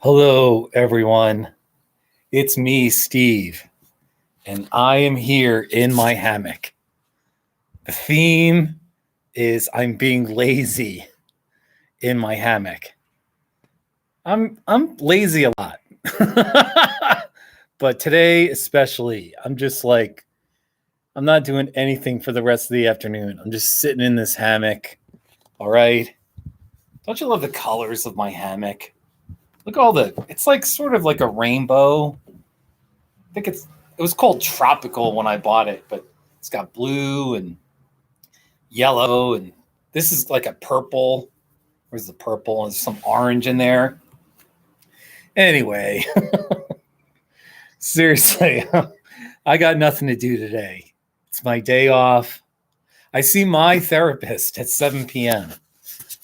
Hello, everyone. It's me, Steve, and I am here in my hammock. The theme is I'm being lazy in my hammock. I'm lazy a lot. But today especially, I'm just like I'm not doing anything for the rest of the afternoon. I'm just sitting in this hammock. All right. Don't you love the colors of my hammock? Look at all it's like sort of like a rainbow. I think it was called Tropical when I bought it, but it's got blue and yellow, and this is like a purple. Where's the purple? And there's some orange in there. Anyway, seriously, I got nothing to do today. It's my day off. I see my therapist at 7 p.m.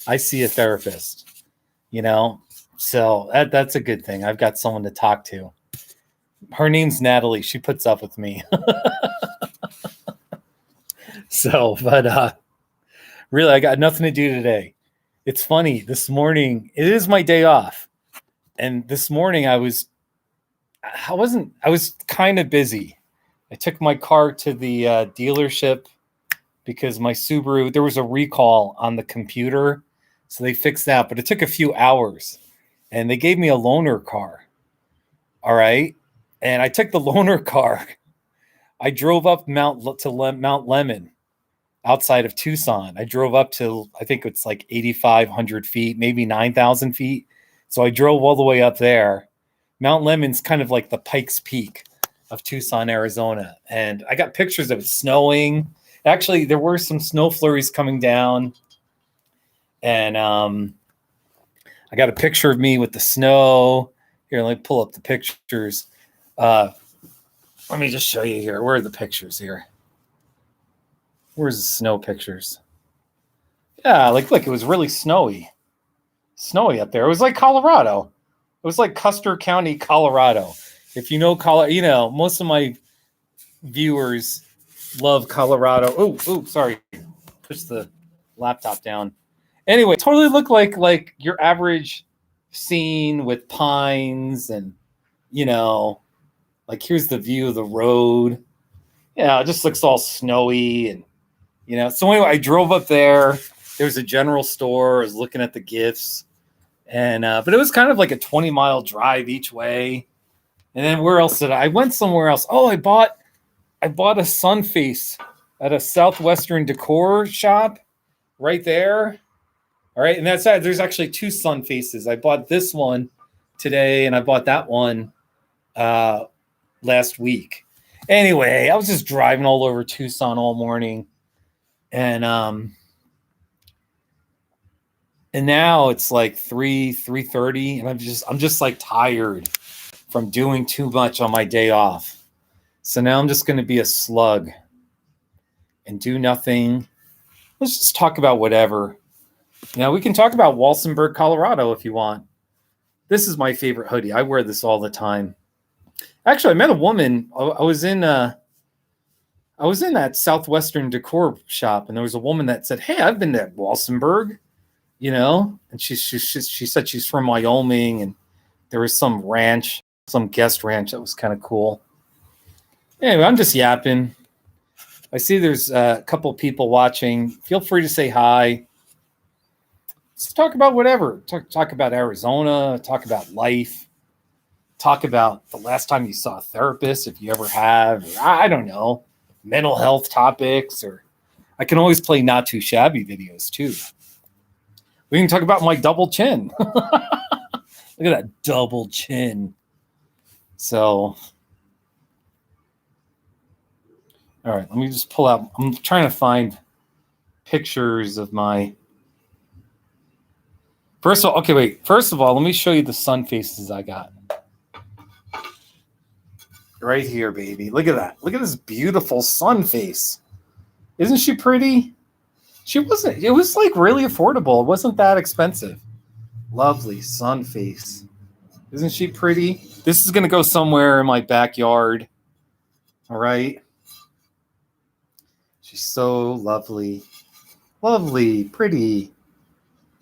I see a therapist, you know, so that's a good thing. I've got someone to talk to. Her name's Natalie. She puts up with me. But really, I got nothing to do today. It's funny. This morning, it is my day off. And this morning I was kind of busy. I took my car to the dealership because my Subaru, there was a recall on the computer. So they fixed that, but it took a few hours and they gave me a loaner car. All right. And I took the loaner car. I drove up Mount Lemon outside of Tucson. I drove up to, I think it's like 8,500 feet, maybe 9,000 feet. So I drove all the way up there. Mount Lemon's kind of like the Pikes Peak of Tucson, Arizona. And I got pictures of it snowing. Actually, there were some snow flurries coming down. And I got a picture of me with the snow. Here, let me pull up the pictures. Let me just show you here. Where are the pictures here? Where's the snow pictures? Yeah, look, it was really snowy up there. It was like Colorado. It was like Custer County, Colorado. If you know Colorado, most of my viewers love Colorado. Oh, sorry. Push the laptop down. Anyway, totally looked like your average scene with pines and, like here's the view of the road. Yeah, it just looks all snowy and, So anyway, I drove up there. There was a general store. I was looking at the gifts. And but it was kind of like a 20-mile drive each way. And then where else did I went somewhere else? Oh, I bought a sun face at a Southwestern decor shop right there. All right, and that's that. There's actually two sun faces. I bought this one today, and I bought that one last week. Anyway, I was just driving all over Tucson all morning, and now it's like 3:30, and I'm just like tired from doing too much on my day off. So now I'm just going to be a slug and do nothing. Let's just talk about whatever. We can talk about Walsenburg, Colorado if you want. This is my favorite hoodie. I wear this all the time. Actually, I met a woman. I was in that Southwestern decor shop, and there was a woman that said, "Hey, I've been to Walsenburg," and she said she's from Wyoming, and there was some ranch, some guest ranch that was kind of cool. Anyway, I'm just yapping. I see there's a couple people watching. Feel free to say hi. Let's talk about whatever. Talk about Arizona. Talk about life. Talk about the last time you saw a therapist, if you ever have. Or, I don't know, mental health topics. Or I can always play not too shabby videos too. We can talk about my double chin. Look at that double chin. So, all right, let me just pull out. I'm trying to find pictures of my. First of all, let me show you the sun faces I got. Right here, baby. Look at that. Look at this beautiful sun face. Isn't she pretty? It was like really affordable. It wasn't that expensive. Lovely sun face. Isn't she pretty? This is going to go somewhere in my backyard. All right. She's so lovely. Lovely, pretty.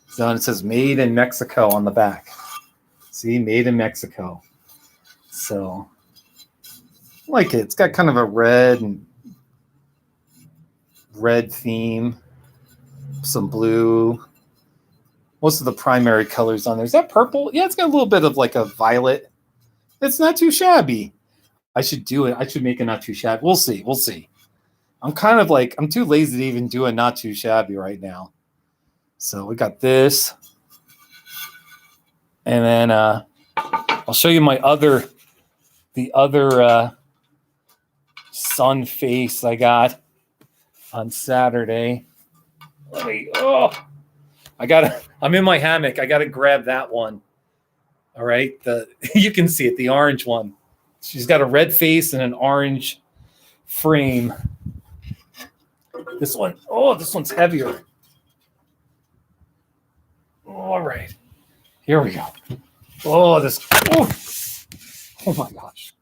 So it says made in Mexico on the back. See, made in Mexico. So, I like it. It's got kind of a red theme, some blue. Most of the primary colors on there. Is that purple? Yeah, it's got a little bit of like a violet. It's not too shabby. I should do it. I should make a not too shabby. We'll see. We'll see. I'm kind of like, I'm too lazy to even do a not too shabby right now. So we got this. And then I'll show you the other sun face I got on Saturday. I'm in my hammock. I gotta grab that one. All right. You can see it, the orange one. She's got a red face and an orange frame. This one's heavier. All right. Here we go. Oh my gosh.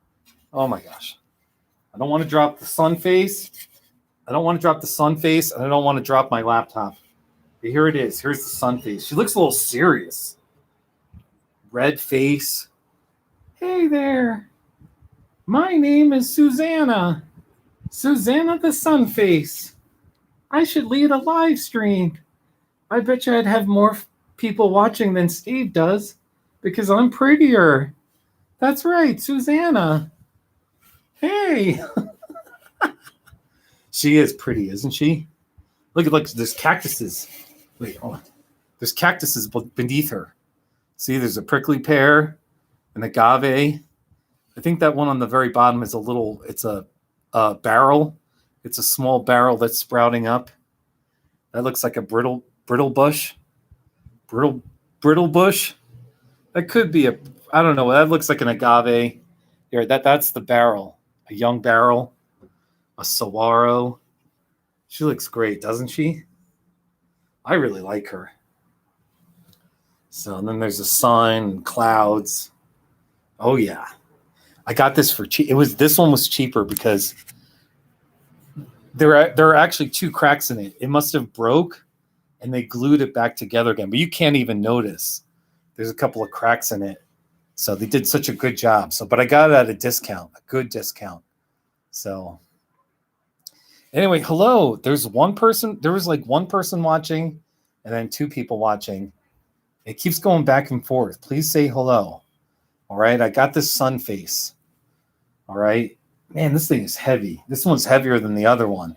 Oh my gosh. I don't want to drop the sun face. And I don't want to drop my laptop. But here it is. Here's the sun face. She looks a little serious. Red face. Hey there. My name is Susanna. Susanna the sun face. I should lead a live stream. I bet you I'd have more people watching than Steve does because I'm prettier. That's right, Susanna. Hey. She is pretty, isn't she? Look, there's cactuses. Wait, hold on. There's cactuses beneath her. See, there's a prickly pear, an agave. I think that one on the very bottom is it's a barrel. It's a small barrel that's sprouting up. That looks like a brittle bush. Brittle bush. That could be I don't know. That looks like an agave. Here, that's the barrel. A young barrel. A saguaro. She looks great, doesn't she? I really like her. So, and then there's a sun and clouds. Oh yeah. I got this for cheap. This one was cheaper because there are actually 2 cracks in it. It must have broke and they glued it back together again, but you can't even notice. There's a couple of cracks in it. So they did such a good job. But I got it at a discount, a good discount. So anyway, hello. There was like one person watching and then 2 people watching. It keeps going back and forth. Please say hello. All right. I got this sun face. All right. Man, this thing is heavy. This one's heavier than the other one.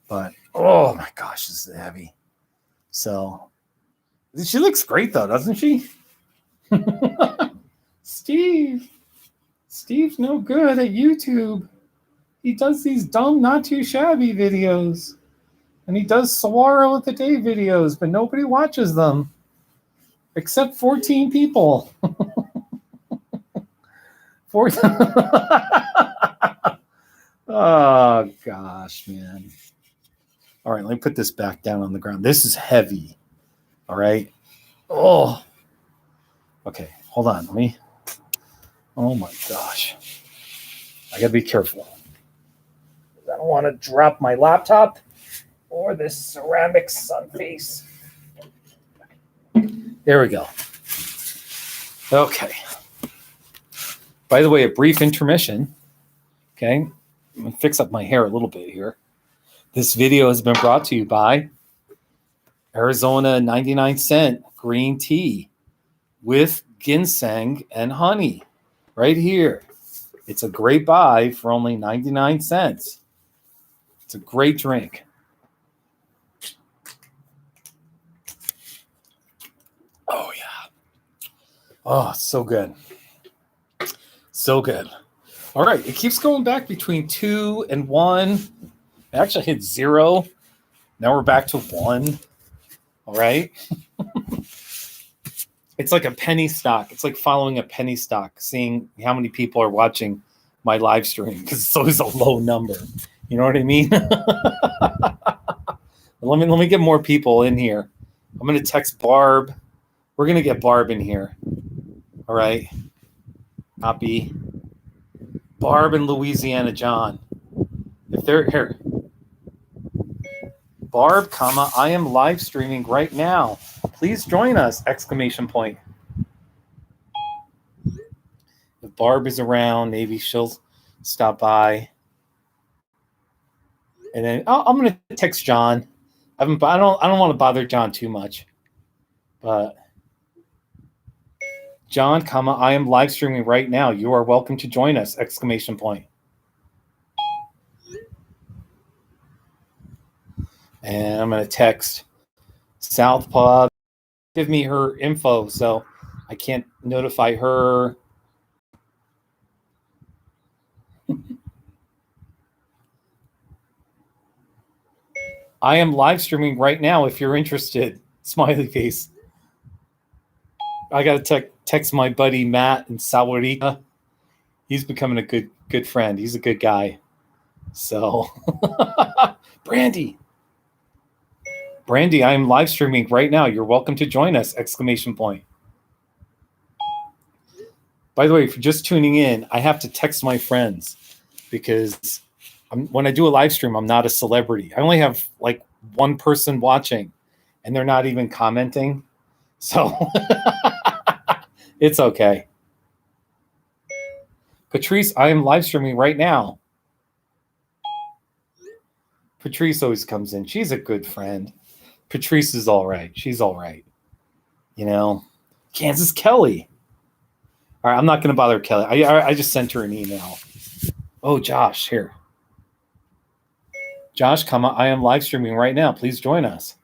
But, oh my gosh, this is heavy. So, she looks great though, doesn't she? Steve's no good at YouTube. He does these dumb, not too shabby videos. And he does Saguaro of the Day videos, but nobody watches them. Except 14 people. 14. Oh, gosh, man. All right, let me put this back down on the ground. This is heavy. All right. Oh. Okay, hold on. Oh, my gosh. I got to be careful. I don't want to drop my laptop or this ceramic sun face. There we go. Okay. By the way, a brief intermission. Okay. I'm going to fix up my hair a little bit here. This video has been brought to you by Arizona 99-cent green tea with ginseng and honey right here. It's a great buy for only 99 cents. It's a great drink. Oh, yeah. Oh, it's so good. So good. All right. It keeps going back between 2 and 1. It actually hit 0. Now we're back to 1. All right. It's like a penny stock. It's like following a penny stock, seeing how many people are watching my live stream because it's always a low number. You know what I mean? Let me get more people in here. I'm going to text Barb. We're going to get Barb in here. All right. Copy. Barb and Louisiana John. If they're here. Barb, I am live streaming right now. Please join us! Exclamation point. If Barb is around, maybe she'll stop by. And then I'm gonna text John. I don't want to bother John too much. But John, I am live streaming right now. You are welcome to join us! Exclamation point. And I'm gonna text Southpaw. Give me her info so I can't notify her. I am live streaming right now if you're interested. Smiley face. I got to text my buddy Matt in Salida. He's becoming a good friend. He's a good guy. So, Brandy, I am live streaming right now. You're welcome to join us! Exclamation point. By the way, if you're just tuning in, I have to text my friends because when I do a live stream, I'm not a celebrity. I only have like one person watching, and they're not even commenting. So it's okay. Patrice, I am live streaming right now. Patrice always comes in. She's a good friend. Patrice is all right. She's all right. You know, Kansas Kelly. All right, I'm not going to bother Kelly. I just sent her an email. Oh, Josh, here. Josh, I am live streaming right now. Please join us.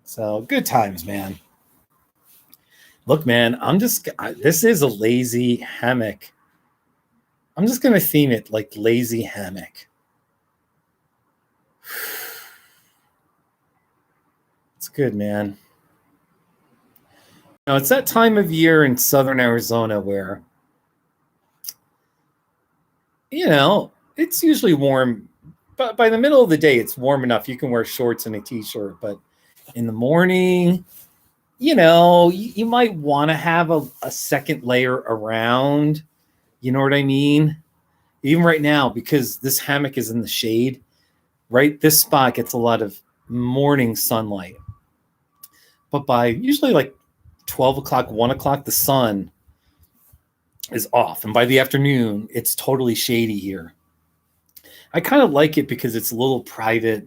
So good times, man. Look, man, this is a lazy hammock. I'm just going to theme it like lazy hammock. It's good, man. Now, it's that time of year in southern Arizona where, you know, it's usually warm. But by the middle of the day, it's warm enough. You can wear shorts and a t-shirt. But in the morning, you know, you might want to have a second layer around. You know what I mean? Even right now, because this hammock is in the shade, right? This spot gets a lot of morning sunlight. But by usually like 12 o'clock, 1 o'clock, the sun is off. And by the afternoon, it's totally shady here. I kind of like it because it's a little private,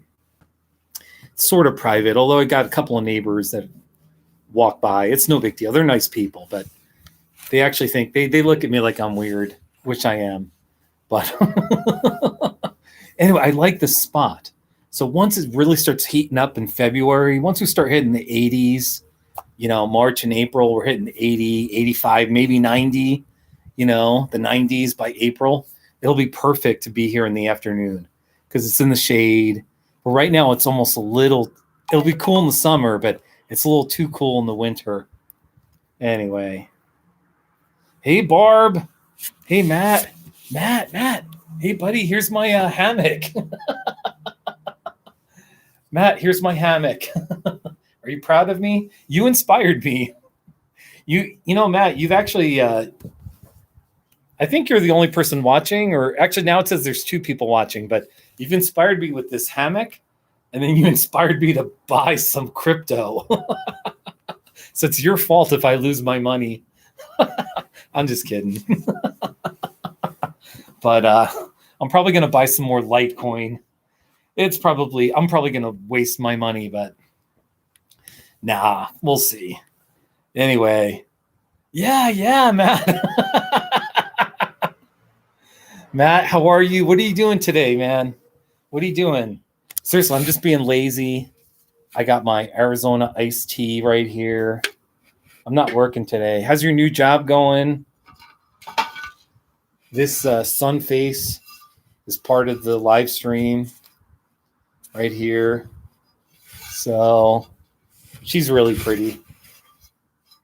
sort of private, although I got a couple of neighbors that walk by. It's no big deal. They're nice people, but they actually think they look at me like I'm weird, which I am. But anyway, I like the spot. So once it really starts heating up in February, once we start hitting the 80s, you know, March and April, we're hitting 80, 85, maybe 90, you know, the 90s by April. It'll be perfect to be here in the afternoon because it's in the shade. But right now it's almost it'll be cool in the summer, but it's a little too cool in the winter. Anyway. Hey, Barb. Hey, Matt. Hey, buddy, here's my hammock. Matt, here's my hammock. Are you proud of me? You inspired me. You know, Matt, you've actually, I think you're the only person watching, or actually now it says there's two people watching, but you've inspired me with this hammock, and then you inspired me to buy some crypto. So it's your fault if I lose my money. I'm just kidding. But I'm probably going to buy some more Litecoin. I'm probably going to waste my money, but nah, we'll see. Anyway, yeah, Matt. Matt, how are you? What are you doing today, man? What are you doing? Seriously, I'm just being lazy. I got my Arizona iced tea right here. I'm not working today. How's your new job going? This sun face is part of the live stream right here. So she's really pretty.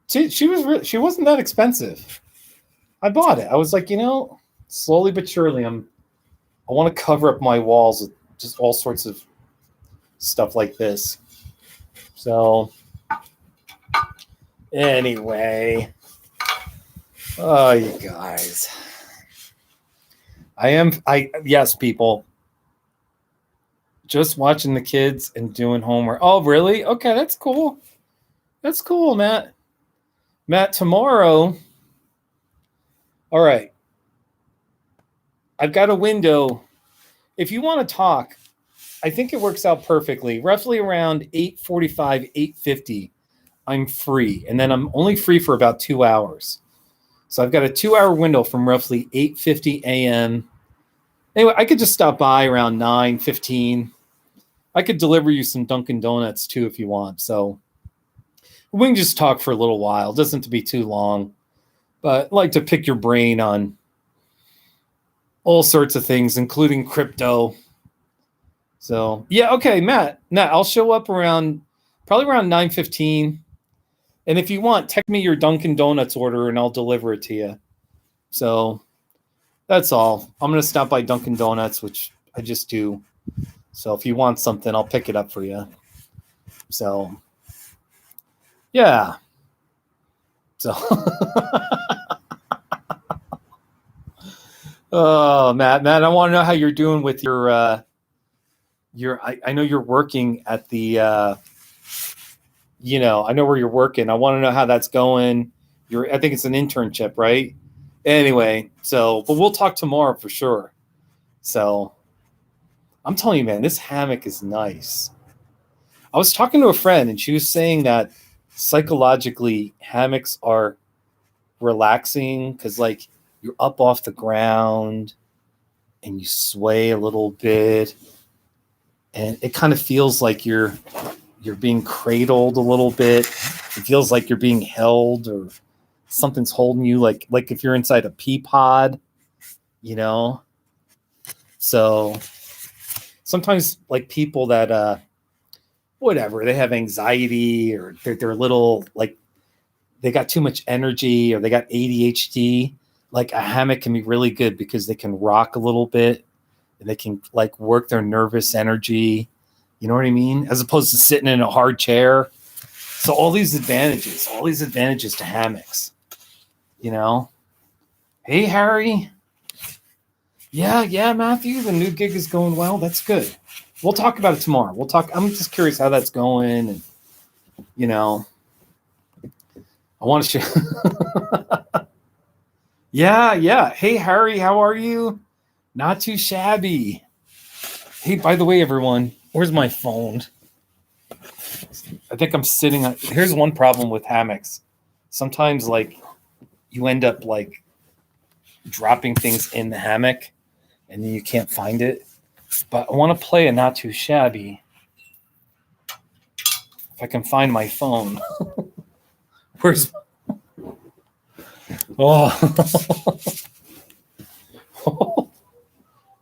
She wasn't that expensive. I bought it. I was like, you know, slowly but surely, I want to cover up my walls with just all sorts of stuff like this. So anyway, oh, you guys. Yes, people. Just watching the kids and doing homework. Oh, really? Okay, that's cool. That's cool, Matt. Matt, tomorrow, all right, I've got a window. If you want to talk, I think it works out perfectly. Roughly around 8:45, 8:50, I'm free. And then I'm only free for about 2 hours. So I've got a 2 hour window from roughly 8:50 a.m. Anyway, I could just stop by around 9:15. I could deliver you some Dunkin' Donuts too if you want. So we can just talk for a little while. It doesn't have to be too long. But I'd like to pick your brain on all sorts of things, including crypto. So yeah, okay, Matt, I'll show up probably around 9:15. And if you want, text me your Dunkin' Donuts order and I'll deliver it to you. So that's all. I'm gonna stop by Dunkin' Donuts, which I just do. So if you want something, I'll pick it up for you. So yeah. So oh, Matt, I want to know how you're doing with your I know you're working at the I know where you're working. I want to know how that's going. I think it's an internship, right? Anyway, but we'll talk tomorrow for sure. So I'm telling you, man, this hammock is nice. I was talking to a friend and she was saying that psychologically hammocks are relaxing because like you're up off the ground and you sway a little bit and it kind of feels like you're being cradled a little bit. It feels like you're being held or something's holding you like if you're inside a pea pod, So sometimes like people that whatever, they have anxiety or they're a little like they got too much energy or they got ADHD, like a hammock can be really good because they can rock a little bit and they can like work their nervous energy. You know what I mean? As opposed to sitting in a hard chair. So all these advantages to hammocks, Hey, Harry. Yeah, Matthew, the new gig is going well. That's good. We'll talk about it tomorrow. I'm just curious how that's going. And, I want to show. Yeah. Hey, Harry, how are you? Not too shabby. Hey, by the way, everyone, where's my phone? I think I'm sitting on. Here's one problem with hammocks. Sometimes, like, you end up like dropping things in the hammock, and then you can't find it. But I want to play a not too shabby. If I can find my phone. Where's? Oh.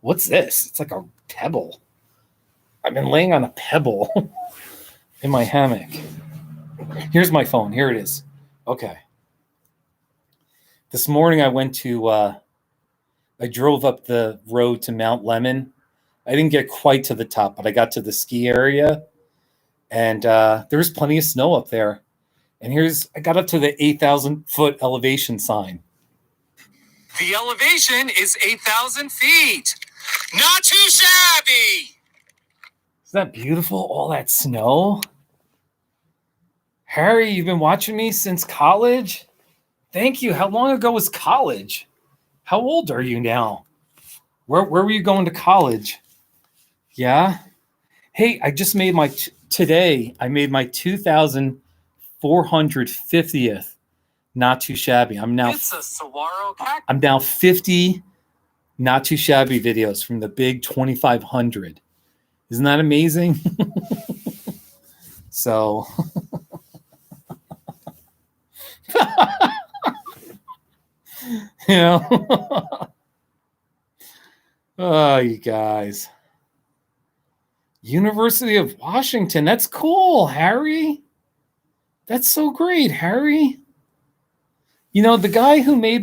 What's this? It's like a pebble. I've been laying on a pebble in my hammock. Here's my phone. Here it is. Okay. This morning I went to, I drove up the road to Mount Lemon. I didn't get quite to the top, but I got to the ski area. And there was plenty of snow up there. And I got up to the 8,000 foot elevation sign. The elevation is 8,000 feet. Not too shabby. Isn't that beautiful? All that snow. Harry, you've been watching me since college? Thank you. How long ago was college? How old are you now? Where were you going to college? Yeah. Hey, I just made today I made my 2,450th. Not too shabby. I'm now 50 not too shabby videos from the big 2,500. Isn't that amazing? So oh, you guys. University of Washington. That's cool, Harry. That's so great, Harry. The guy who made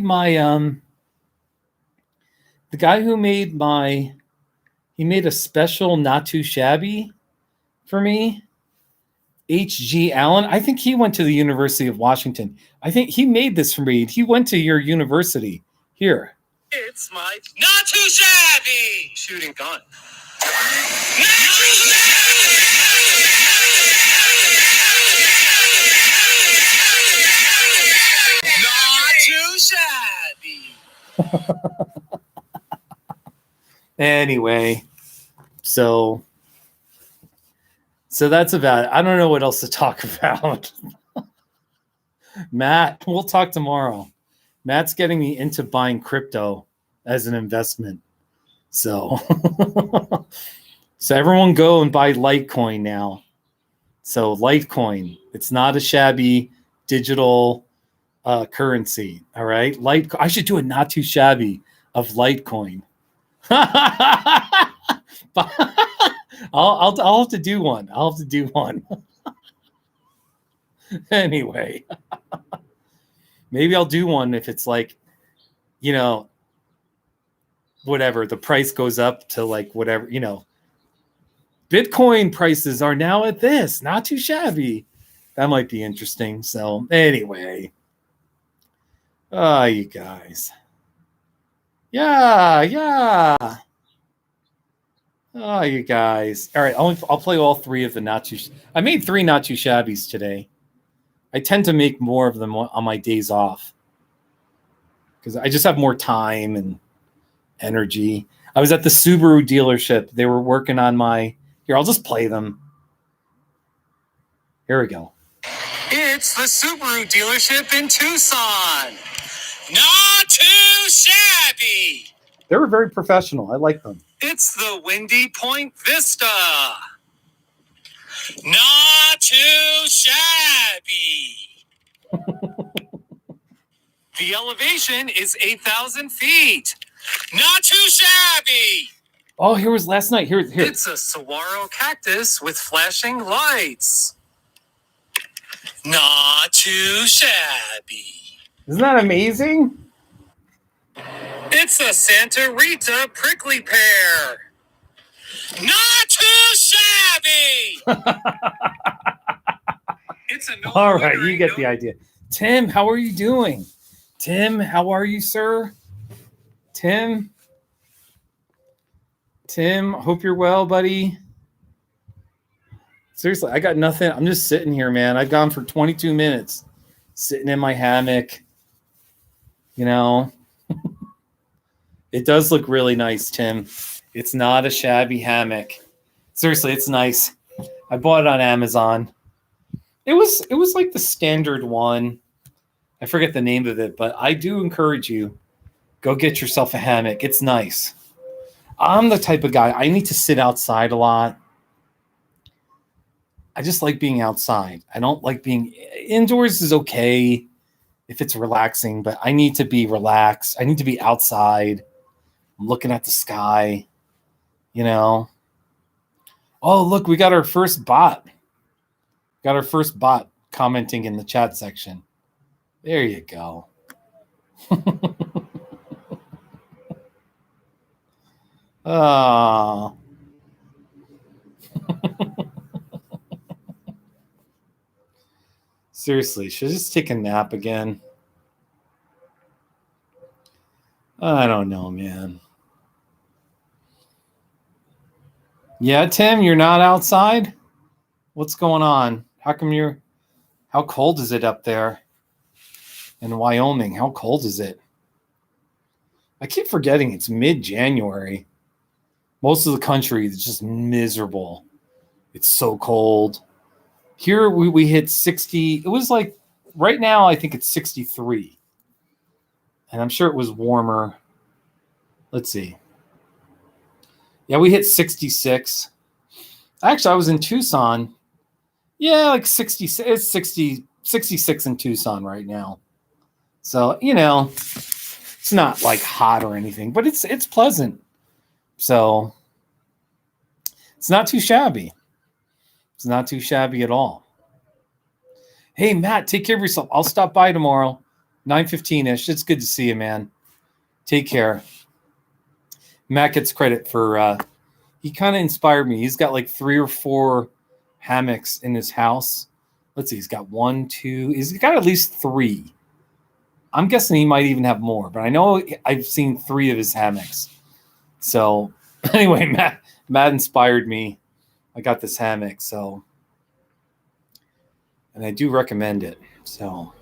he made a special not too shabby for me. H.G. Allen. I think he went to the University of Washington. I think he made this for me. He went to your university. Here. It's my not too shabby shooting gun. Anyway, so that's about it. I don't know what else to talk about. Matt, we'll talk tomorrow. Matt's getting me into buying crypto as an investment. So so everyone go and buy Litecoin now. So Litecoin, it's not a shabby digital currency. All right. I should do a not too shabby of Litecoin. I'll have to do one. Anyway, maybe I'll do one if it's like, whatever, the price goes up to like whatever, Bitcoin prices are now at this, not too shabby. That might be interesting. So anyway, you guys. Yeah. Oh, you guys. All right, I'll play all three of the not too. I made 3 not too shabbies today. I tend to make more of them on my days off because I just have more time and energy. I was at the Subaru dealership. They were working on my. Here, I'll just play them. Here we go. It's the Subaru dealership in Tucson. Not too shabby. They were very professional. I like them. It's the Windy Point Vista. Not too shabby. The elevation is 8,000 feet. Not too shabby. Oh, here was last night. Here. It's a saguaro cactus with flashing lights. Not too shabby. Isn't that amazing? It's a Santa Rita prickly pear. Not too shabby. All right, you get the idea. Tim, how are you doing? Tim, how are you, sir? Tim, hope you're well, buddy. Seriously, I got nothing. I'm just sitting here, man. I've gone for 22 minutes sitting in my hammock. It does look really nice, Tim. It's not a shabby hammock. Seriously, it's nice. I bought it on Amazon. It was like the standard one. I forget the name of it, but I do encourage you, go get yourself a hammock. It's nice. I'm the type of guy, I need to sit outside a lot. I just like being outside. I don't like being indoors is okay if it's relaxing, but I need to be relaxed. I need to be outside. I'm looking at the sky, Oh, look, we got our first bot. Got our first bot commenting in the chat section. There you go. Oh. Seriously, should I just take a nap again? I don't know, man. Yeah, Tim, you're not outside? What's going on? How cold is it up there in Wyoming? How cold is it? I keep forgetting it's mid-January. Most of the country is just miserable. It's so cold. Here we hit 60. It was like right now I think it's 63. And I'm sure it was warmer. Let's see. Yeah, we hit 66. Actually, I was in Tucson. Yeah, like 60. It's 66 in Tucson right now. So, it's not like hot or anything, but it's pleasant. So, it's not too shabby. It's not too shabby at all. Hey, Matt, take care of yourself. I'll stop by tomorrow, 9:15-ish. It's good to see you, man. Take care. Matt gets credit for, he kind of inspired me. He's got like 3 or 4 hammocks in his house. Let's see, he's got 1, 2, he's got at least 3. I'm guessing he might even have more, but I know I've seen 3 of his hammocks. So anyway, Matt inspired me. I got this hammock, so, and I do recommend it. So,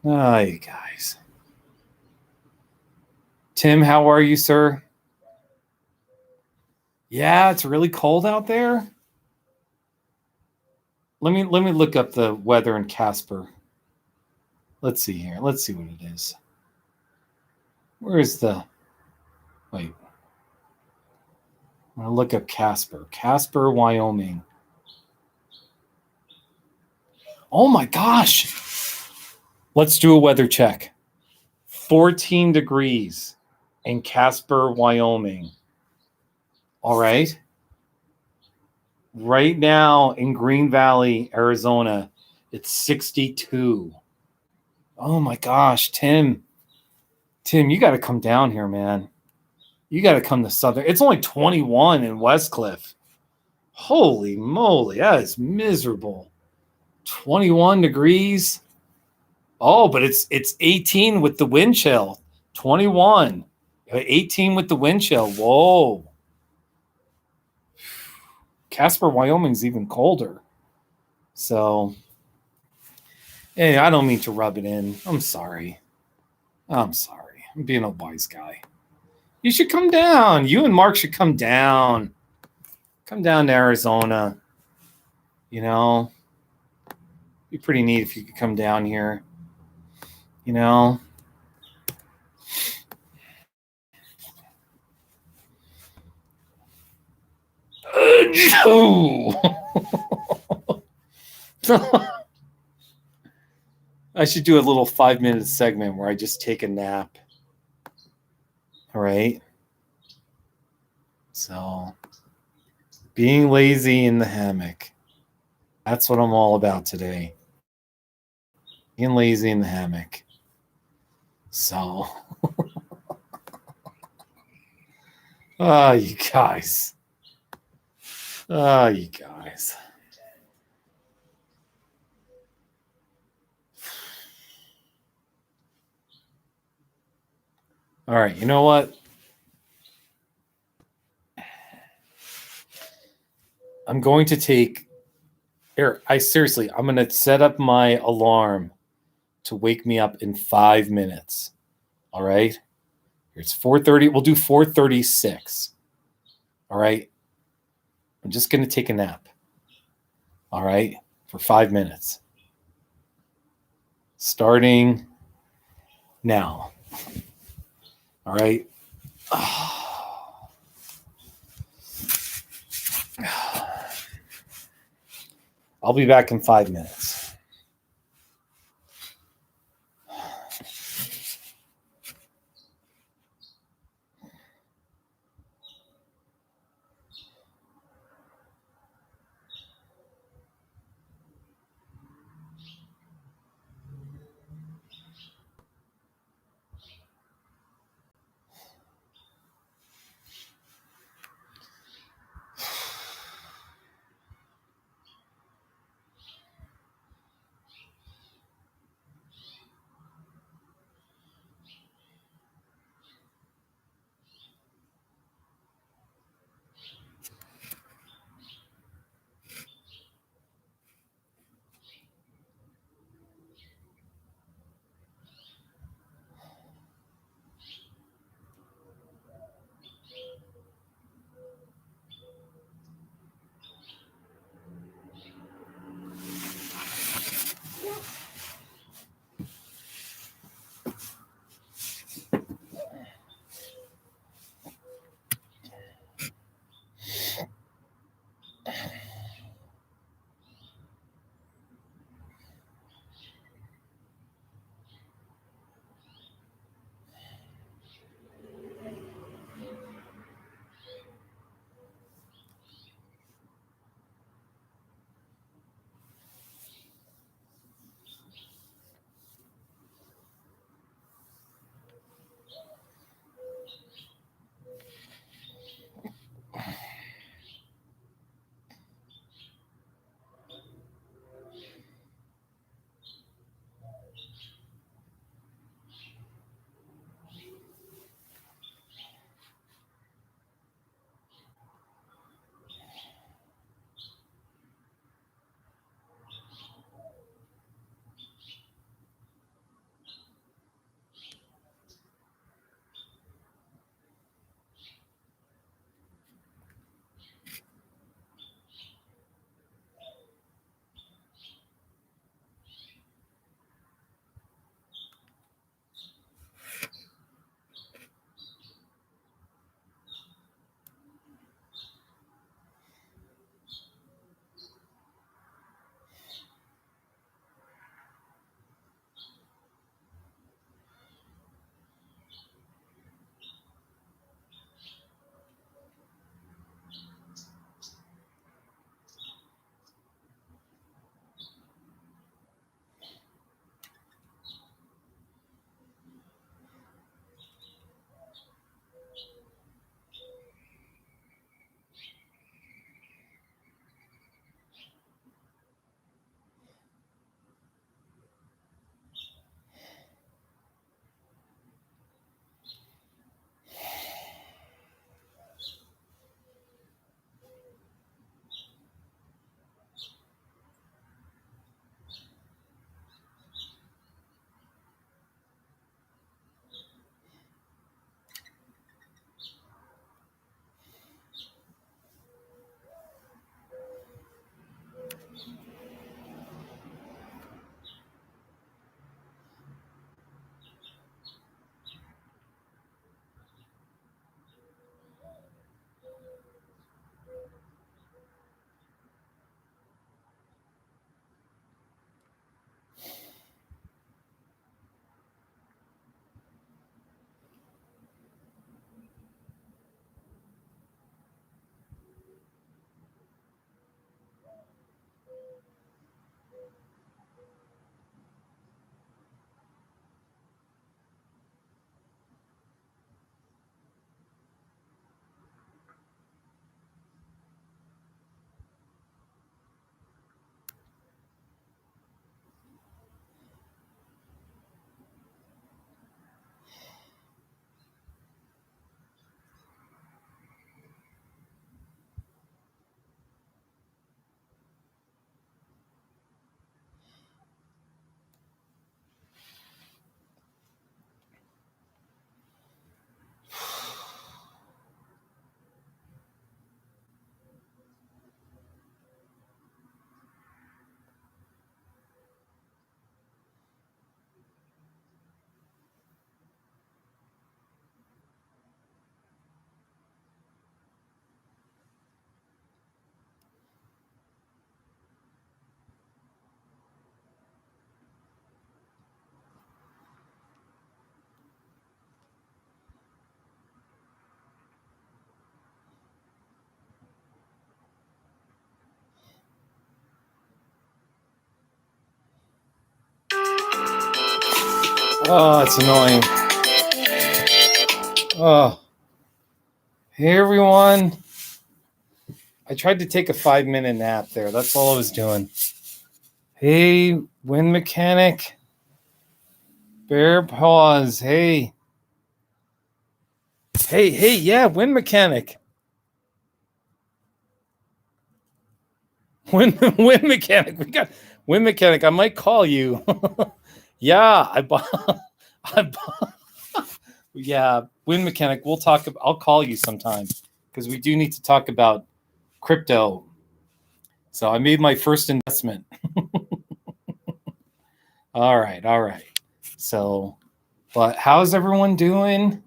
you guys. Tim, how are you, sir? Yeah, it's really cold out there. Let me look up the weather in Casper. Let's see here. Let's see what it is. Where is the wait? I'm gonna look up Casper. Casper, Wyoming. Oh my gosh. Let's do a weather check. 14 degrees in Casper, Wyoming. All right. Right now in Green Valley, Arizona, it's 62. Oh my gosh, Tim. Tim, you got to come down here, man. You got to come to Southern. It's only 21 in Westcliff. Holy moly, that is miserable. 21 degrees. Oh, but it's 18 with the wind chill. 21. 18 with the wind chill. Whoa. Casper, Wyoming's even colder. So, hey, I don't mean to rub it in. I'm sorry. I'm being a wise guy. You should come down. You and Mark should come down. Come down to Arizona. You know, be pretty neat if you could come down here. You know, I should do a little 5-minute segment where I just take a nap. All right. So, being lazy in the hammock. That's what I'm all about today. Being lazy in the hammock. So, you guys. You guys. All right, you know what? I'm going to take here. I'm going to set up my alarm to wake me up in 5 minutes. All right. It's 4:30. We'll do 4:36. All right. I'm just going to take a nap. All right. For 5 minutes. Starting now. All right. I'll be back in 5 minutes. Oh, it's annoying. Oh. Hey, everyone. I tried to take a 5-minute nap there. That's all I was doing. Hey, Wind Mechanic. Bear Paws. Hey. Hey, yeah, Wind Mechanic. Wind Mechanic. We got Wind Mechanic. I might call you. Yeah, I bought. Yeah, Wind Mechanic. We'll talk. I'll call you sometime because we do need to talk about crypto. So I made my first investment. All right. So, but how's everyone doing?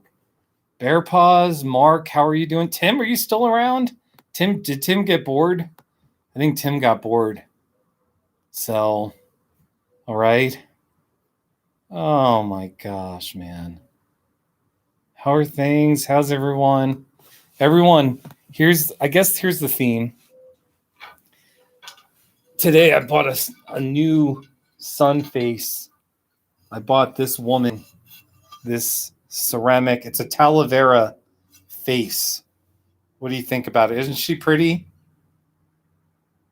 Bear Paws, Mark, how are you doing? Tim, are you still around? Did Tim get bored? I think Tim got bored. So, all right. Oh my gosh, man. How are things? How's everyone? Everyone, I guess here's the theme. Today I bought a new sun face. I bought this woman, this ceramic. It's a Talavera face. What do you think about it? Isn't she pretty?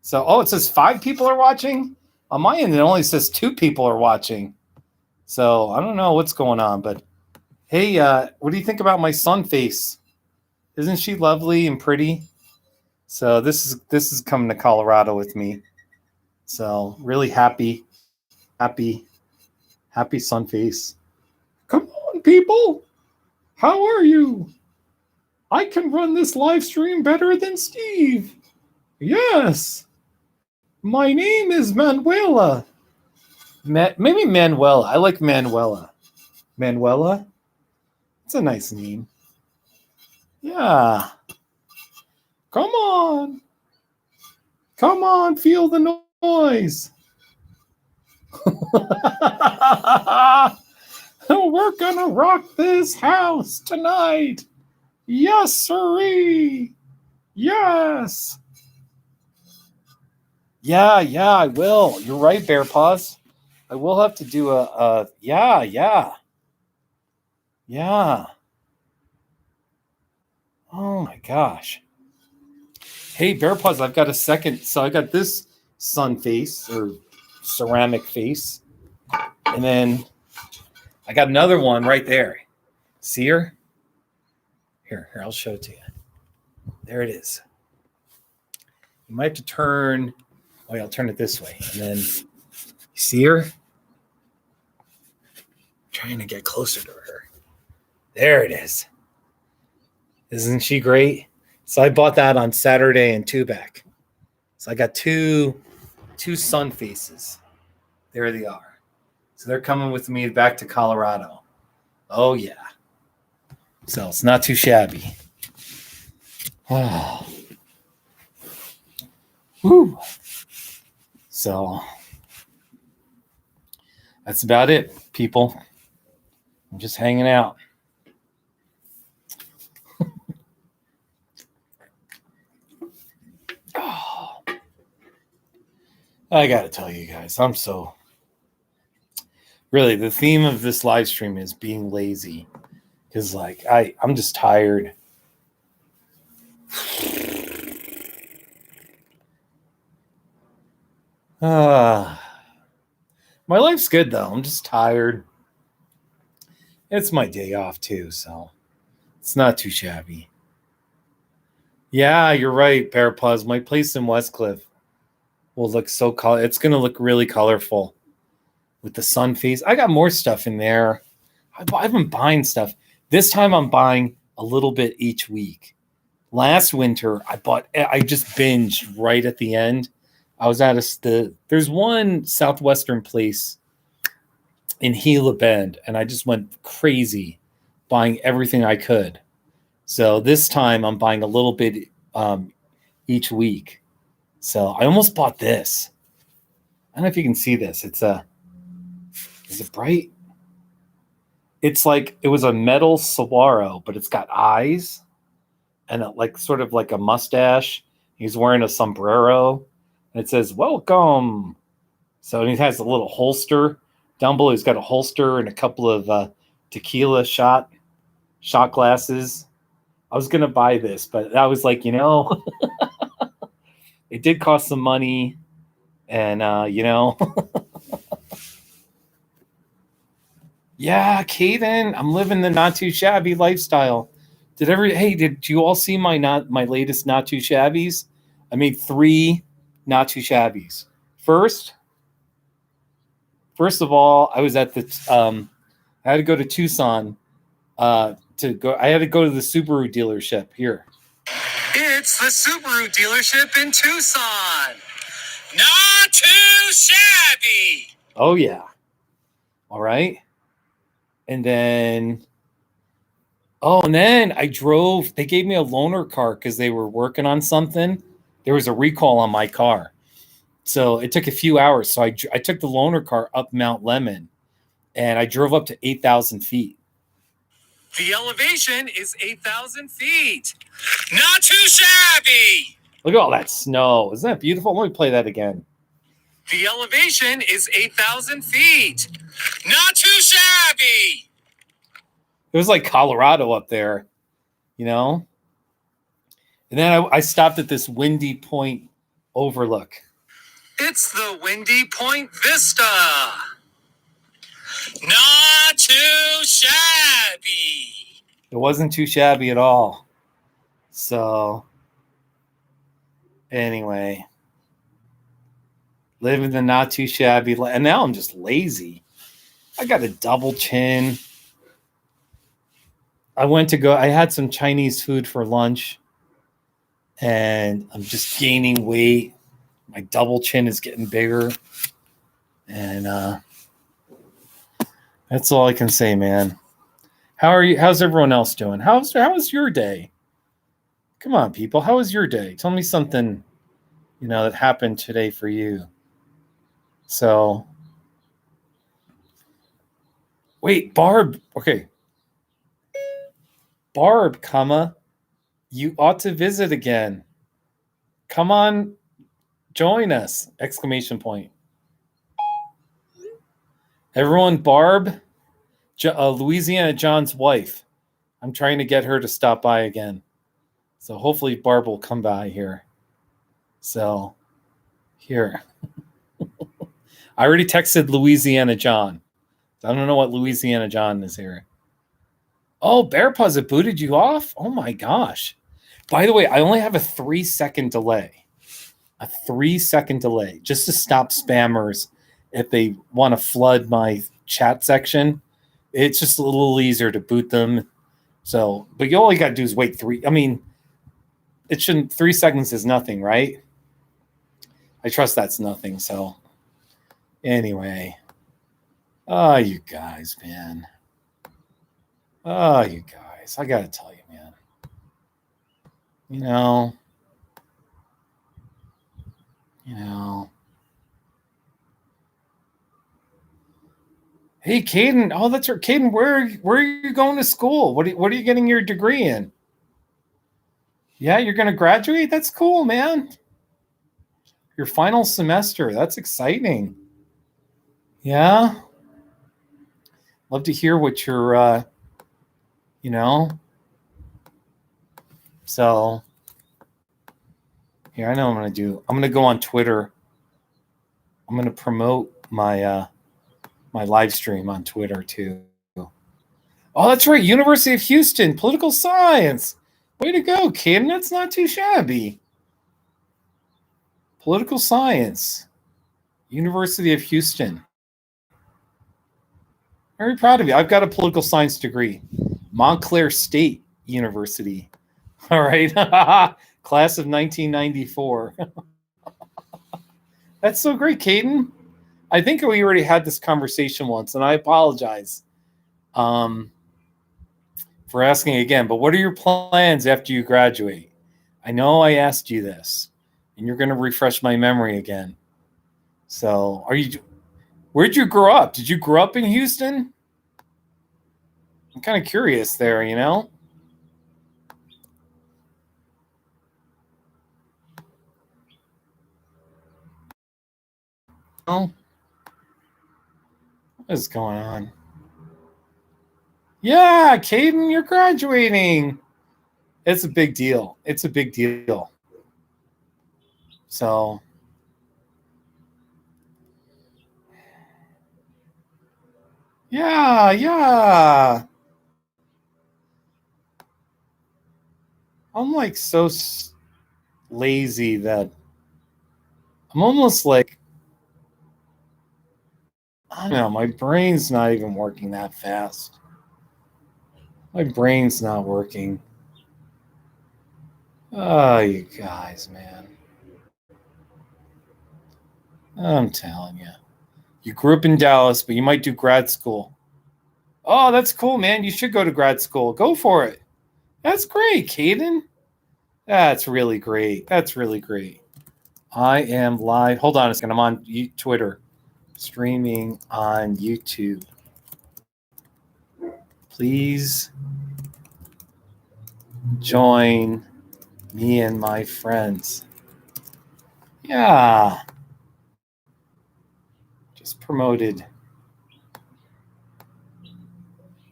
So, it says 5 people are watching. On my end, it only says 2 people are watching. So I don't know what's going on, but hey, what do you think about my sun face? Isn't she lovely and pretty? So this is coming to Colorado with me. So really happy sun face. Come on, people. How are you? I can run this live stream better than Steve. Yes. My name is Manuela. Maybe Manuela. I like Manuela. Manuela? It's a nice name. Yeah. Come on. Come on, feel the noise. We're gonna rock this house tonight. Yes, sirree. Yes. Yeah, I will. You're right, Bear Paws. I will have to do yeah. Oh my gosh. Hey, Bear Paws, I've got a second. So I got this sun face or ceramic face. And then I got another one right there. See her? Here, I'll show it to you. There it is. You might have to turn. Wait, I'll turn it this way. And then you see her? I'm trying to get closer to her. There it is. Isn't she great? So I bought that on Saturday in Tubac. So I got two sun faces. There they are. So they're coming with me back to Colorado. Oh, yeah. So it's not too shabby. Oh. Whew. So that's about it, people. I'm just hanging out. Oh. I got to tell you guys, really, the theme of this live stream is being lazy. Because, I'm just tired. My life's good, though. I'm just tired. It's my day off, too, so it's not too shabby. Yeah, you're right, Bear Paws. My place in Westcliff will look so colorful. It's going to look really colorful with the sun face. I got more stuff in there. I've been buying stuff. This time I'm buying a little bit each week. Last winter, I just binged right at the end. I was at there's one Southwestern place in Gila Bend, and I just went crazy buying everything I could. So this time I'm buying a little bit each week. So I almost bought this. I don't know if you can see this. Is it bright? It's like it was a metal saguaro, but it's got eyes and sort of like a mustache. He's wearing a sombrero, and it says "Welcome." So he has a little holster Down below, he's got a holster and a couple of tequila shot glasses. I was gonna buy this, but I was like, it did cost some money, and yeah, Caden, I'm living the not too shabby lifestyle. Did you all see my latest not too shabbies? I made 3 not too shabbies. First of all, I was at I had to go to Tucson I had to go to the Subaru dealership here. It's the Subaru dealership in Tucson. Not too shabby. Oh yeah. All right. And then I drove. They gave me a loaner car because they were working on something. There was a recall on my car. So it took a few hours. So I took the loaner car up Mount Lemon, and I drove up to 8,000 feet. The elevation is 8,000 feet. Not too shabby. Look at all that snow. Isn't that beautiful? Let me play that again. The elevation is 8,000 feet. Not too shabby. It was like Colorado up there, And then I stopped at this Windy Point overlook. It's the Windy Point Vista. Not too shabby. It wasn't too shabby at all. So, anyway, living the not too shabby. And now I'm just lazy. I got a double chin. I had some Chinese food for lunch, and I'm just gaining weight. My double chin is getting bigger. And that's all I can say, man. How are you? How's everyone else doing? How was your day? Come on, people. How was your day? Tell me something, that happened today for you. So, wait, Barb. Okay. Barb, you ought to visit again. Come on, join us! Exclamation point. Everyone, Barb, Louisiana John's wife. I'm trying to get her to stop by again. So hopefully Barb will come by here. So, here. I already texted Louisiana John. I don't know what Louisiana John is here. Oh, Bear Paws, it booted you off? Oh my gosh. By the way, I only have a 3-second delay. A 3-second delay just to stop spammers if they want to flood my chat section. It's just a little easier to boot them. So, but all you got to do is wait 3. I mean, 3 seconds is nothing, right? I trust that's nothing. So, anyway. Oh, you guys, man. Oh, you guys. I got to tell you, man. You know. Hey, Caden. Oh, that's right. Caden, where are you going to school? What are you getting your degree in? Yeah, you're going to graduate? That's cool, man. Your final semester. That's exciting. Yeah. Love to hear what you're, So, here, I know what I'm going to do. I'm going to go on Twitter. I'm going to promote my my live stream on Twitter, too. Oh, that's right. University of Houston, political science. Way to go, Caden. That's not too shabby. Political science. University of Houston. Very proud of you. I've got a political science degree. Montclair State University. All right. Class of 1994. That's so great, Caden. I think we already had this conversation once, and I apologize for asking again. But what are your plans after you graduate? I know I asked you this, and you're going to refresh my memory again. So, where'd you grow up? Did you grow up in Houston? I'm kind of curious there, Oh. What is going on? Yeah, Caden, you're graduating. It's a big deal. It's a big deal. So, yeah. I'm like so lazy that I'm almost like, I don't know, my brain's not even working that fast. My brain's not working. Oh, you guys, man. I'm telling you. You grew up in Dallas, but you might do grad school. Oh, that's cool, man. You should go to grad school. Go for it. That's great, Caden. That's really great. That's really great. I am live. Hold on a second. I'm on Twitter, streaming on YouTube. Please join me and my friends. Yeah. Just promoted.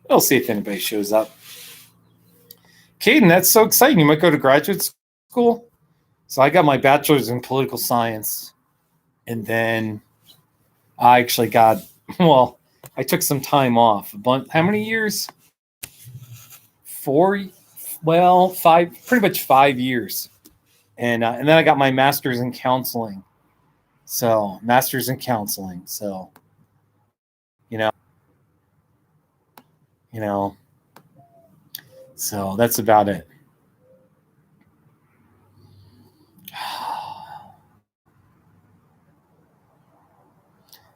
We'll see if anybody shows up. Caden, that's so exciting. You might go to graduate school. So I got my bachelor's in political science. And then I actually got, well, I took some time off. How many years? 4, well, 5, pretty much 5 years. And then I got my master's in counseling. So, master's in counseling. So, you know, so that's about it.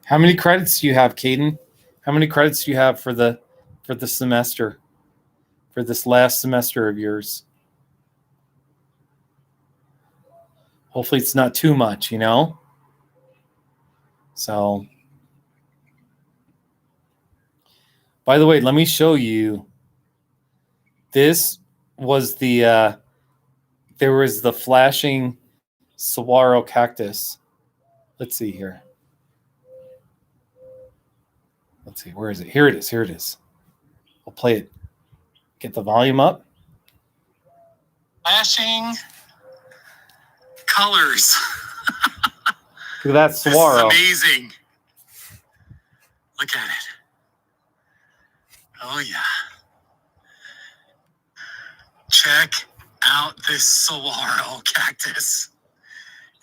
How many credits do you have, Caden? How many credits do you have for the semester? For this last semester of yours? Hopefully it's not too much, So, by the way, let me show you. This was there was the flashing saguaro cactus. Let's see here. Let's see, where is it? Here it is. Here it is. I'll play it. Get the volume up. Flashing colors. Look at that saguaro. This is amazing. Look at it. Oh, yeah. Check out this saguaro cactus.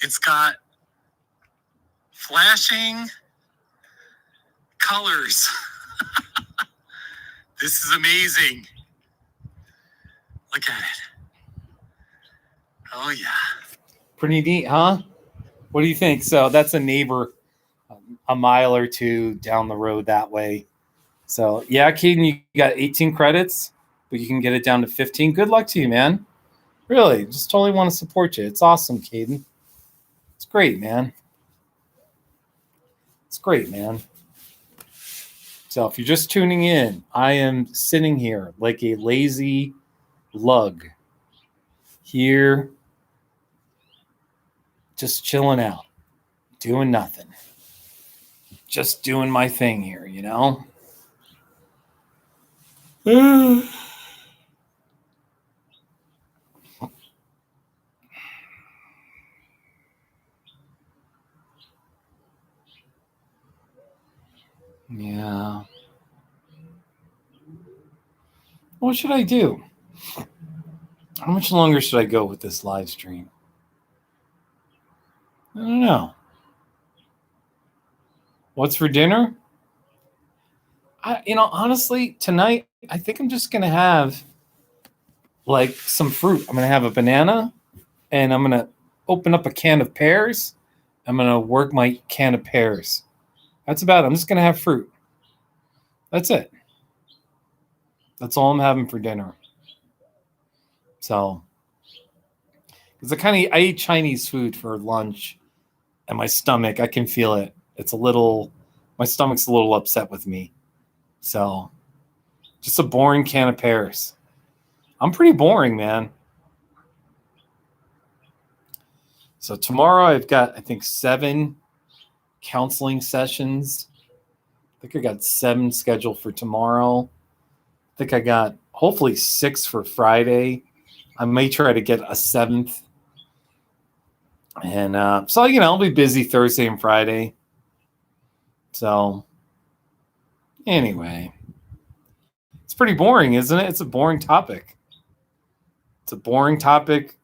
It's got flashing colors. This is amazing. Look at it. Oh, yeah. Pretty neat, huh? What do you think? So that's a neighbor a mile or two down the road that way. So, yeah, Keaton, you got 18 credits, but you can get it down to 15. Good luck to you, man. Really, just totally want to support you. It's awesome, Caden. It's great, man. It's great, man. So if you're just tuning in, I am sitting here like a lazy lug here, just chilling out, doing nothing. Just doing my thing here, Yeah. What should I do? How much longer should I go with this live stream? I don't know. What's for dinner? Honestly, tonight, I think I'm just going to have like some fruit. I'm going to have a banana and I'm going to open up a can of pears. I'm going to work my can of pears. That's about it. I'm just going to have fruit. That's it. That's all I'm having for dinner. So, because I eat Chinese food for lunch, and my stomach, I can feel it. My stomach's a little upset with me. So, just a boring can of pears. I'm pretty boring, man. So tomorrow I've got, I think, 7 counseling sessions think I got 7 scheduled for tomorrow. I think I got hopefully 6 for Friday. I may try to get a 7th. And so, I'll be busy Thursday and Friday. So, anyway, it's pretty boring, isn't it? It's a boring topic. It's a boring topic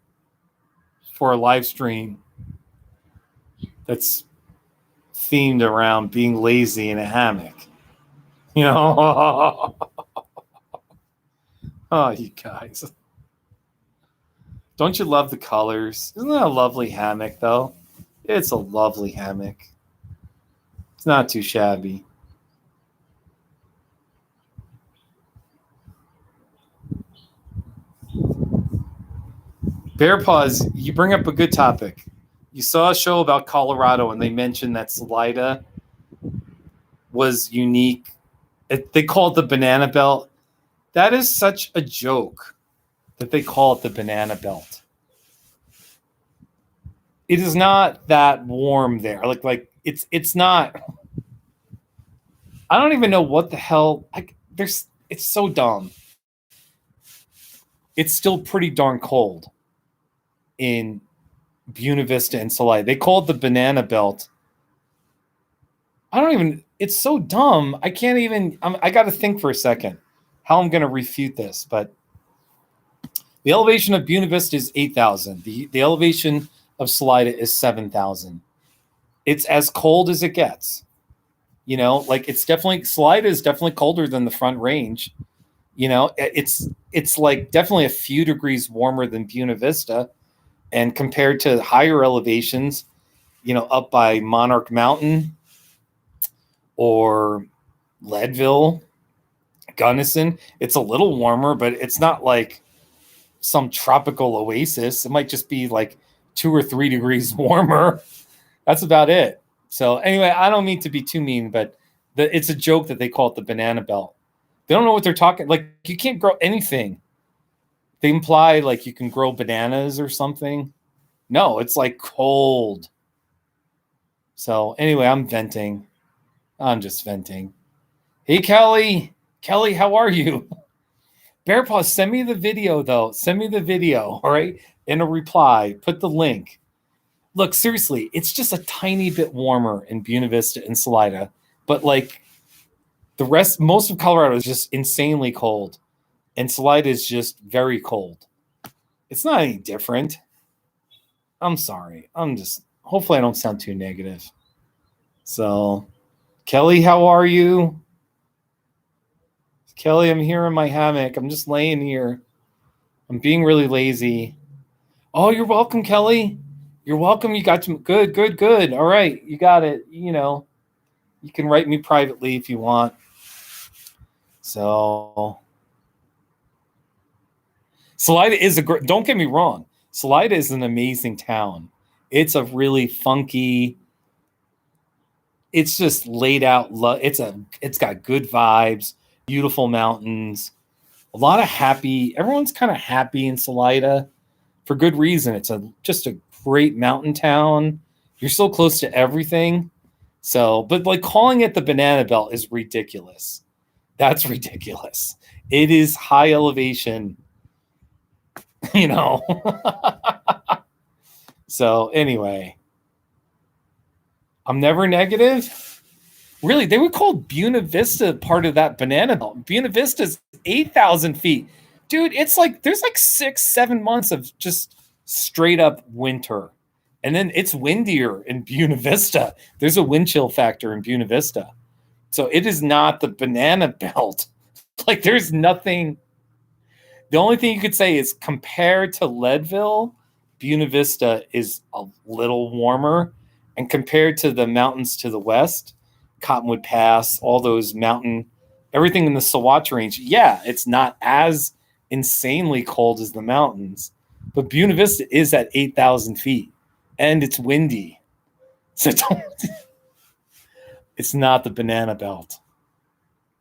for a live stream that's themed around being lazy in a hammock. Oh, you guys. Don't you love the colors? Isn't that a lovely hammock, though? It's a lovely hammock. It's not too shabby. Bear Paws, you bring up a good topic. You saw a show about Colorado, and they mentioned that Salida was unique. They call it the banana belt. That is such a joke that they call it the banana belt. It is not that warm there. Like it's not. I don't even know what the hell. It's so dumb. It's still pretty darn cold in Buena Vista and Salida. They call it the banana belt. It's so dumb. I can't even, I got to think for a second how I'm going to refute this. But the elevation of Buena Vista is 8,000. The elevation of Salida is 7,000. It's as cold as it gets. Salida is definitely colder than the Front Range. It's like definitely a few degrees warmer than Buena Vista. And compared to higher elevations, up by Monarch Mountain or Leadville, Gunnison, it's a little warmer, but it's not like some tropical oasis. It might just be like 2 or 3 degrees warmer. That's about it. So anyway, I don't mean to be too mean, but it's a joke that they call it the banana belt. They don't know what they're talking. Like, you can't grow anything. They imply like you can grow bananas or something. No, it's like cold. So anyway, I'm venting. I'm just venting. Hey, Kelly. Kelly, how are you? Bear Paw, send me the video, though. Send me the video, all right? In a reply, put the link. Look, seriously, it's just a tiny bit warmer in Buena Vista and Salida. But like most of Colorado is just insanely cold. And Salida is just very cold. It's not any different. I'm sorry. Hopefully I don't sound too negative. So, Kelly, how are you? Kelly, I'm here in my hammock. I'm just laying here. I'm being really lazy. Oh, you're welcome, Kelly. You're welcome. You got good. All right. You got it. You can write me privately if you want. So, Salida is don't get me wrong. Salida is an amazing town. It's a really funky. It's just laid out. It's got good vibes, beautiful mountains, a lot of happy. Everyone's kind of happy in Salida for good reason. It's just a great mountain town. You're so close to everything. So, but like calling it the banana belt is ridiculous. That's ridiculous. It is high elevation. So anyway, I'm never negative. Really, they would call Buena Vista part of that banana belt. Buena Vista is 8,000 feet. Dude, it's like there's like 6-7 months of just straight up winter. And then it's windier in Buena Vista. There's a wind chill factor in Buena Vista. So it is not the banana belt. Like there's nothing. The only thing you could say is compared to Leadville, Buena Vista is a little warmer. And compared to the mountains to the west, Cottonwood Pass, all those everything in the Saguache Range, yeah, it's not as insanely cold as the mountains. But Buena Vista is at 8,000 feet. And it's windy. So it's not the banana belt.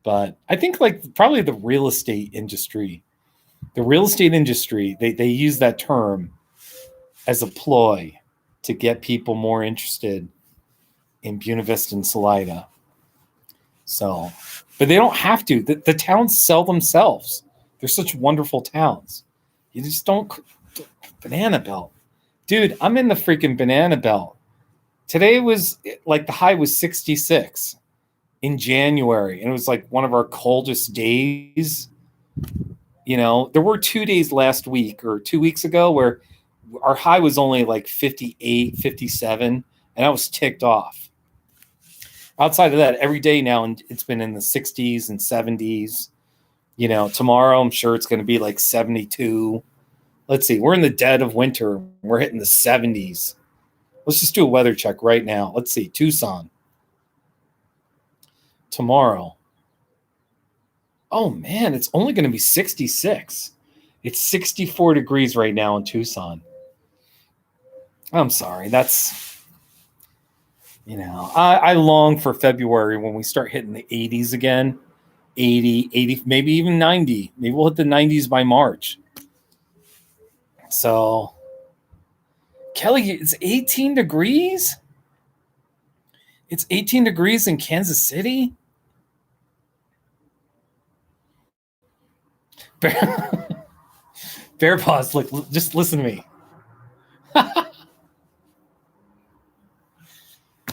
But I think like probably the real estate industry, they use that term as a ploy to get people more interested in Buena Vista and Salida. So, but they don't have to. The towns sell themselves. They're such wonderful towns. You just don't. Banana Belt. Dude, I'm in the freaking Banana Belt. Today was like the high was 66 in January, and it was like one of our coldest days. You know, there were 2 days last week or 2 weeks ago where our high was only like 58, 57, and I was ticked off. Outside of that, every day now, and it's been in the 60s and 70s. You know, tomorrow I'm sure it's going to be like 72. Let's see, we're in the dead of winter. We're hitting the 70s. Let's just do a weather check right now. Let's see, Tucson. Tomorrow. Oh, man, it's only going to be 66. It's 64 degrees right now in Tucson. I'm sorry. That's, you know, I long for February when we start hitting the 80s again. 80, maybe even 90. Maybe we'll hit the 90s by March. So, Kelly, it's 18 degrees? It's 18 degrees in Kansas City? Bear paws, look, just listen to me.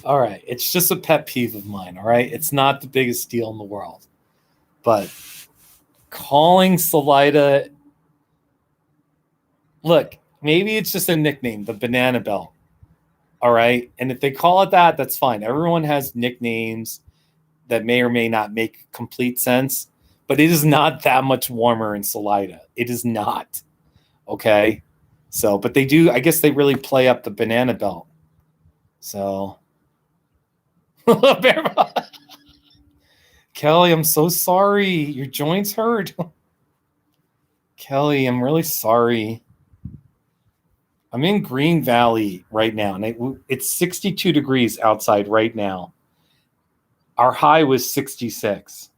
All right, it's just a pet peeve of mine, all right? It's not the biggest deal in the world. But calling Salida, look, maybe it's just a nickname, the Banana Belt, all right? And if they call it that, that's fine. Everyone has nicknames that may or may not make complete sense, but it is not that much warmer in Salida. It is not, okay? So, but they do, I guess they really play up the Banana Belt. So, Kelly, I'm so sorry. Your joints hurt. Kelly, I'm really sorry. I'm in Green Valley right now, and it's 62 degrees outside right now. Our high was 66.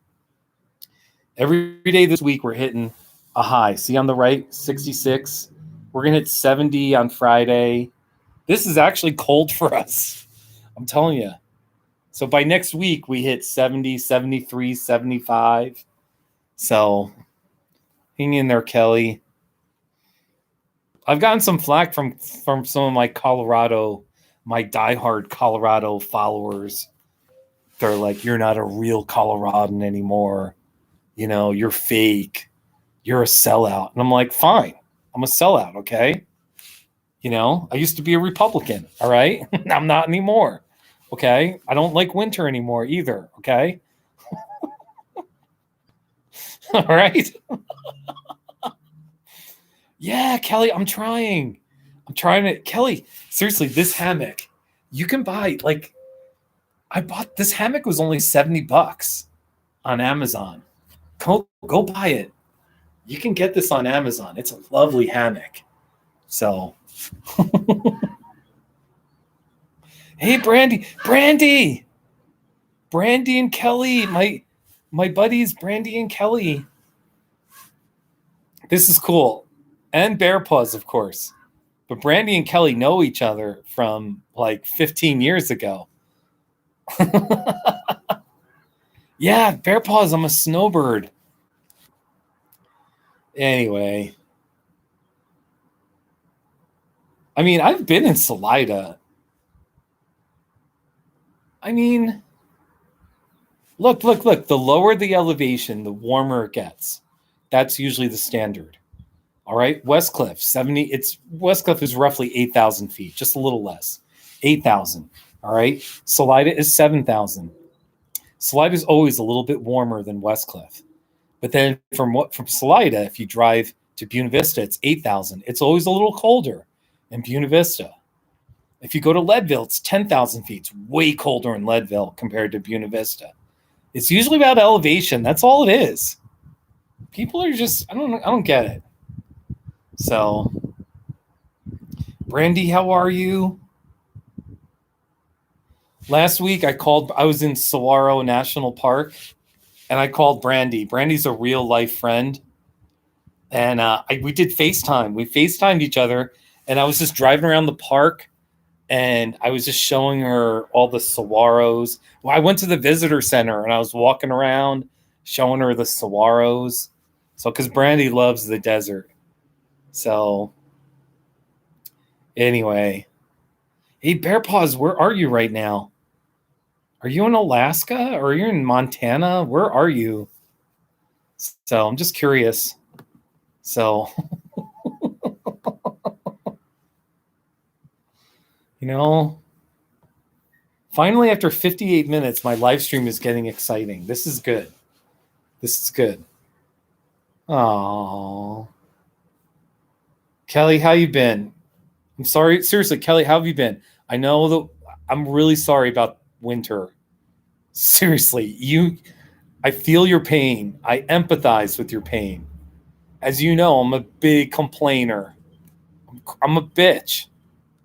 Every day this week, we're hitting a high. See on the right, 66. We're going to hit 70 on Friday. This is actually cold for us. I'm telling you. So by next week, we hit 70, 73, 75. So hang in there, Kelly. I've gotten some flack from some of my diehard Colorado followers. They're like, you're not a real Coloradan anymore. You know, you're fake. You're a sellout. And I'm like, fine. I'm a sellout, okay? You know, I used to be a Republican, all right? I'm not anymore, okay? I don't like winter anymore either, okay? All right? Yeah, Kelly, I'm trying. Kelly, seriously, this hammock, you can buy, like, I bought this hammock was only $70 on Amazon. Go buy it. You can get this on Amazon. It's a lovely hammock. So, hey, Brandy and Kelly, my buddies, Brandy and Kelly. This is cool. And Bear Paws, of course. But Brandy and Kelly know each other from like 15 years ago. Yeah, Bear Paws, I'm a snowbird. Anyway. I mean, I've been in Salida. I mean, look. The lower the elevation, the warmer it gets. That's usually the standard. All right, Westcliff, 70. Westcliff is roughly 8,000 feet, just a little less. 8,000. All right. Salida is 7,000. Salida is always a little bit warmer than Westcliff. But then from Salida, if you drive to Buena Vista, it's 8,000. It's always a little colder in Buena Vista. If you go to Leadville, it's 10,000 feet. It's way colder in Leadville compared to Buena Vista. It's usually about elevation. That's all it is. People are just, I don't get it. So, Brandy, how are you? Last week I was in Saguaro National Park, and I called Brandy. Brandy's a real life friend. And we did FaceTime. We FaceTimed each other, and I was just driving around the park, and I was just showing her all the saguaros. Well, I went to the visitor center and I was walking around showing her the saguaros. So, because Brandy loves the desert. So, anyway, hey, Bear Paws, where are you right now? Are you in Alaska or are you in Montana? Where are you? So, I'm just curious. So, you know, finally, after 58 minutes, my live stream is getting exciting. This is good. This is good. Oh, Kelly, how you been? I'm sorry, seriously, Kelly, how have you been? I know that I'm really sorry about winter. Seriously, I feel your pain. I empathize with your pain. As you know, I'm a big complainer. I'm a bitch.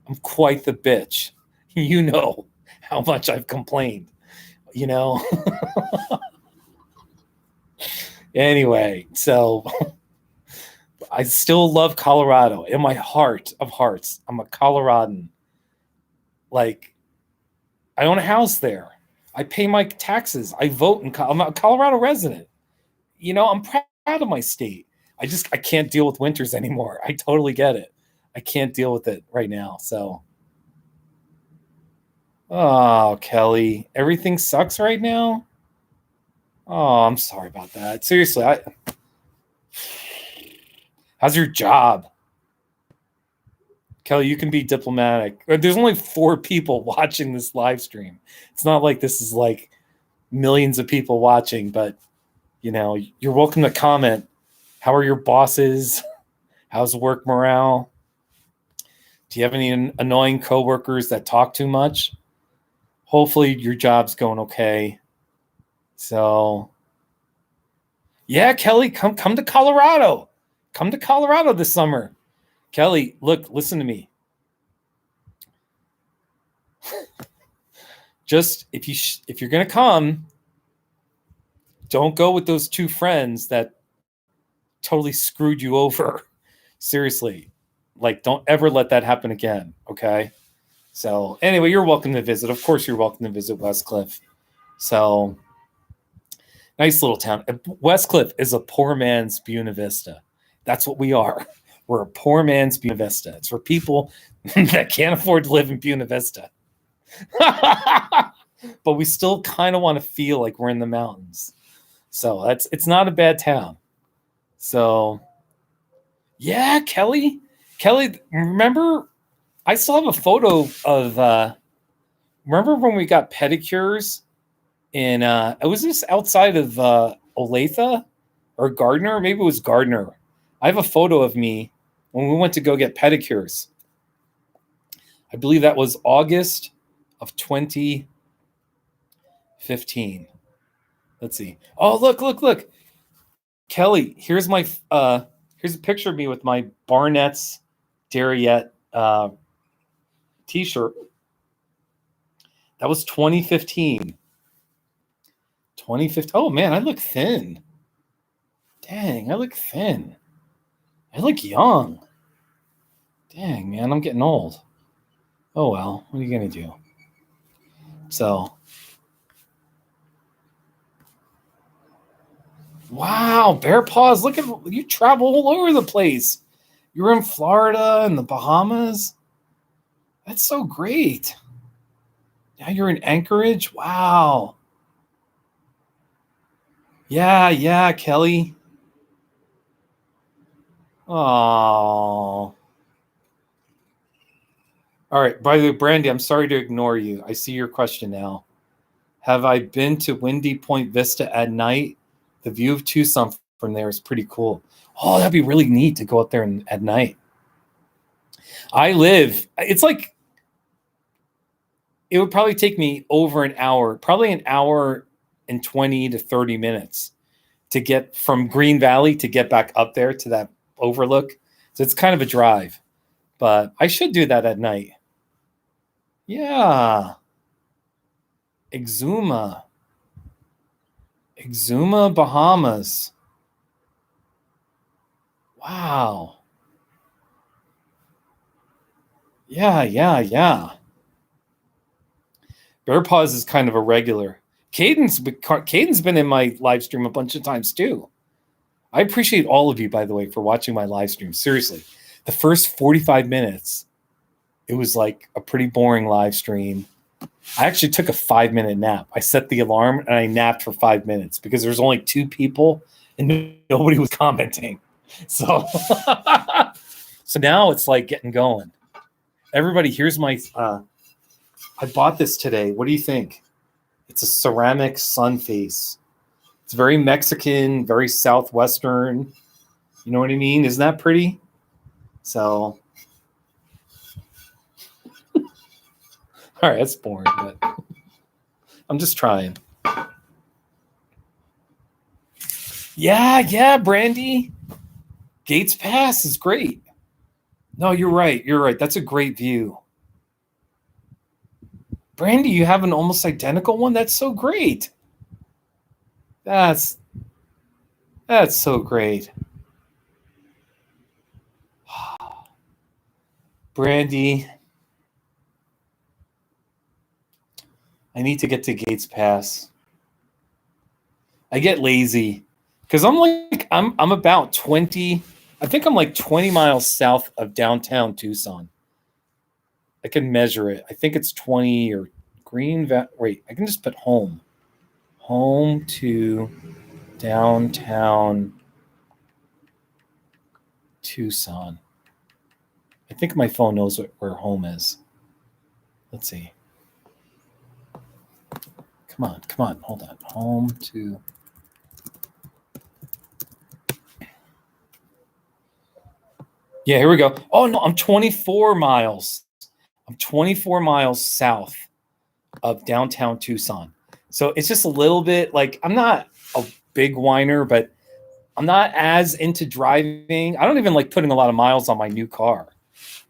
I'm quite the bitch. You know how much I've complained, you know? Anyway, so I still love Colorado. In my heart of hearts, I'm a Coloradan. Like, I own a house there. I pay my taxes. I vote I'm a Colorado resident. You know, I'm proud of my state. I can't deal with winters anymore. I totally get it. I can't deal with it right now. So, oh, Kelly, everything sucks right now. Oh, I'm sorry about that. Seriously, how's your job? Kelly, you can be diplomatic. There's only 4 people watching this live stream. It's not like this is like millions of people watching, but you know, you're welcome to comment. How are your bosses? How's work morale? Do you have any annoying coworkers that talk too much? Hopefully your job's going okay. So, yeah, Kelly, come to Colorado. Come to Colorado this summer. Kelly, look, listen to me. Just if you're going to come, don't go with those 2 friends that totally screwed you over. Seriously. Like, don't ever let that happen again, okay? So, anyway, you're welcome to visit. Of course, you're welcome to visit Westcliff. So, nice little town. Westcliff is a poor man's Buena Vista. That's what we are. We're a poor man's Buena Vista. It's for people that can't afford to live in Buena Vista. But we still kind of want to feel like we're in the mountains. So it's not a bad town. So yeah, Kelly, remember I still have a photo of remember when we got pedicures in it was this outside of Olathe or Gardner? Maybe it was Gardner. I have a photo of me when we went to go get pedicures. I believe that was August of 2015. Let's see. Oh, look. Kelly, here's a picture of me with my Barnett's Darriette t-shirt. That was 2015. 2015. Oh man, I look thin. Dang, I look thin. I look young. Dang, man, I'm getting old. Oh well, what are you gonna do? So, wow, Bear Paws, look at you travel all over the place. You're in Florida and the Bahamas. That's so great. Now you're in Anchorage. Wow. Yeah, Kelly. Oh. All right. By the way, Brandy, I'm sorry to ignore you. I see your question now. Have I been to Windy Point Vista at night? The view of Tucson from there is pretty cool. Oh, that'd be really neat to go up there at night. It's like, it would probably take me over an hour, probably an hour and 20 to 30 minutes to get from Green Valley to get back up there to that overlook. So it's kind of a drive, but I should do that at night. Yeah. Exuma, Bahamas. Wow. Yeah. Bear Paws is kind of a regular. Caden's been in my live stream a bunch of times too. I appreciate all of you, by the way, for watching my live stream. Seriously, the first 45 minutes, it was like a pretty boring live stream. I actually took a 5-minute nap. I set the alarm and I napped for 5 minutes because there's only 2 people and nobody was commenting. So, so now it's like getting going. Everybody, here's my. I bought this today. What do you think? It's a ceramic sun face. It's very Mexican, very Southwestern. You know what I mean? Isn't that pretty? So, all right, that's boring, but I'm just trying. Yeah, Brandy. Gates Pass is great. No, you're right. That's a great view. Brandy, you have an almost identical one? That's so great. That's so great. Brandy, I need to get to Gates Pass. I get lazy because I'm about 20. I think I'm like 20 miles south of downtown Tucson. I can measure it. I think it's 20 or wait, I can just put home to downtown Tucson. I think my phone knows where home is. Let's see. Come on, hold on. Home to. Yeah, here we go. Oh no, I'm 24 miles. I'm 24 miles south of downtown Tucson. So it's just a little bit like, I'm not a big whiner, but I'm not as into driving. I don't even like putting a lot of miles on my new car.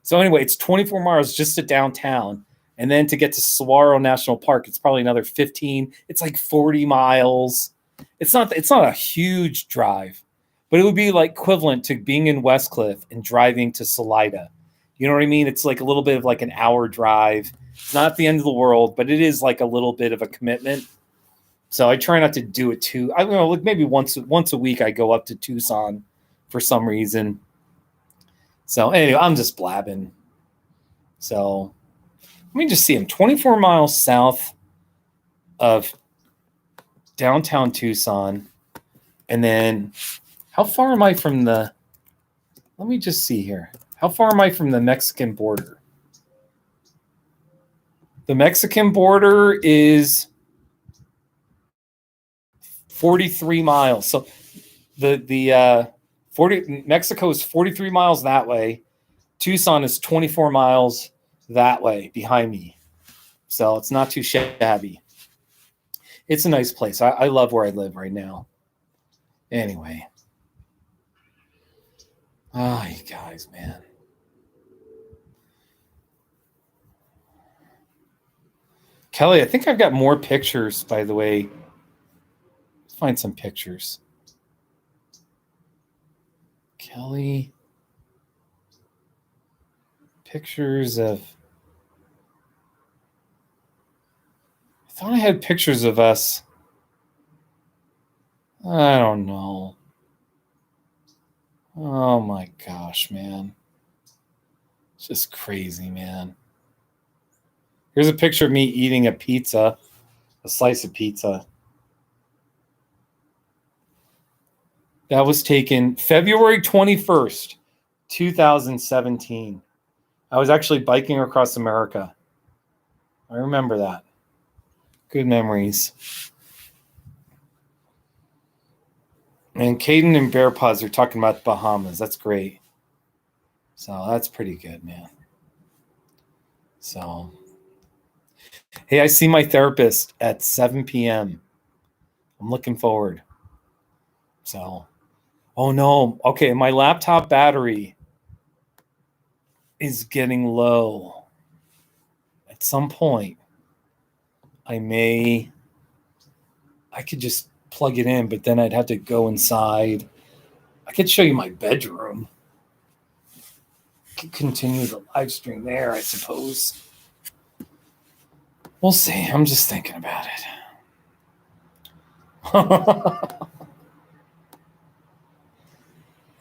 So anyway, it's 24 miles just to downtown. And then to get to Saguaro National Park, it's probably another 15. It's like 40 miles. It's not a huge drive, but it would be like equivalent to being in Westcliff and driving to Salida. You know what I mean? It's like a little bit of like an hour drive. It's not the end of the world, but it is like a little bit of a commitment. So I try not to do it too. I don't know, like maybe once a week I go up to Tucson for some reason. So anyway, I'm just blabbing. So let me just see. I'm 24 miles south of downtown Tucson. And then how far am I from let me just see here. How far am I from the Mexican border? The Mexican border is 43 miles. So Mexico is 43 miles that way. Tucson is 24 miles that way behind me. So it's not too shabby. It's a nice place. I love where I live right now. Anyway. Oh, you guys, man. Kelly, I think I've got more pictures, by the way. Let's find some pictures. Kelly. Pictures of. I thought I had pictures of us. I don't know. Oh my gosh, man. It's just crazy, man. Here's a picture of me eating a slice of pizza. That was taken February 21st, 2017. I was actually biking across America. I remember that. Good memories. And Caden and Bear Paws are talking about the Bahamas. That's great. So that's pretty good, man. So, hey, I see my therapist at 7 p.m. I'm looking forward. So, oh no. Okay, my laptop battery is getting low. At some point, I could just plug it in, but then I'd have to go inside. I could show you my bedroom. I could continue the live stream there, I suppose. We'll see. I'm just thinking about it.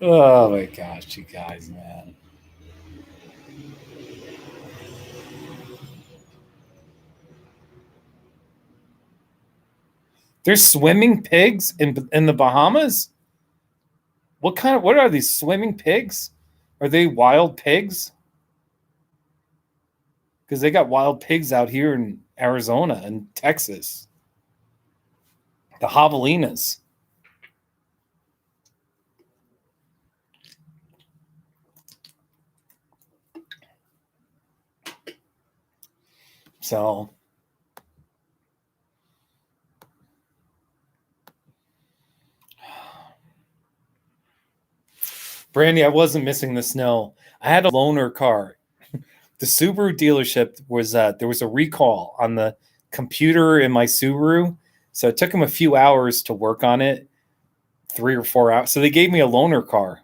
Oh my gosh, you guys, man. There's swimming pigs in the Bahamas? What are these swimming pigs? Are they wild pigs? Because they got wild pigs out here in Arizona and Texas. The Javelinas. So Brandy, I wasn't missing the snow. I had a loaner car. The Subaru dealership was there was a recall on the computer in my Subaru, so it took them a few hours to work on it, 3 or 4 hours. So they gave me a loaner car,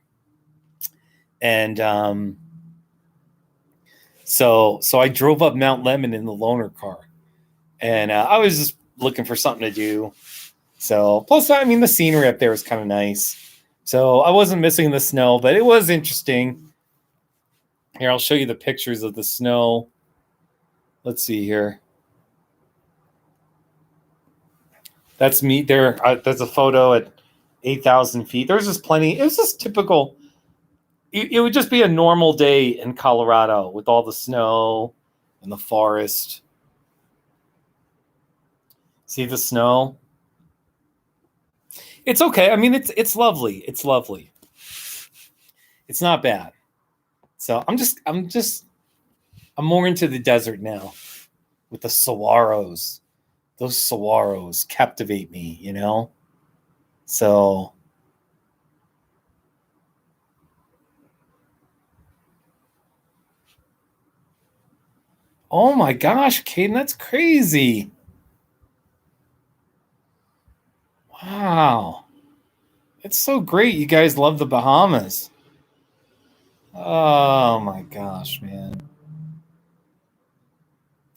and so I drove up Mount Lemon in the loaner car, and I was just looking for something to do. So plus, I mean, the scenery up there was kind of nice. So I wasn't missing the snow, but it was interesting. Here, I'll show you the pictures of the snow. Let's see here. That's me there. There's a photo at 8,000 feet. There's just plenty. It was just typical. It would just be a normal day in Colorado with all the snow and the forest. See the snow? It's okay. I mean, it's lovely. It's lovely. It's not bad. So I'm more into the desert now with the saguaros. Those saguaros captivate me, you know? So oh my gosh, Caden, that's crazy. Wow. It's so great you guys love the Bahamas. Oh my gosh, man.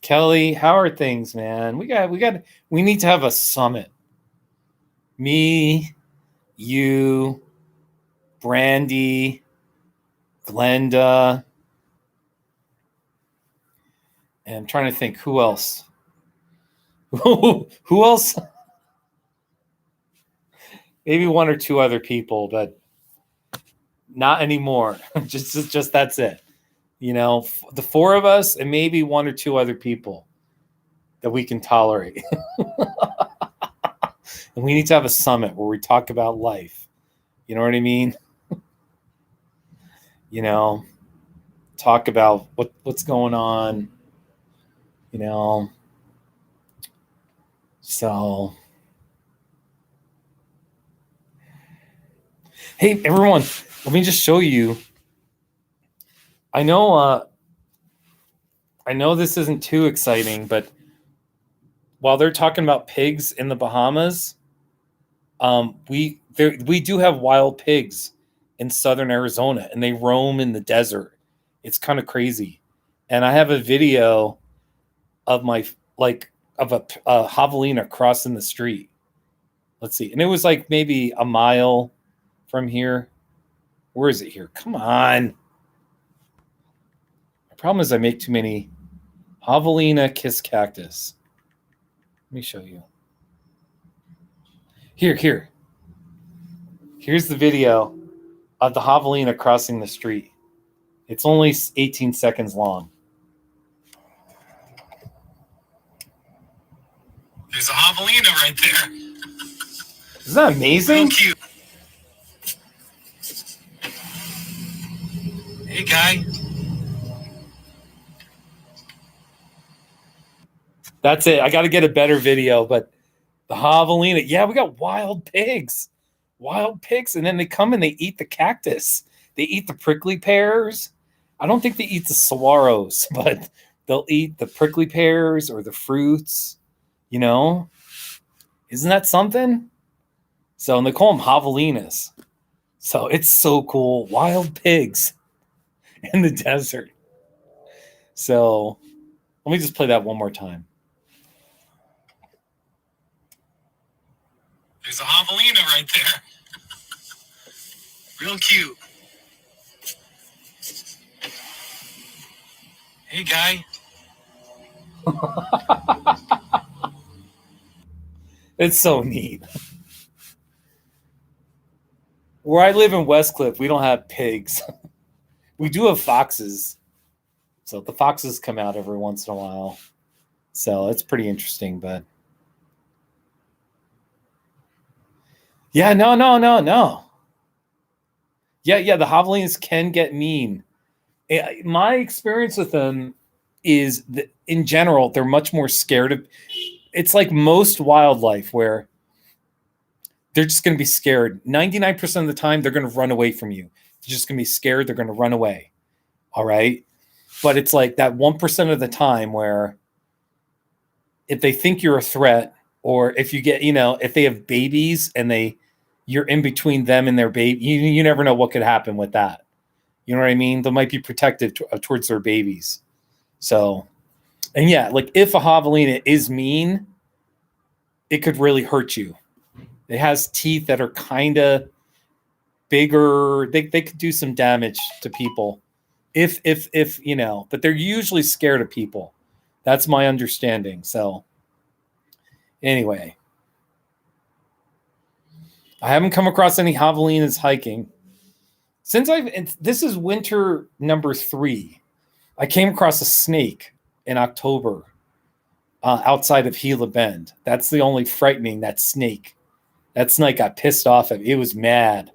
Kelly, how are things, man? We need to have a summit. Me, you, Brandy, Glenda, and I'm trying to think who else. Who else? Maybe one or two other people, but not anymore. just that's it. You know, the four of us and maybe one or two other people that we can tolerate. And we need to have a summit where we talk about life. You know what I mean? You know, talk about what's going on. You know, so hey everyone, let me just show you. I know this isn't too exciting, but while they're talking about pigs in the Bahamas, we do have wild pigs in southern Arizona, and they roam in the desert. It's kind of crazy. And I have a video of a javelina crossing the street. Let's see. And it was like maybe a mile from here. Where is it here? Come on. The problem is I make too many. Javelina kiss cactus. Let me show you. Here. Here's the video of the javelina crossing the street. It's only 18 seconds long. There's a javelina right there. Isn't that amazing? So cute. Hey, guy. That's it. I got to get a better video, but the javelina. Yeah, we got wild pigs. And then they come and they eat the cactus. They eat the prickly pears. I don't think they eat the saguaros, but they'll eat the prickly pears or the fruits. You know, isn't that something? So, and they call them javelinas. So it's so cool. Wild pigs in the desert. So let me just play that one more time. There's a javelina right there. Real cute. Hey, guy. It's so neat. Where I live in Westcliff, we don't have pigs. We do have foxes. So the foxes come out every once in a while. So it's pretty interesting, but yeah, no. Yeah, the javelinas can get mean. My experience with them is that in general, they're much more scared of. It's like most wildlife where they're just going to be scared. 99% of the time, they're going to run away from you. They're just going to be scared. They're going to run away. All right. But it's like that 1% of the time where if they think you're a threat, or if you get, if they have babies and you're in between them and their baby, you never know what could happen with that. You know what I mean? They might be protective towards their babies. So, and yeah, like if a javelina is mean, it could really hurt you. It has teeth that are kind of bigger. They could do some damage to people if but they're usually scared of people. That's my understanding. So anyway, I haven't come across any javelinas hiking. This is winter number 3. I came across a snake in October outside of Gila Bend. That's the only frightening, that snake. That snake got pissed off at me. It was mad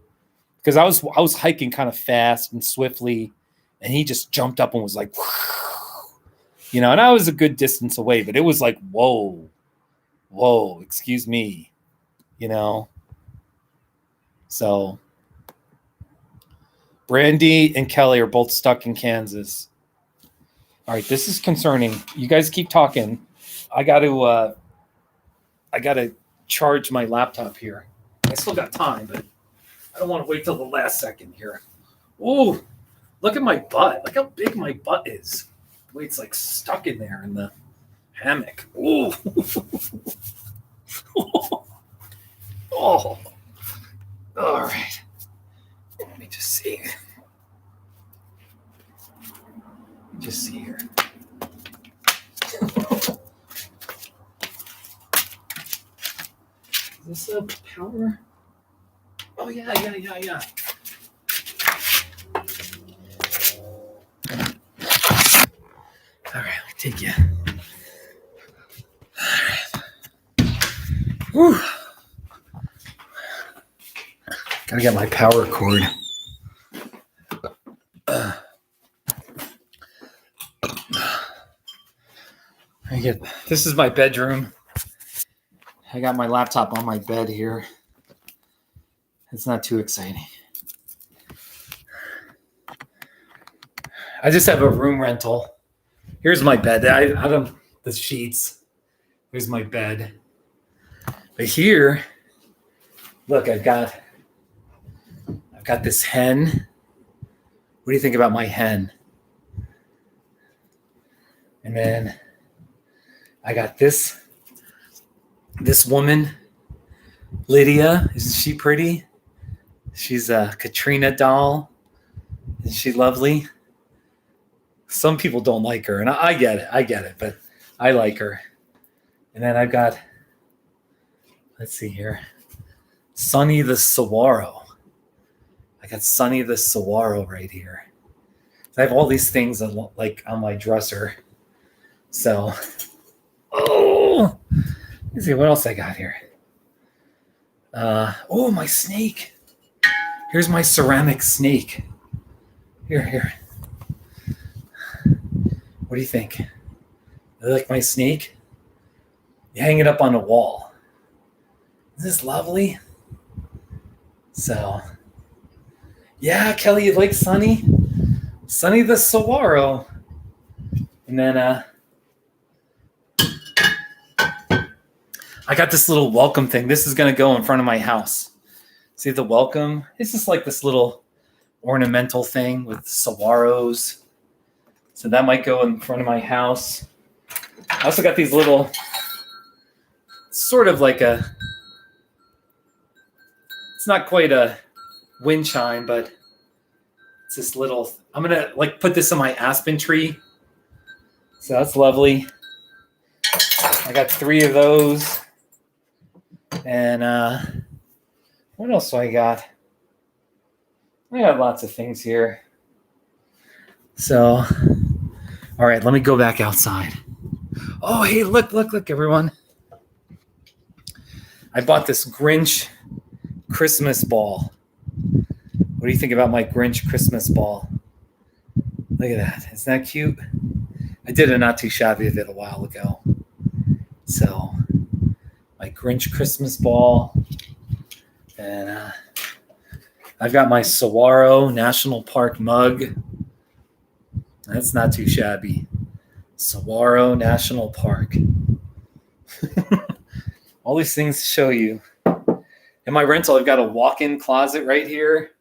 because I was hiking kind of fast and swiftly, and he just jumped up and was like, and I was a good distance away, but it was like, whoa, excuse me, So Brandy and Kelly are both stuck in Kansas. All right, this is concerning. You guys keep talking. I got to charge my laptop here. I still got time, but I don't want to wait till the last second here. Ooh, look at my butt. Look how big my butt is. The way it's like stuck in there in the hammock. Ooh. Oh. All right. Let me just see. Here. Is this a powder? Oh, yeah. All right, I'll take you. All right. Whew. Gotta get my power cord. This is my bedroom. I got my laptop on my bed here. It's not too exciting. I just have a room rental. Here's my bed. I don't the sheets. Here's my bed. But here, look, I've got this hen. What do you think about my hen? And then I got this woman, Lydia. Isn't she pretty? She's a Katrina doll. Isn't she lovely? Some people don't like her, and I get it, but I like her. And then I've got, let's see here, Sunny the Saguaro. I got Sunny the Saguaro right here. I have all these things like on my dresser. So, let's see what else I got here. My snake. Here's my ceramic snake. Here. What do you think? You like my snake? You hang it up on a wall. Isn't this lovely? So, yeah, Kelly, you like Sunny? Sunny the Saguaro. And then I got this little welcome thing. This is going to go in front of my house. See the welcome? It's just like this little ornamental thing with saguaros. So that might go in front of my house. I also got these little, sort of like a It's not quite a wind chime, but it's this little. I'm gonna like put this on my aspen tree. So that's lovely. I got 3 of those. And what else do I got? I got lots of things here. So, all right, let me go back outside. Oh, hey, look, everyone. I bought this Grinch Christmas ball. What do you think about my Grinch Christmas ball? Look at that. Isn't that cute? I did a not too shabby of it a while ago. So, my Grinch Christmas ball. And I've got my Saguaro National Park mug. That's not too shabby. Saguaro National Park. All these things to show you. In my rental, I've got a walk-in closet right here.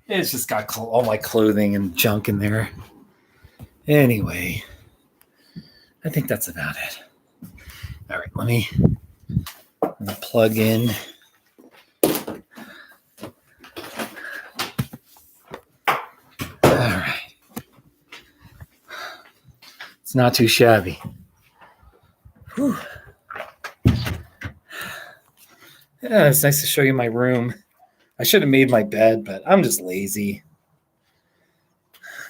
It's just got all my clothing and junk in there. Anyway, I think that's about it. All right, let me plug in. All right. It's not too shabby. Whew. Yeah, it's nice to show you my room. I should have made my bed, but I'm just lazy.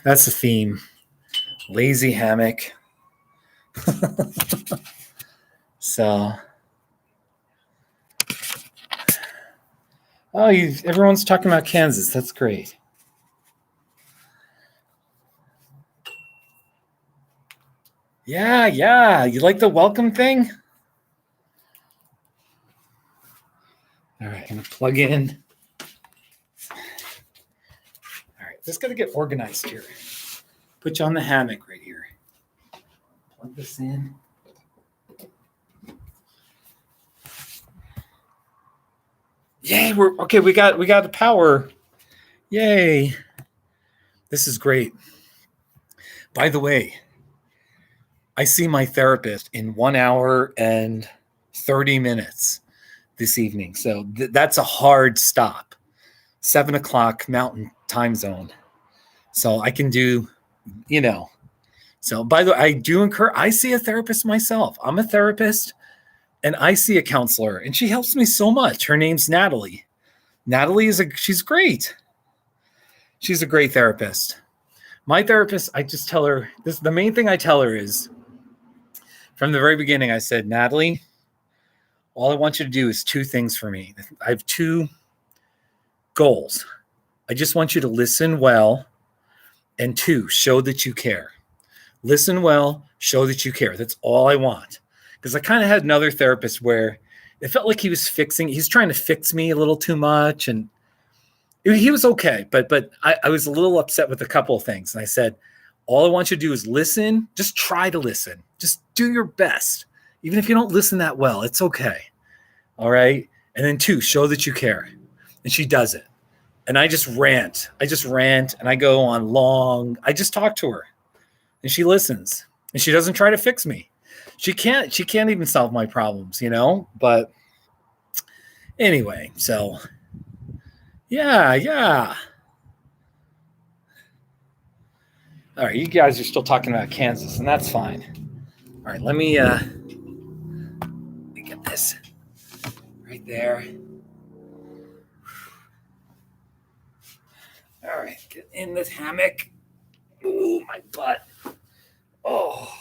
That's the theme. Lazy hammock. So, everyone's talking about Kansas. That's great. Yeah. You like the welcome thing? All right, I'm going to plug in. All right, just got to get organized here. Put you on the hammock right here. Plug this in. Yay, we got the power. Yay. This is great. By the way, I see my therapist in 1 hour and 30 minutes this evening. So that's a hard stop. 7 o'clock Mountain Time Zone. So I can do, So by the way, I see a therapist myself. I'm a therapist and I see a counselor and she helps me so much. Her name's Natalie. Natalie she's great. She's a great therapist. My therapist, I just tell her the main thing I tell her is, from the very beginning, I said, Natalie, all I want you to do is 2 things for me. I have 2 goals. I just want you to listen well, and 2, show that you care. Listen well, show that you care. That's all I want. Because I kind of had another therapist where it felt like he's trying to fix me a little too much. And he was okay, but I was a little upset with a couple of things. And I said, all I want you to do is listen. Just try to listen. Just do your best. Even if you don't listen that well, it's okay. All right? And then 2, show that you care. And she does it. And I just rant. And I go on long. I just talk to her. And she listens. And she doesn't try to fix me. She can't even solve my problems, But anyway, so yeah. All right, you guys are still talking about Kansas, and that's fine. All right, let me get this right there. All right, get in this hammock. Ooh, my butt. Oh.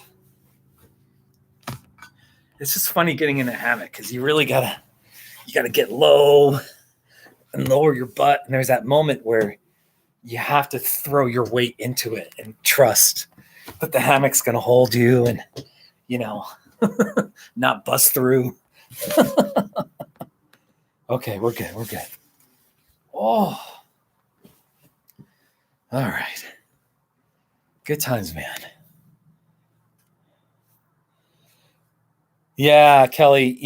It's just funny getting in a hammock because you really gotta get low and lower your butt. And there's that moment where you have to throw your weight into it and trust that the hammock's going to hold you and, not bust through. Okay, we're good. Oh, all right. Good times, man. Yeah, Kelly,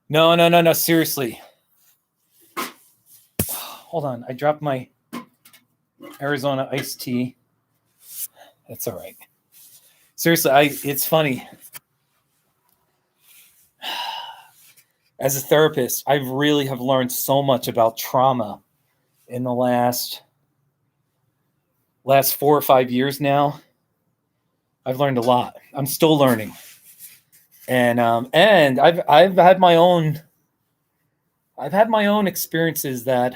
no, seriously. Hold on. I dropped my Arizona iced tea. That's all right. Seriously, it's funny. as a therapist, I really have learned so much about trauma in the last 4 or 5 years now. I've learned a lot. I'm still learning, and I've had my own experiences that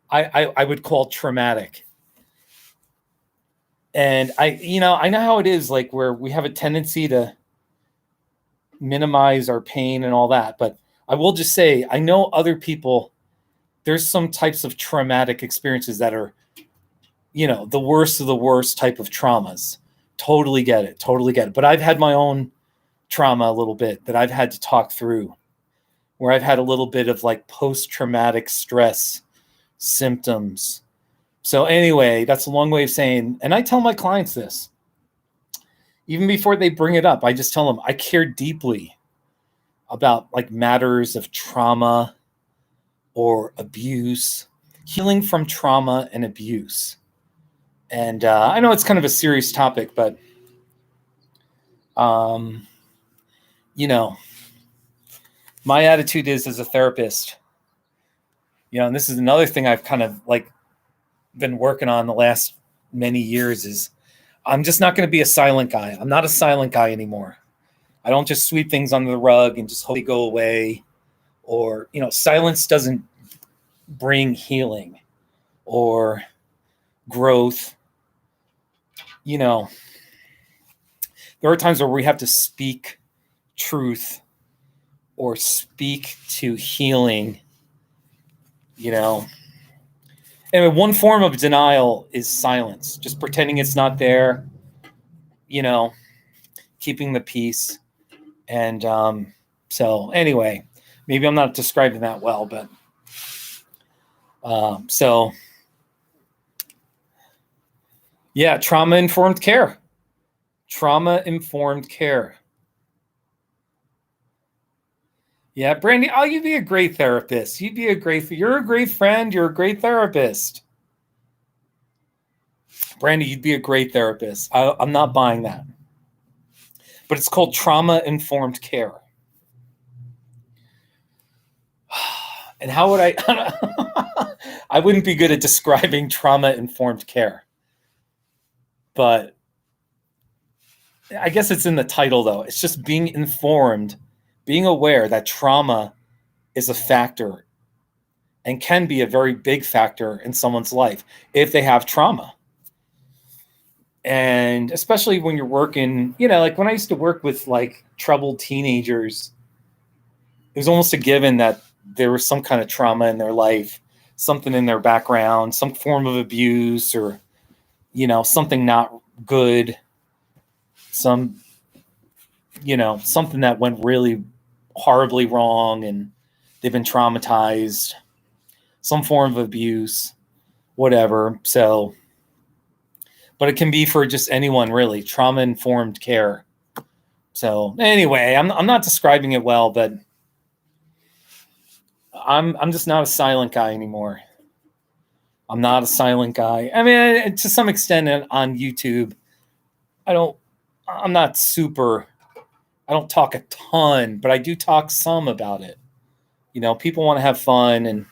I would call traumatic. And I know how it is, like, where we have a tendency to minimize our pain and all that. But I will just say, I know other people, there's some types of traumatic experiences that are, the worst of the worst type of traumas. Totally get it. Totally get it. But I've had my own trauma a little bit that I've had to talk through, where I've had a little bit of like post-traumatic stress symptoms. So anyway, that's a long way of saying, and I tell my clients this, even before they bring it up, I just tell them I care deeply about like matters of trauma or abuse, healing from trauma and abuse. And I know it's kind of a serious topic, but, my attitude is, as a therapist, and this is another thing I've kind of like been working on the last many years, is I'm just not going to be a silent guy. I'm not a silent guy anymore. I don't just sweep things under the rug and just hope they go away. Or, silence doesn't bring healing or growth. There are times where we have to speak truth or speak to healing, And one form of denial is silence, just pretending it's not there, keeping the peace. And so anyway, maybe I'm not describing that well, but yeah, trauma-informed care. Trauma-informed care. Yeah, Brandy, you'd be a great therapist. You're a great friend. You're a great therapist. Brandy, you'd be a great therapist. I'm not buying that. But it's called trauma-informed care. And how would I wouldn't be good at describing trauma-informed care. But I guess it's in the title, though. It's just being informed, being aware that trauma is a factor and can be a very big factor in someone's life if they have trauma. And especially when you're working, like when I used to work with like troubled teenagers, it was almost a given that there was some kind of trauma in their life, something in their background, some form of abuse, or, something not good, something that went really horribly wrong and they've been traumatized, some form of abuse, whatever. So, but it can be for just anyone, really, trauma-informed care. So anyway, I'm not describing it well, but I'm just not a silent guy anymore. I'm not a silent guy. I mean, to some extent on YouTube, I don't talk a ton, but I do talk some about it. People want to have fun, and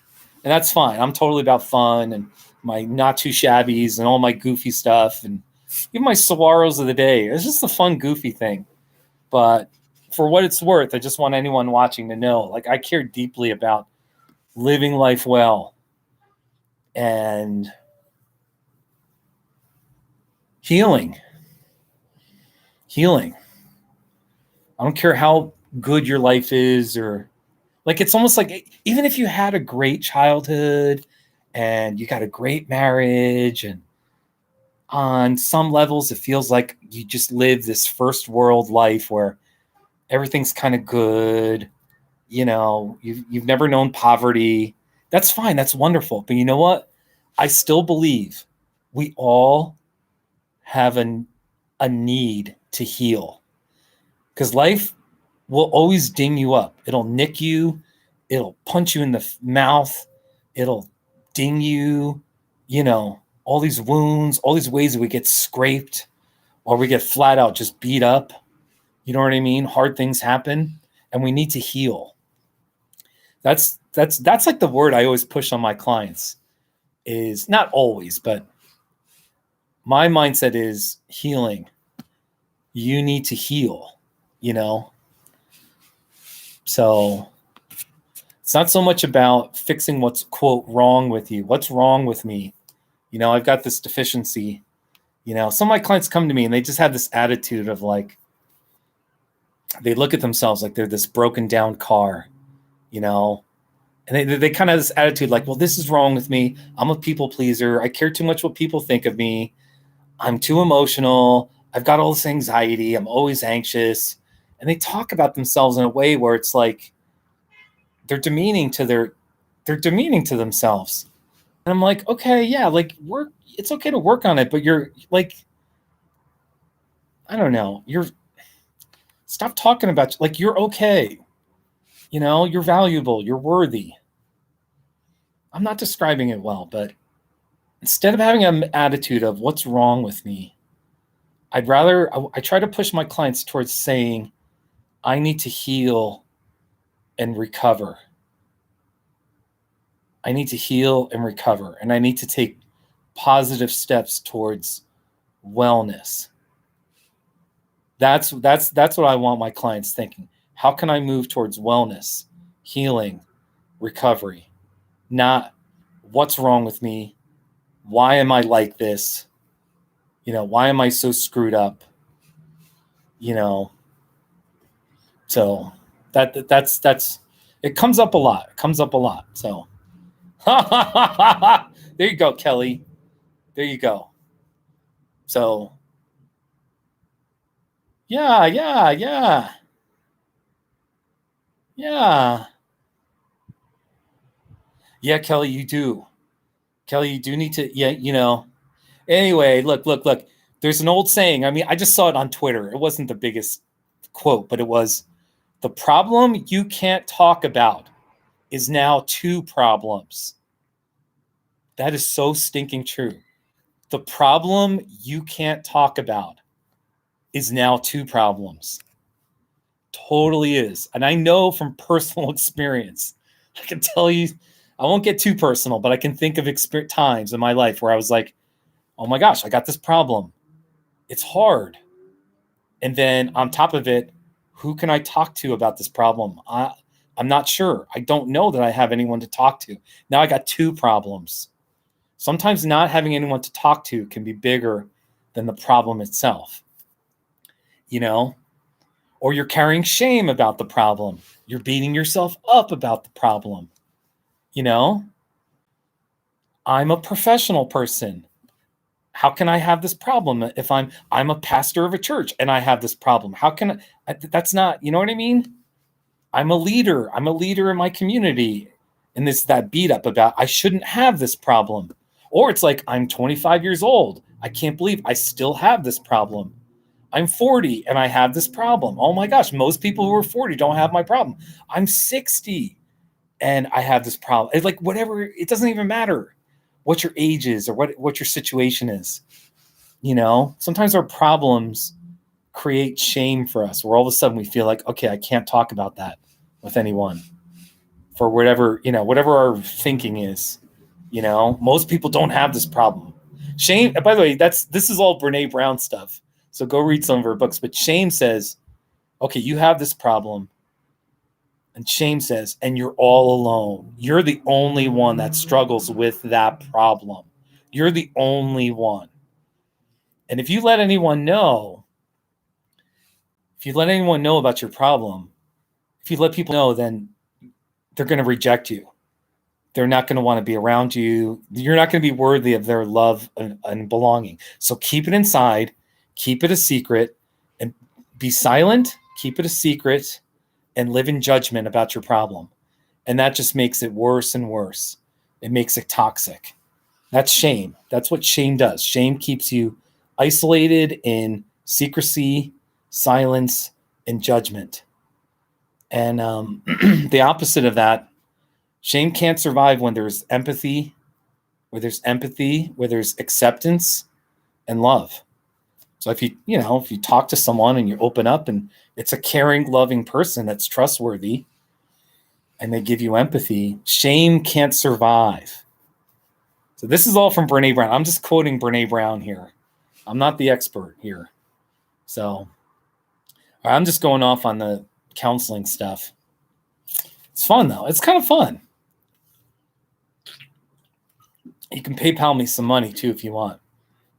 that's fine. I'm totally about fun and my not too shabbies and all my goofy stuff and even my saguaros of the day. It's just a fun, goofy thing. But for what it's worth, I just want anyone watching to know, like, I care deeply about living life well and healing. I don't care how good your life is, or like, it's almost like even if you had a great childhood and you got a great marriage, and on some levels it feels like you just live this first world life where everything's kind of good, you've never known poverty. That's fine. That's wonderful. But you know what? I still believe we all have a need to heal, because life will always ding you up. It'll nick you. It'll punch you in the mouth. It'll ding you, all these wounds, all these ways that we get scraped or we get flat out just beat up. You know what I mean? Hard things happen. and we need to heal. That's like the word I always push on my clients. Is not always, but my mindset is healing. You need to heal, So it's not so much about fixing what's, quote, wrong with you. What's wrong with me? I've got this deficiency. Some of my clients come to me and they just have this attitude of like, they look at themselves like they're this broken down car, and they kind of have this attitude like, well, this is wrong with me. I'm a people pleaser. I care too much what people think of me. I'm too emotional. I've got all this anxiety. I'm always anxious. And they talk about themselves in a way where it's like they're demeaning to themselves. And I'm like, okay, yeah, like it's okay to work on it, but you're like, I don't know, stop talking about, like, you're okay. You're valuable, you're worthy. I'm not describing it well, but instead of having an attitude of what's wrong with me, I try to push my clients towards saying, I need to heal and recover. I need to heal and recover, and I need to take positive steps towards wellness. That's what I want my clients thinking. How can I move towards wellness, healing, recovery? Not what's wrong with me? Why am I like this? Why am I so screwed up? So that's it comes up a lot. So there you go, Kelly. There you go. So yeah. Yeah, Kelly, you do. Kelly, you do need to, Anyway, look. There's an old saying. I mean, I just saw it on Twitter. It wasn't the biggest quote, but it was, the problem you can't talk about is now two problems. That is so stinking true. The problem you can't talk about is now two problems. Totally is. And I know from personal experience, I can tell you, I won't get too personal, but I can think of times in my life where I was like, oh my gosh, I got this problem. It's hard. And then on top of it, who can I talk to about this problem? I'm not sure. I don't know that I have anyone to talk to. Now I got two problems. Sometimes not having anyone to talk to can be bigger than the problem itself. Or you're carrying shame about the problem. You're beating yourself up about the problem. I'm a professional person. How can I have this problem if I'm a pastor of a church and I have this problem? How can that's not, you know what I mean? I'm a leader in my community, and that beat up about I shouldn't have this problem. Or it's like, I'm 25 years old. I can't believe I still have this problem. I'm 40 and I have this problem. Oh my gosh, most people who are 40 don't have my problem. I'm 60 and I have this problem. It's like, whatever, it doesn't even matter what your age is or what your situation is. Sometimes our problems create shame for us, where all of a sudden we feel like, okay, I can't talk about that with anyone for whatever our thinking is. Most people don't have this problem. Shame, by the way, this is all Brene Brown stuff. So go read some of her books. But shame says, okay, you have this problem. And shame says, and you're all alone. You're the only one that struggles with that problem. You're the only one. And if you let anyone know about your problem, if you let people know, then they're going to reject you. They're not going to want to be around you. You're not going to be worthy of their love and belonging. So keep it inside, keep it a secret, and be silent, keep it a secret, and live in judgment about your problem. And that just makes it worse and worse. It makes it toxic. That's shame. That's what shame does. Shame keeps you isolated in secrecy, silence, and judgment. And the opposite of that, shame can't survive when there's empathy, where there's acceptance and love. So if you talk to someone and you open up and it's a caring, loving person that's trustworthy and they give you empathy, shame can't survive. So this is all from Brene Brown. I'm just quoting Brene Brown here. I'm not the expert here. So I'm just going off on the counseling stuff. It's fun, though. It's kind of fun. You can PayPal me some money, too, if you want.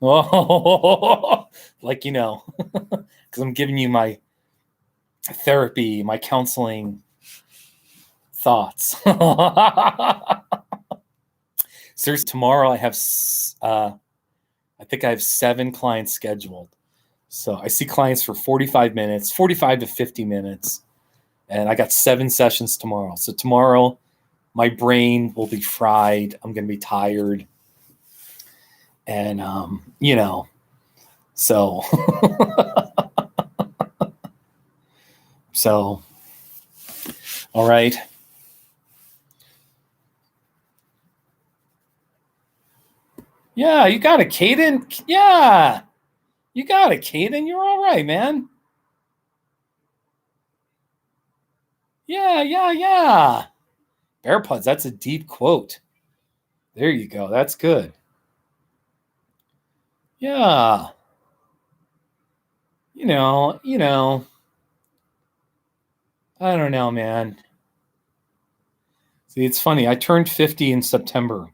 Oh, because I'm giving you my therapy, my counseling thoughts. Seriously, tomorrow I have, I think I have 7 clients scheduled. So I see clients for 45 minutes, 45 to 50 minutes. And I got 7 sessions tomorrow. So tomorrow, my brain will be fried. I'm going to be tired. And, so, all right. Yeah, you got it, Caden. Yeah, you got it, Caden. You're all right, man. Yeah. Bear Puds, that's a deep quote. There you go. That's good. Yeah. I don't know, man. See, it's funny. I turned 50 in September.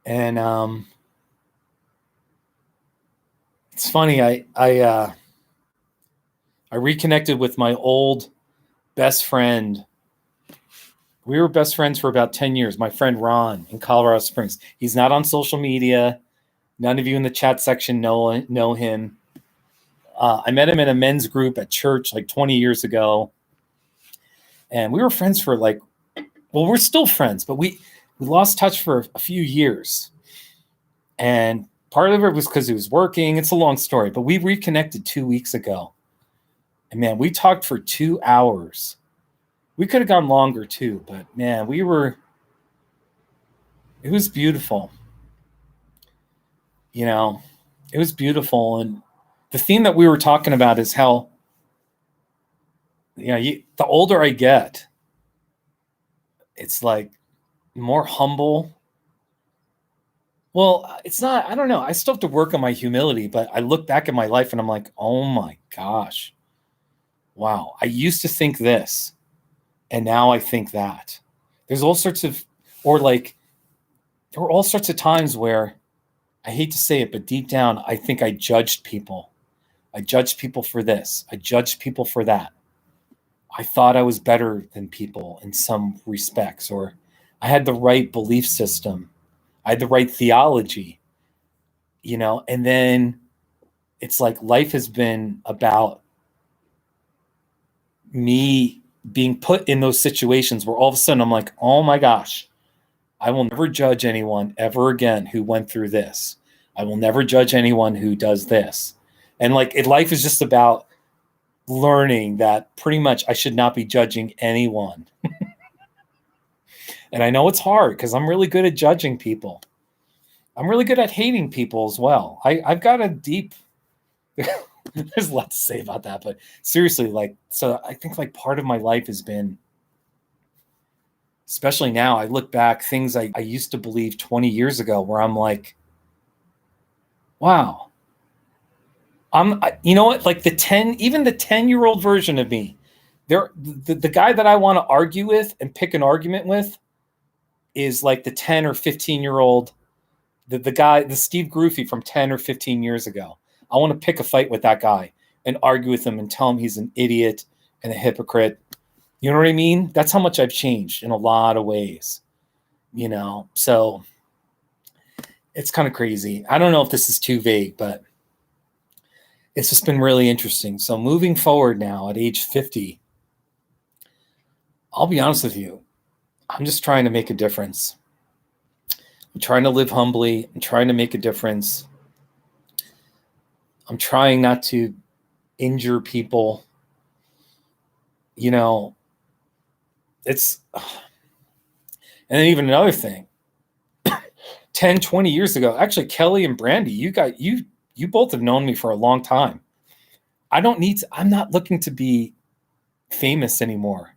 And it's funny. I reconnected with my old best friend. We were best friends for about 10 years. My friend Ron in Colorado Springs. He's not on social media. None of you in the chat section know him. I met him in a men's group at church like 20 years ago. And we were friends for we're still friends, but we lost touch for a few years. And part of it was because he was working. It's a long story, but we reconnected 2 weeks ago. And man, we talked for 2 hours. We could have gone longer too, but man, it was beautiful. It was beautiful. And the theme that we were talking about is how, the older I get, it's like more humble. Well, it's not, I don't know. I still have to work on my humility, but I look back at my life and I'm like, oh my gosh, wow. I used to think this and now I think that. There's all sorts of, there were all sorts of times where, I hate to say it, but deep down, I think I judged people. I judged people for this. I judged people for that. I thought I was better than people in some respects, or I had the right belief system. I had the right theology, and then it's like life has been about me being put in those situations where all of a sudden I'm like, oh my gosh, I will never judge anyone ever again who went through this. I will never judge anyone who does this. And life is just about learning that pretty much I should not be judging anyone. And I know it's hard because I'm really good at judging people. I'm really good at hating people as well. I've got a deep, there's a lot to say about that, but seriously, so I think part of my life has been, especially now, I look back, things I used to believe 20 years ago where I'm like, wow, you know what? Like even the 10-year-old version of me, the guy that I want to argue with and pick an argument with is like the 10 or 15-year-old, the guy, the Steve Groofy from 10 or 15 years ago. I want to pick a fight with that guy and argue with him and tell him he's an idiot and a hypocrite. You know what I mean? That's how much I've changed in a lot of ways, so it's kind of crazy. I don't know if this is too vague, but it's just been really interesting. So moving forward now at age 50, I'll be honest with you, I'm just trying to make a difference. I'm trying to live humbly. I'm trying to make a difference. I'm trying not to injure people. It's, and then even another thing, 10, 20 years ago, actually, Kelly and Brandy, you you both have known me for a long time. I'm not looking to be famous anymore.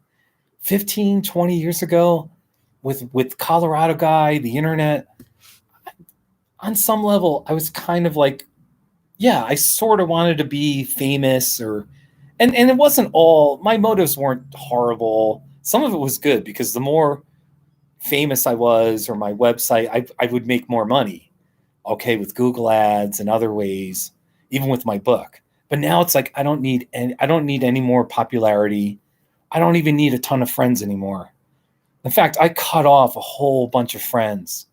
15, 20 years ago, with Colorado Guy, the internet, on some level, I was kind of like, yeah, I sort of wanted to be famous, and it wasn't all, my motives weren't horrible. Some of it was good because the more famous I was, or my website, I would make more money. Okay, with Google ads and other ways, even with my book. But now it's like I don't need any more popularity. I don't even need a ton of friends anymore. In fact, I cut off a whole bunch of friends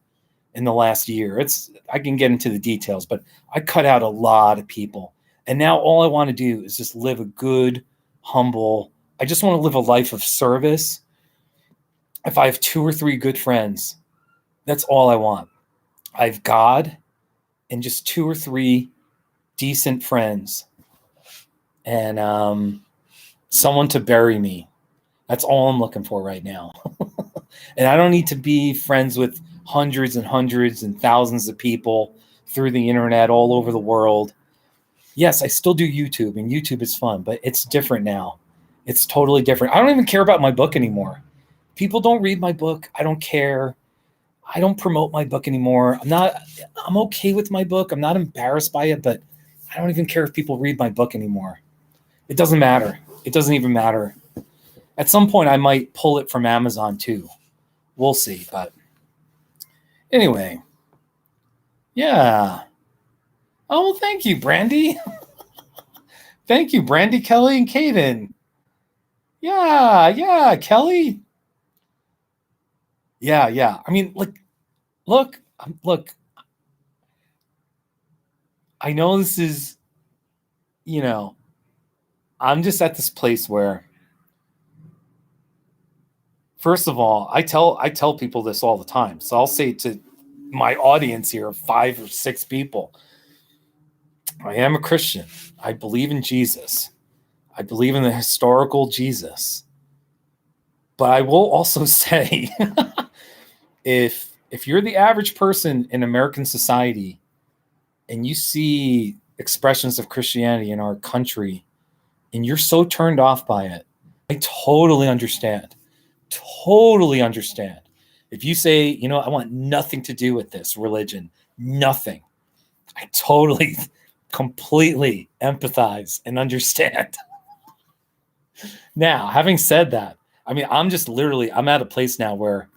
in the last year. I can get into the details, but I cut out a lot of people. And now all I want to do is just live a good, humble, I just want to live a life of service. If I have 2 or 3 good friends, that's all I want. I have God and just 2 or 3 decent friends, and someone to bury me. That's all I'm looking for right now. And I don't need to be friends with hundreds and hundreds and thousands of people through the internet all over the world. Yes, I still do YouTube, and YouTube is fun, but it's different now. It's totally different. I don't even care about my book anymore. People don't read my book. I don't care. I don't promote my book anymore. I'm okay with my book. I'm not embarrassed by it, but I don't even care if people read my book anymore. It doesn't matter. It doesn't even matter. At some point, I might pull it from Amazon too. We'll see. But anyway, yeah. Oh, well, thank you, Brandy. Thank you, Brandy, Kelly, and Kaden. Yeah, Kelly. Yeah. I mean, look. I know this is, I'm just at this place where, first of all, I tell people this all the time. So I'll say to my audience here of 5 or 6 people, I am a Christian. I believe in Jesus. I believe in the historical Jesus. But I will also say, if you're the average person in American society and you see expressions of Christianity in our country and you're so turned off by it, I totally understand. Totally understand. If you say, I want nothing to do with this religion, nothing, I totally, completely empathize and understand. Now, having said that, I mean, I'm at a place now where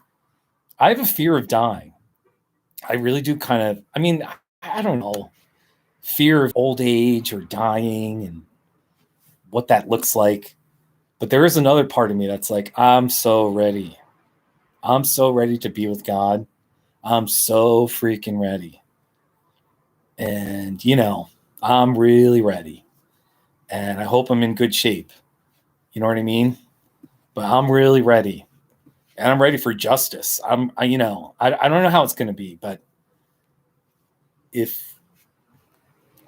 I have a fear of dying. I really do I don't know, fear of old age or dying and what that looks like. But there is another part of me that's like, I'm so ready. I'm so ready to be with God. I'm so freaking ready. And, I'm really ready. And I hope I'm in good shape. You know what I mean? But I'm really ready. And I'm ready for justice. I don't know how it's going to be, but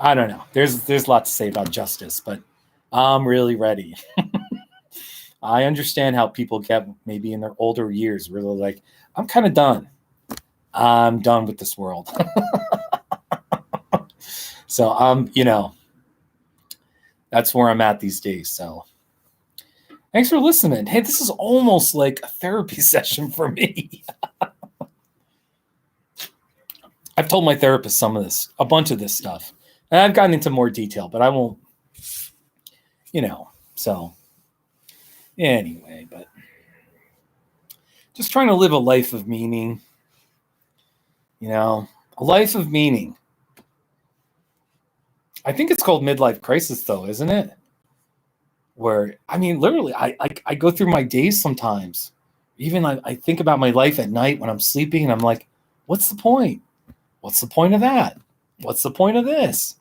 I don't know. There's a lot to say about justice, but I'm really ready. I understand how people get maybe in their older years where they're like, I'm kind of done. I'm done with this world. So that's where I'm at these days. So thanks for listening. Hey, this is almost like a therapy session for me. I've told my therapist a bunch of this stuff. And I've gotten into more detail, but I won't, so anyway, but just trying to live a life of meaning, a life of meaning. I think it's called midlife crisis though, isn't it? Where, I mean, literally, I go through my days sometimes. Even I think about my life at night when I'm sleeping and I'm like, what's the point? What's the point of that? What's the point of this?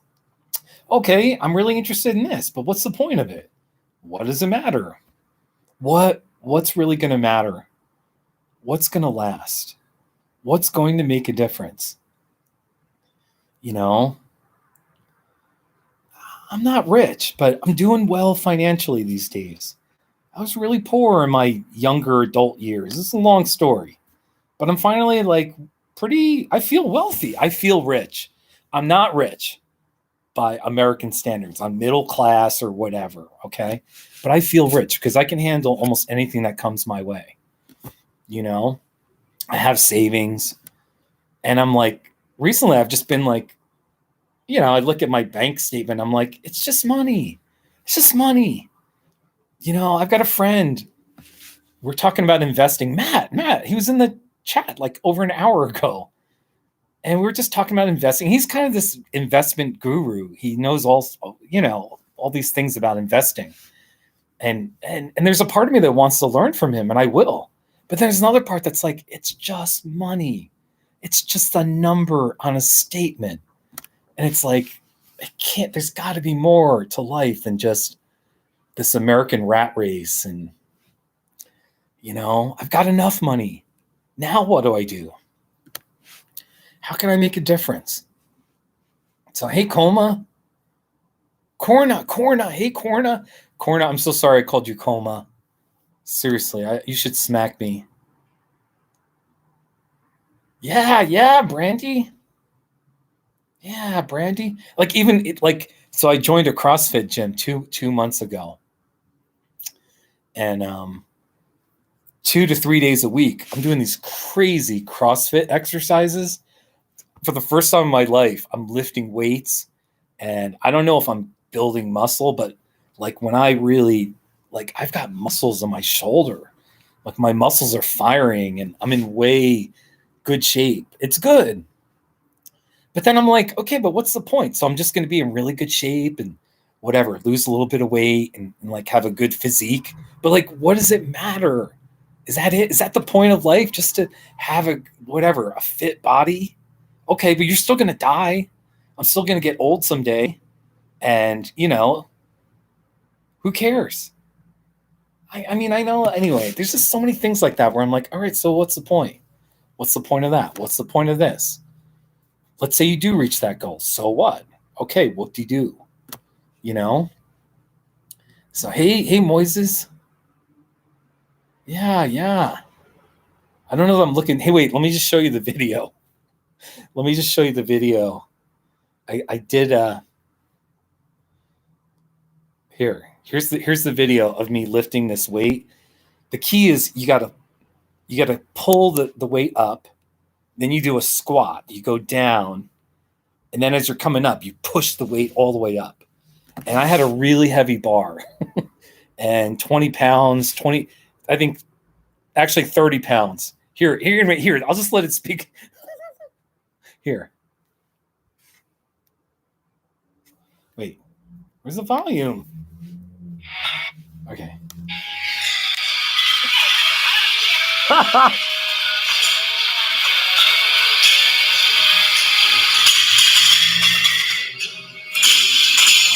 Okay, I'm really interested in this, but what's the point of it? What does it matter? What's really going to matter? What's going to last? What's going to make a difference? I'm not rich, but I'm doing well financially these days. I was really poor in my younger adult years. This is a long story, but I'm finally I feel wealthy. I feel rich. I'm not rich. by American standards. I'm middle class or whatever, okay? But I feel rich because I can handle almost anything that comes my way. You know, I have savings. And I'm like, recently I've just been like, I look at my bank statement. I'm like, it's just money. It's just money. I've got a friend. We're talking about investing. Matt, he was in the chat like over an hour ago. And we were just talking about investing. He's kind of this investment guru. He knows all these things about investing. And there's a part of me that wants to learn from him, and I will. But there's another part that's like, it's just money. It's just a number on a statement. And it's like, there's got to be more to life than just this American rat race. And, I've got enough money. Now what do I do? How can I make a difference? So, hey, Corna, hey, Corna, I'm so sorry I called you Coma. Seriously, you should smack me. Yeah, Brandy. Yeah, Brandy. So I joined a CrossFit gym 2 months ago. And 2 to 3 days a week, I'm doing these crazy CrossFit exercises. For the first time in my life, I'm lifting weights, and I don't know if I'm building muscle, but like when I really, like, I've got muscles on my shoulder, like my muscles are firing and I'm in way good shape. It's good. But then I'm like, okay, but what's the point? So I'm just going to be in really good shape and whatever, lose a little bit of weight and like have a good physique. But like, what does it matter? Is that it? Is that the point of life? Just to have a fit body? Okay, but you're still going to die. I'm still going to get old someday. And, who cares? I mean, I know. Anyway, there's just so many things like that where I'm like, all right, so what's the point? What's the point of that? What's the point of this? Let's say you do reach that goal. So what? Okay, what do you do? So, hey, Moises. Yeah. I don't know if I'm looking. Hey, wait, let me just show you the video. I did here's the video of me lifting this weight. The key is you gotta pull the weight up, then you do a squat, you go down, and then as you're coming up, you push the weight all the way up. And I had a really heavy bar and 20 pounds, I think actually 30 pounds. Here, I'll just let it speak. Here. Wait, where's the volume? Okay.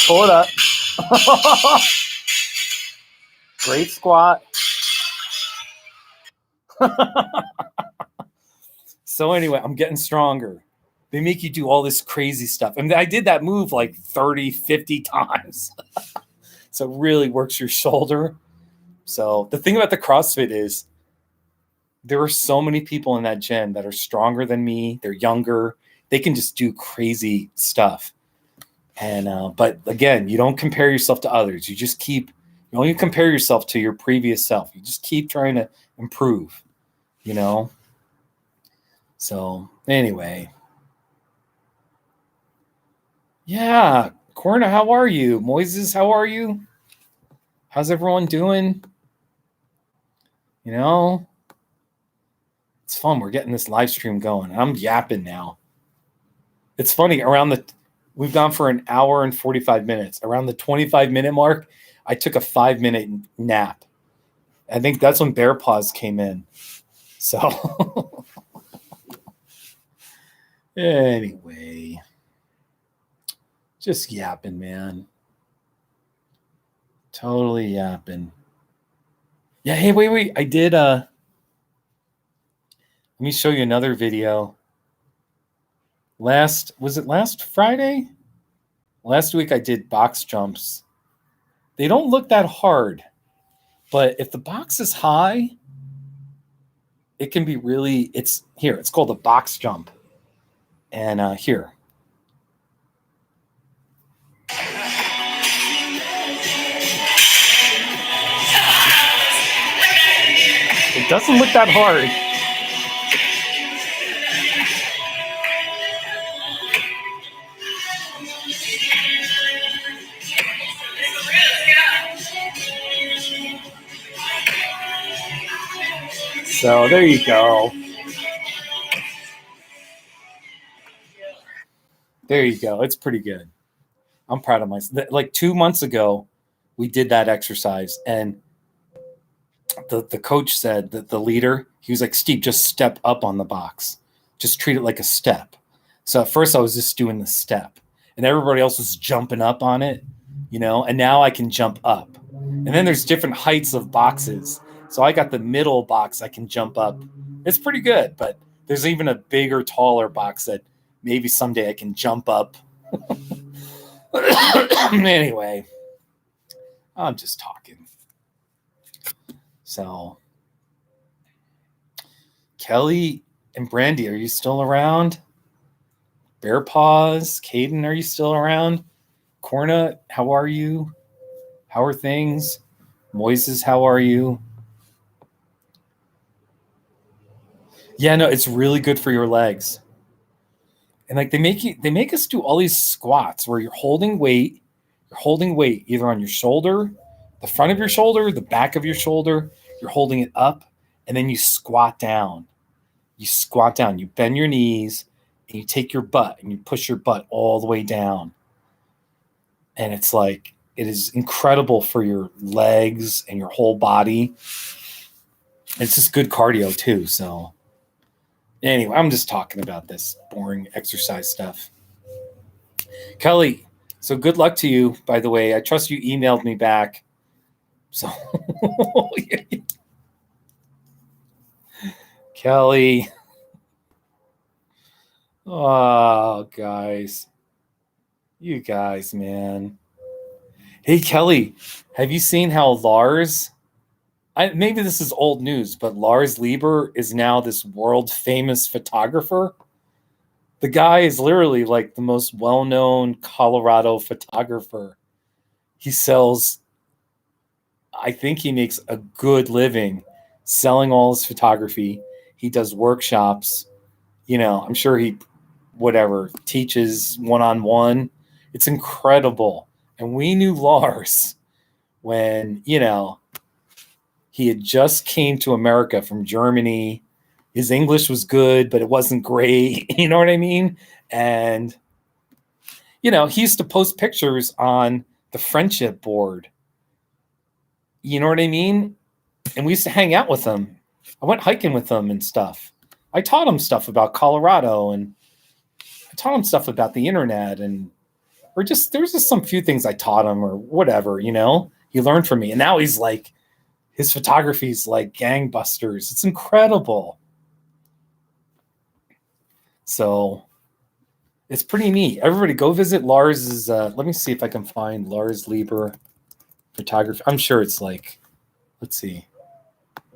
Pull it up. Great squat. So anyway, I'm getting stronger. They make you do all this crazy stuff. And I did that move like 30, 50 times. So it really works your shoulder. So the thing about the CrossFit is there are so many people in that gym that are stronger than me. They're younger. They can just do crazy stuff. And but again, you don't compare yourself to others. You only compare yourself to your previous self. You just keep trying to improve, So anyway. Yeah. Corna, how are you? Moises, how are you? How's everyone doing? It's fun. We're getting this live stream going. I'm yapping now. It's funny. We've gone for an hour and 45 minutes. Around the 25-minute mark, I took a 5-minute nap. I think that's when Bear Paws came in. So anyway, just yapping, man. Totally yapping. Yeah, hey, wait. I did let me show you another video. Was it last Friday? Last week I did box jumps. They don't look that hard, but if the box is high, it can be really, it's called a box jump. And here. It doesn't look that hard. So there you go. There you go. It's pretty good. I'm proud of myself. Like 2 months ago, we did that exercise, and the coach said that the leader, he was like, Steve, just step up on the box. Just treat it like a step. So at first I was just doing the step, and everybody else was jumping up on it, and now I can jump up. And then there's different heights of boxes. So I got the middle box I can jump up. It's pretty good, but there's even a bigger, taller box that maybe someday I can jump up. Anyway, I'm just talking. So, Kelly and Brandy, are you still around? Bear Paws, Caden, are you still around? Corna, how are you? How are things? Moises, how are you? Yeah, no, it's really good for your legs. And like they make us do all these squats where you're holding weight either on your shoulder, the front of your shoulder, the back of your shoulder, you're holding it up, and then you squat down. You bend your knees, and you take your butt and you push your butt all the way down. And it's like, it is incredible for your legs and your whole body. It's just good cardio too. So anyway, I'm just talking about this boring exercise stuff. Kelly, so good luck to you, by the way. I trust you emailed me back. So Kelly. Oh, guys. You guys, man. Hey, Kelly, have you seen how Lars, maybe this is old news, but Lars Lieber is now this world famous photographer? The guy is literally like the most well-known Colorado photographer. He sells, I think he makes a good living selling all his photography. He does workshops. I'm sure he, teaches one-on-one. It's incredible. And we knew Lars when, he had just came to America from Germany. His English was good, but it wasn't great. You know what I mean? And, he used to post pictures on the friendship board. You know what I mean? And we used to hang out with him. I went hiking with him and stuff. I taught him stuff about Colorado, and I taught him stuff about the internet, and there's just some few things I taught him or whatever, he learned from me. And now he's like, his photography is like gangbusters. It's incredible. So it's pretty neat. Everybody go visit Lars's. Let me see if I can find Lars Lieber photography. I'm sure it's like, let's see.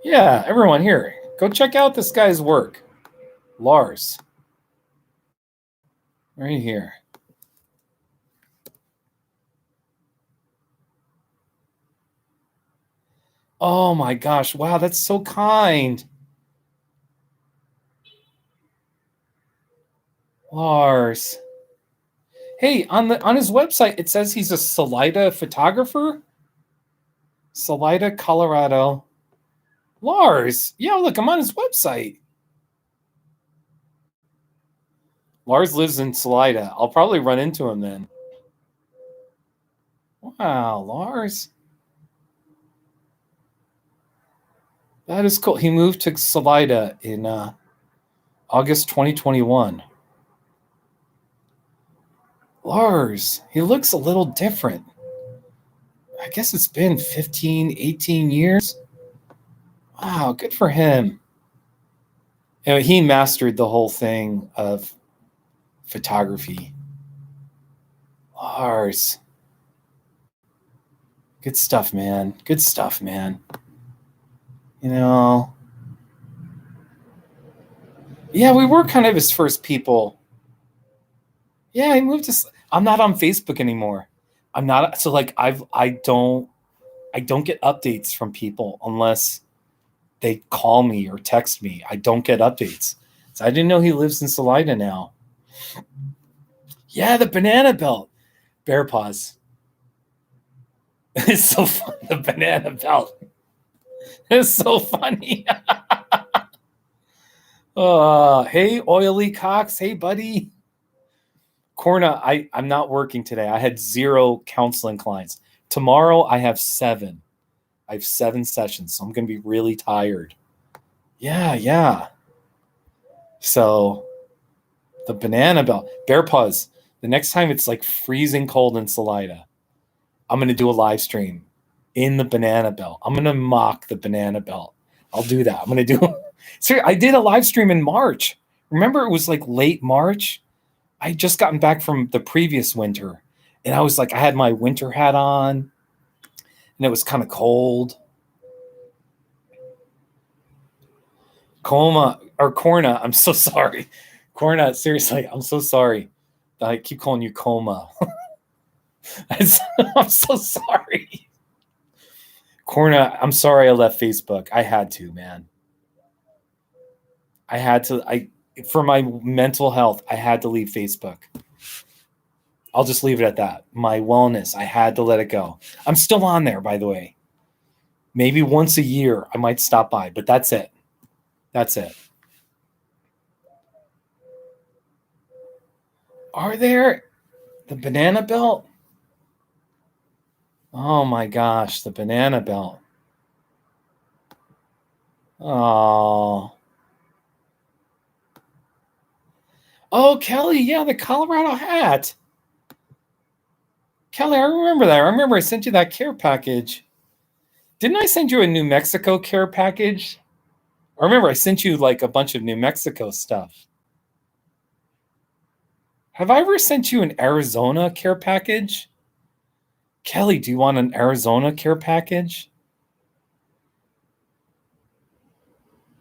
Yeah, everyone here, go check out this guy's work. Lars. Right here. Oh my gosh. Wow, that's so kind. Lars. Hey, on his website, it says he's a Salida photographer. Salida, Colorado. Lars. Yeah, look, I'm on his website. Lars lives in Salida. I'll probably run into him then. Wow, Lars. That is cool. He moved to Salida in August 2021. Lars, he looks a little different. I guess it's been 15, 18 years. Wow, good for him. He mastered the whole thing of photography. Lars. Good stuff, man. Good stuff, man. Yeah, we were kind of his first people. Yeah, he moved to. I'm not on Facebook anymore. I'm not. So like I don't get updates from people unless they call me or text me. I don't get updates. So I didn't know he lives in Salida now. Yeah, the banana belt. Bear paws. It's so fun. The banana belt. It's so funny. Hey, Oily Cox. Hey, buddy. Corna, I'm not working today. I had 0 counseling clients. Tomorrow I have 7. I have 7 sessions, so I'm going to be really tired. Yeah. So the banana belt. Bear paws. The next time it's like freezing cold in Salida, I'm going to do a live stream in the banana belt. I'm going to mock the banana belt. I'll do that. I'm going to do. So I did a live stream in March. Remember, it was like late March. I had just gotten back from the previous winter, and I was like, I had my winter hat on, and it was kind of cold. Corna, I'm so sorry. Corna, seriously, I'm so sorry. I keep calling you Coma. I'm so sorry. Corna, I'm sorry I left Facebook. I had to, man. For my mental health, I had to leave Facebook. I'll just leave it at that. My wellness, I had to let it go. I'm still on there, by the way. Maybe once a year I might stop by, but that's it. That's it. Are there the banana belt? Oh my gosh, the banana belt. Oh. Oh, Kelly, yeah, the Colorado hat. Kelly, I remember that. I remember I sent you that care package. Didn't I send you a New Mexico care package? I remember I sent you like a bunch of New Mexico stuff. Have I ever sent you an Arizona care package? Kelly, do you want an Arizona care package?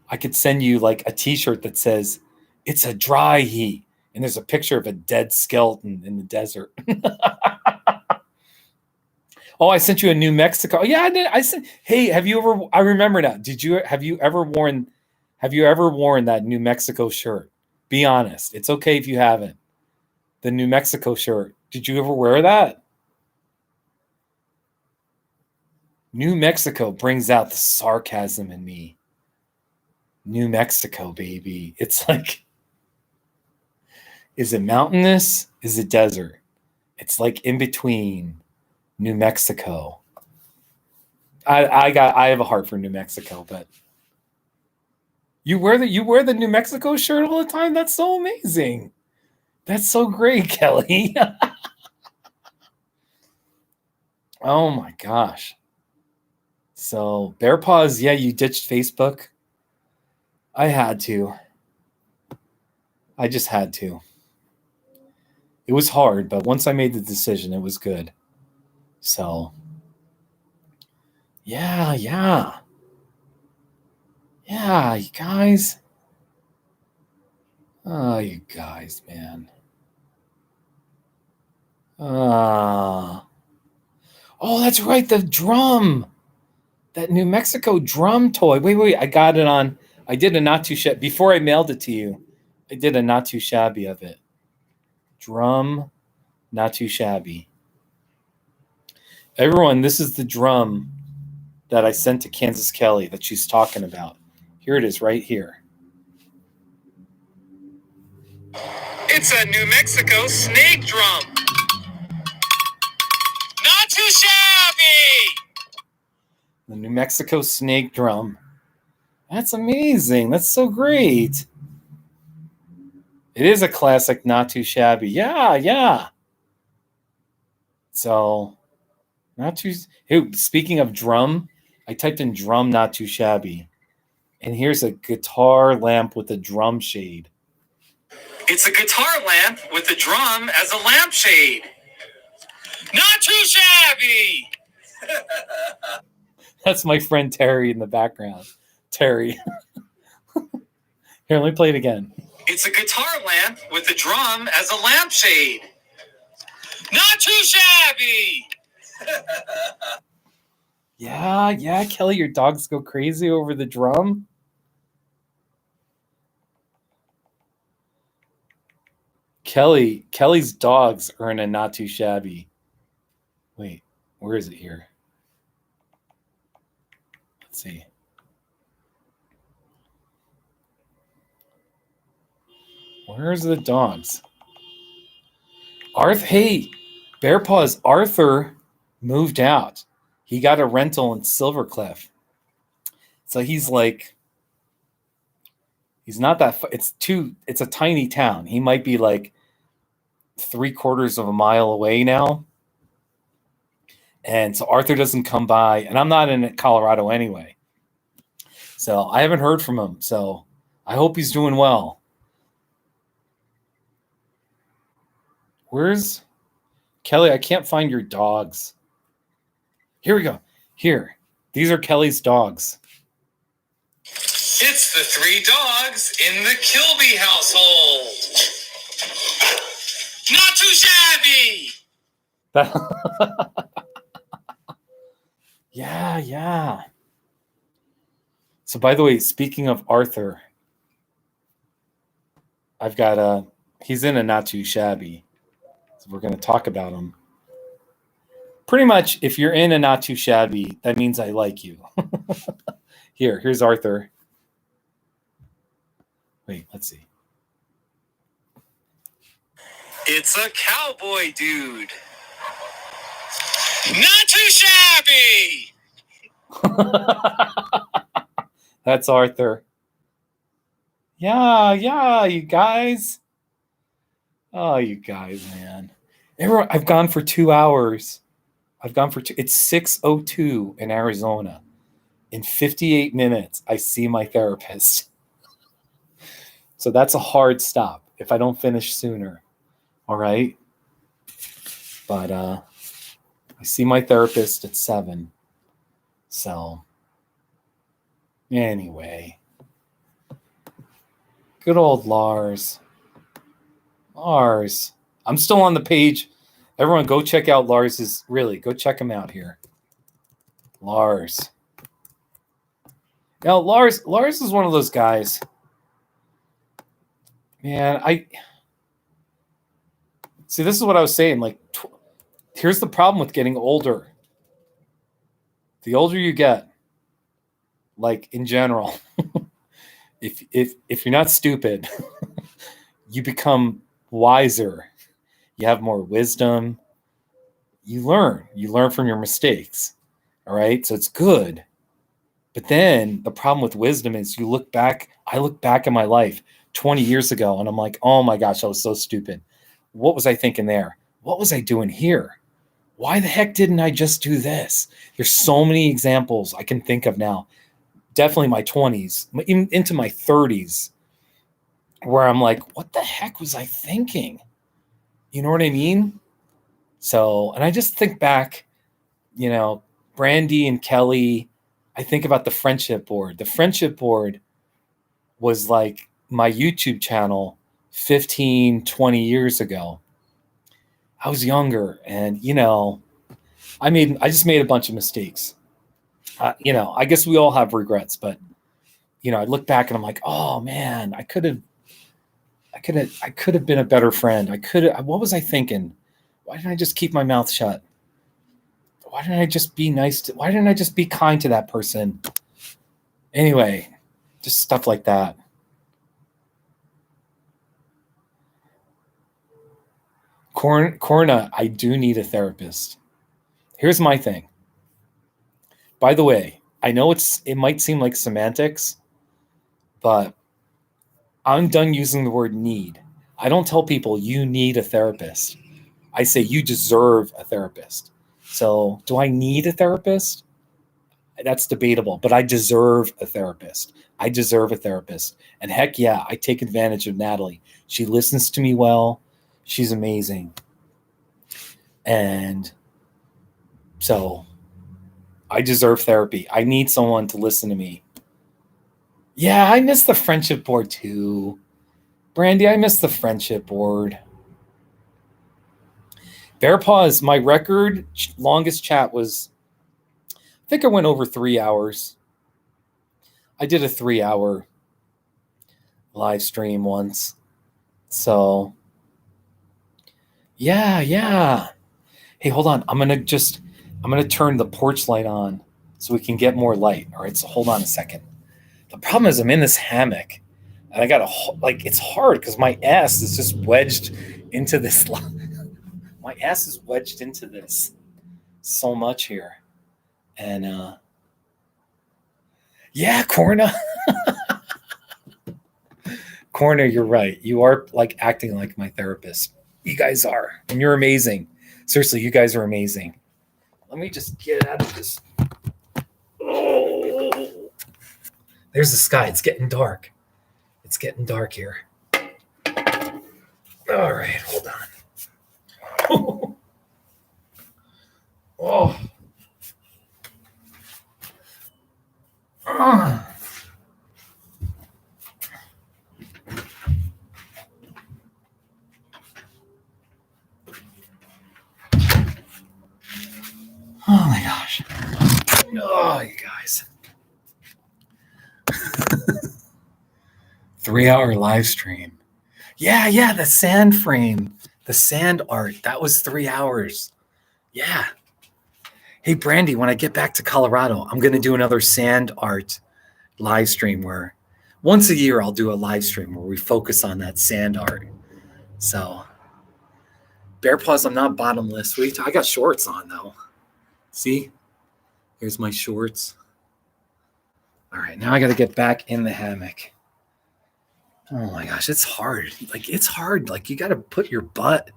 I could send you like a t-shirt that says, it's a dry heat. And there's a picture of a dead skeleton in the desert. Oh, I sent you a New Mexico. Yeah, I did. I sent. Hey, have you ever? I remember now. Have you ever worn that New Mexico shirt? Be honest. It's okay if you haven't. The New Mexico shirt. Did you ever wear that? New Mexico brings out the sarcasm in me. New Mexico, baby. It's like, is it mountainous? Is it desert? It's like in between. New Mexico. I have a heart for New Mexico, but you wear the New Mexico shirt all the time? That's so amazing. That's so great, Kelly. Oh my gosh. So Bear Paws, yeah, you ditched Facebook. I had to. I just had to. It was hard, but once I made the decision, it was good. So yeah. Yeah, you guys. Oh, you guys, man. Oh, that's right. The drum. That New Mexico drum toy. Wait. I got it on. I did a not too shabby. Before I mailed it to you, I did a not too shabby of it. Drum, not too shabby. Everyone, this is the drum that I sent to Kansas Kelly that she's talking about. Here it is right here. It's a New Mexico snake drum. Not too shabby. The New Mexico snake drum. That's amazing. That's so great. It is a classic, not too shabby. Yeah. So, not too. Hey, speaking of drum, I typed in drum, not too shabby. And here's a guitar lamp with a drum shade. It's a guitar lamp with a drum as a lampshade. Not too shabby. That's my friend Terry in the background. Terry. Here, let me play it again. It's a guitar lamp with a drum as a lampshade. Not too shabby. Yeah, Kelly, your dogs go crazy over the drum. Kelly's dogs are in a not too shabby. Wait, where is it here? Let's see. Where's the dogs? Hey, Bear Paws Arthur moved out. He got a rental in Silver Cliff. So he's not that, it's a tiny town. He might be like 3/4 of a mile away now. And so Arthur doesn't come by, and I'm not in Colorado anyway. So I haven't heard from him. So I hope he's doing well. Where's Kelly? I can't find your dogs. Here we go. Here. These are Kelly's dogs. It's the 3 dogs in the Kilby household. Not too shabby. Yeah. So by the way, speaking of Arthur, he's in a not too shabby. So we're going to talk about him. Pretty much, if you're in a not too shabby, that means I like you. Here's Arthur. Wait, let's see. It's a cowboy dude. Not too shabby. That's Arthur. Yeah, you guys. Oh, you guys, man. I've gone for 2 hours. It's 6:02 in Arizona. In 58 minutes, I see my therapist. So that's a hard stop if I don't finish sooner. All right. But I see my therapist at 7. So anyway. Good old Lars. I'm still on the page. Everyone go check out Lars's. Really, go check him out here. Lars. Now, Lars is one of those guys. Man, see, this is what I was saying. Like, here's the problem with getting older. The older you get, like in general, if you're not stupid, you become wiser. You have more wisdom. You learn from your mistakes. All right. So it's good. But then the problem with wisdom is I look back at my life 20 years ago and I'm like, oh my gosh, I was so stupid. What was I thinking there? What was I doing here? Why the heck didn't I just do this? There's so many examples I can think of now. Definitely my 20s, even into my 30s, where I'm like, what the heck was I thinking? You know what I mean? So, and I just think back, Brandy and Kelly, I think about the friendship board. The friendship board was like my YouTube channel 15, 20 years ago. I was younger and, I just made a bunch of mistakes. I guess we all have regrets, but, I look back and I'm like, oh man, I could have been a better friend. What was I thinking? Why didn't I just keep my mouth shut? Why didn't I just be why didn't I just be kind to that person? Anyway, just stuff like that. Corna, I do need a therapist. Here's my thing. By the way, I know it might seem like semantics, but I'm done using the word need. I don't tell people you need a therapist. I say you deserve a therapist. So do I need a therapist? That's debatable, but I deserve a therapist. I deserve a therapist. And heck yeah, I take advantage of Natalie. She listens to me well. She's amazing. And so I deserve therapy. I need someone to listen to me. Yeah, I miss the friendship board too. Brandy, I miss the friendship board. Bear Paws, my record longest chat was think I went over 3 hours. I did a 3-hour live stream once. So, yeah. Hey, hold on. I'm going to turn the porch light on so we can get more light. All right, so hold on a second. The problem is I'm in this hammock and I got it's hard because my ass is just wedged into this. My ass is wedged into this so much here. And, yeah, Corna. Corner, you're right. You are like acting like my therapist. You guys are, and you're amazing. Seriously, you guys are amazing. Let me just get out of this. Oh, there's the sky. It's getting dark. It's getting dark here. All right, hold on. Oh. Oh my gosh. Oh, you guys. 3-hour live stream. Yeah, the sand frame, the sand art. That was 3 hours. Yeah. Hey, Brandy, when I get back to Colorado, I'm going to do another sand art live stream where once a year I'll do a live stream where we focus on that sand art. So, Bear Paws, I'm not bottomless. I got shorts on, though. See? Here's my shorts. All right, now I got to get back in the hammock. Oh my gosh, it's hard. It's hard. You got to put your butt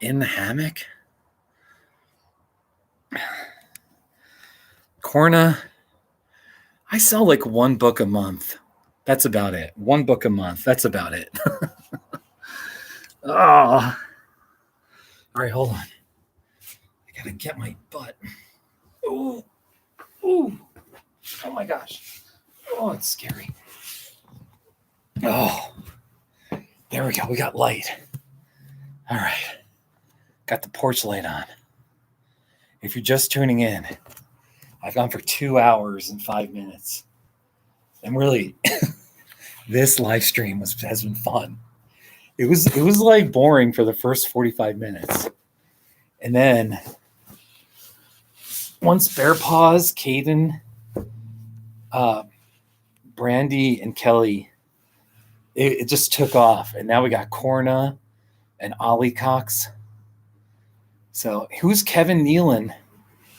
in the hammock. Corna, I sell 1 book a month. That's about it. 1 book a month. That's about it. Oh. All right, hold on. I got to get my butt. Ooh. Oh my gosh. Oh, it's scary. Oh, there we go. We got light. All right. Got the porch light on. If you're just tuning in, I've gone for 2 hours and 5 minutes. And really, this live stream has been fun. It was boring for the first 45 minutes. And then once Bear Paws, Caden, Brandy, and Kelly, it just took off. And now we got Corna and Ollie Cox. So who's Kevin Nealon?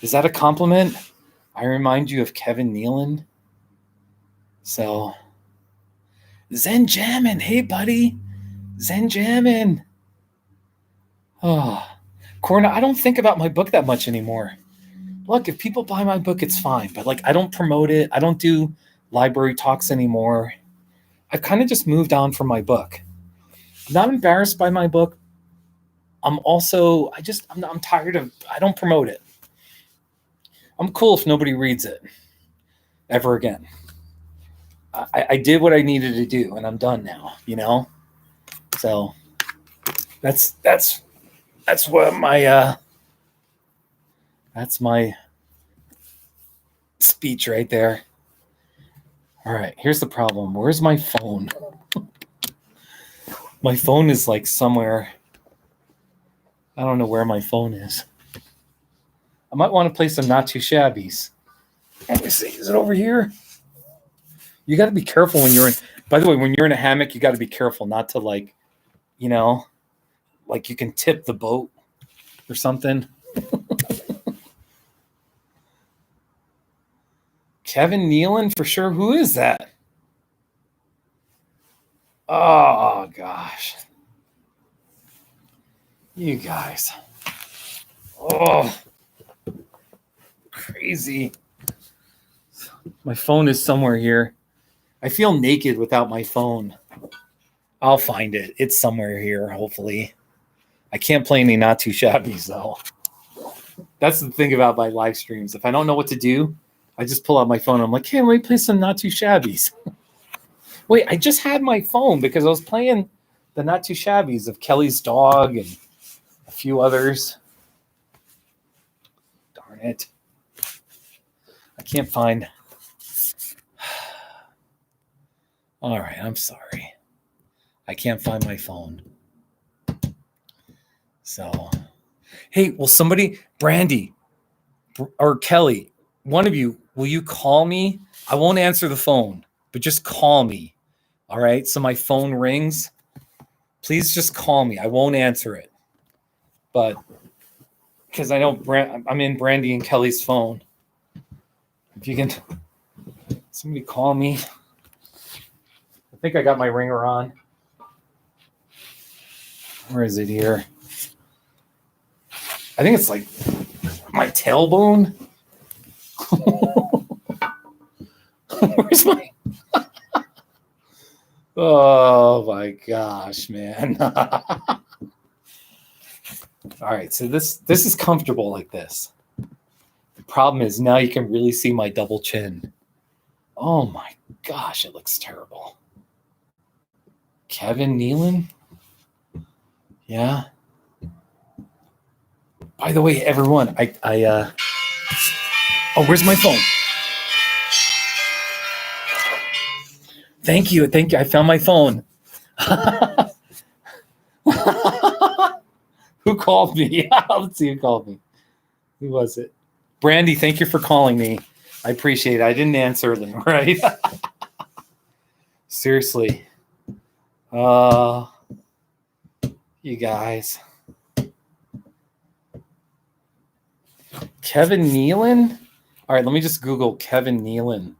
Is that a compliment? I remind you of Kevin Nealon. So Zen Jammin'. Hey, buddy. Zen Jammin'. Oh, Corna, I don't think about my book that much anymore. Look, if people buy my book, it's fine. But I don't promote it. I don't do library talks anymore. I've kind of just moved on from my book. I'm not embarrassed by my book. I'm also, I'm tired of, I don't promote it. I'm cool if nobody reads it ever again. I did what I needed to do and I'm done now, So that's what that's my speech right there. All right, here's the problem. Where's my phone? My phone is somewhere. I don't know where my phone is. I might want to play some Not Too Shabbies. Let me see. Is it over here? You got to be careful when you're in. By the way, when you're in a hammock, you got to be careful not to you can tip the boat or something. Kevin Nealon for sure. Who is that? Oh gosh. You guys. Oh, crazy. My phone is somewhere here. I feel naked without my phone. I'll find it. It's somewhere here, hopefully. I can't play any Not Too Shabbies, though. That's the thing about my live streams. If I don't know what to do, I just pull out my phone. I'm like, hey, let me play some Not Too Shabbies. Wait, I just had my phone because I was playing the Not Too Shabbies of Kelly's dog and a few others. Darn it. I can't find. All right, I'm sorry. I can't find my phone. So, hey, will somebody, Brandy or Kelly, one of you, will you call me? I won't answer the phone, but just call me. All right. So my phone rings. Please just call me. I won't answer it. But because I know I'm in Brandy and Kelly's phone. If you can, somebody call me. I think I got my ringer on. Where is it here? I think it's like my tailbone. Where's my? Oh my gosh, man. All right, so this is comfortable like this. The problem is now you can really see my double chin. Oh my gosh, it looks terrible. Kevin Nealon? Yeah. By the way, everyone, oh, where's my phone? Thank you. I found my phone. Who called me? Let's see who called me. Who was it? Brandy, thank you for calling me. I appreciate it. I didn't answer them, right? Seriously. You guys. Kevin Nealon? All right, let me just Google Kevin Nealon.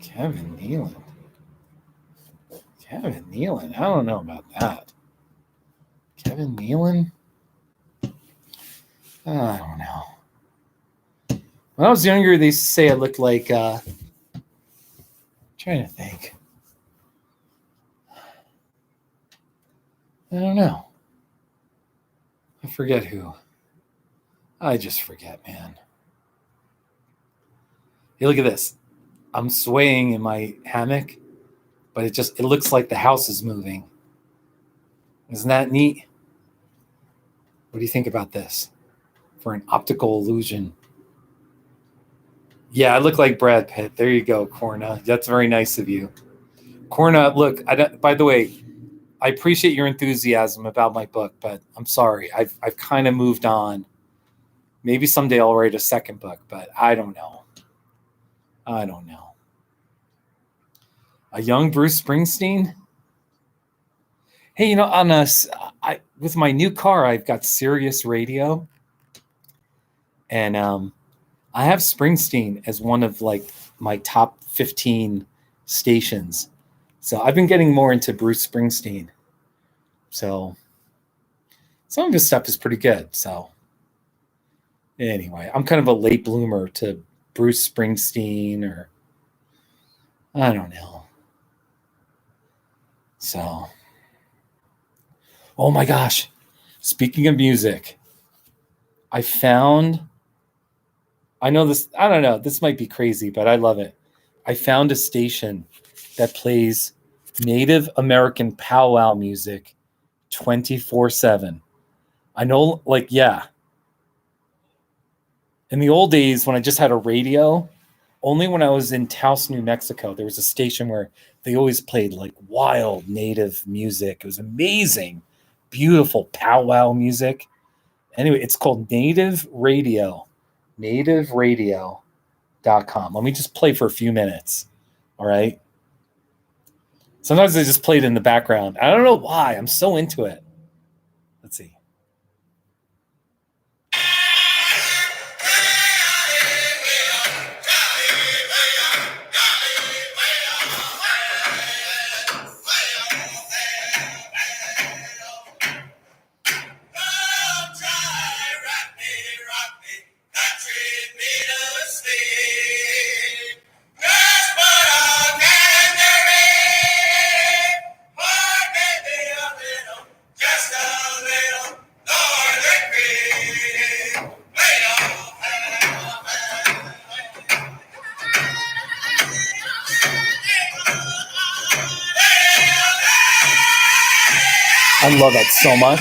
Kevin Nealon. Kevin Nealon. I don't know about that. Kevin Nealon? I don't know. When I was younger, they used to say I looked like, trying to think. I don't know. I forget who. I just forget, man. Hey, look at this. I'm swaying in my hammock, but it looks like the house is moving. Isn't that neat? What do you think about this? For an optical illusion. Yeah, I look like Brad Pitt. There you go, Corna. That's very nice of you. Corna, look, by the way, I appreciate your enthusiasm about my book, but I'm sorry. I've kind of moved on. Maybe someday I'll write a second book, but I don't know. A young Bruce Springsteen? Hey, on us, with my new car, I've got Sirius Radio, and I have Springsteen as one of like my top 15 stations. So I've been getting more into Bruce Springsteen. So some of his stuff is pretty good. So anyway, I'm kind of a late bloomer to Bruce Springsteen, or I don't know. So, oh my gosh. Speaking of music, I know this, I don't know, this might be crazy, but I love it. I found a station that plays Native American powwow music 24/7. I know, like, yeah. In the old days, when I just had a radio, only when I was in Taos, New Mexico, there was a station where they always played like wild Native music. It was amazing, beautiful powwow music. Anyway, it's called Native Radio, nativeradio.com. Let me just play for a few minutes. All right. Sometimes I just play it in the background. I don't know why. I'm so into it. Let's see. I love that so much.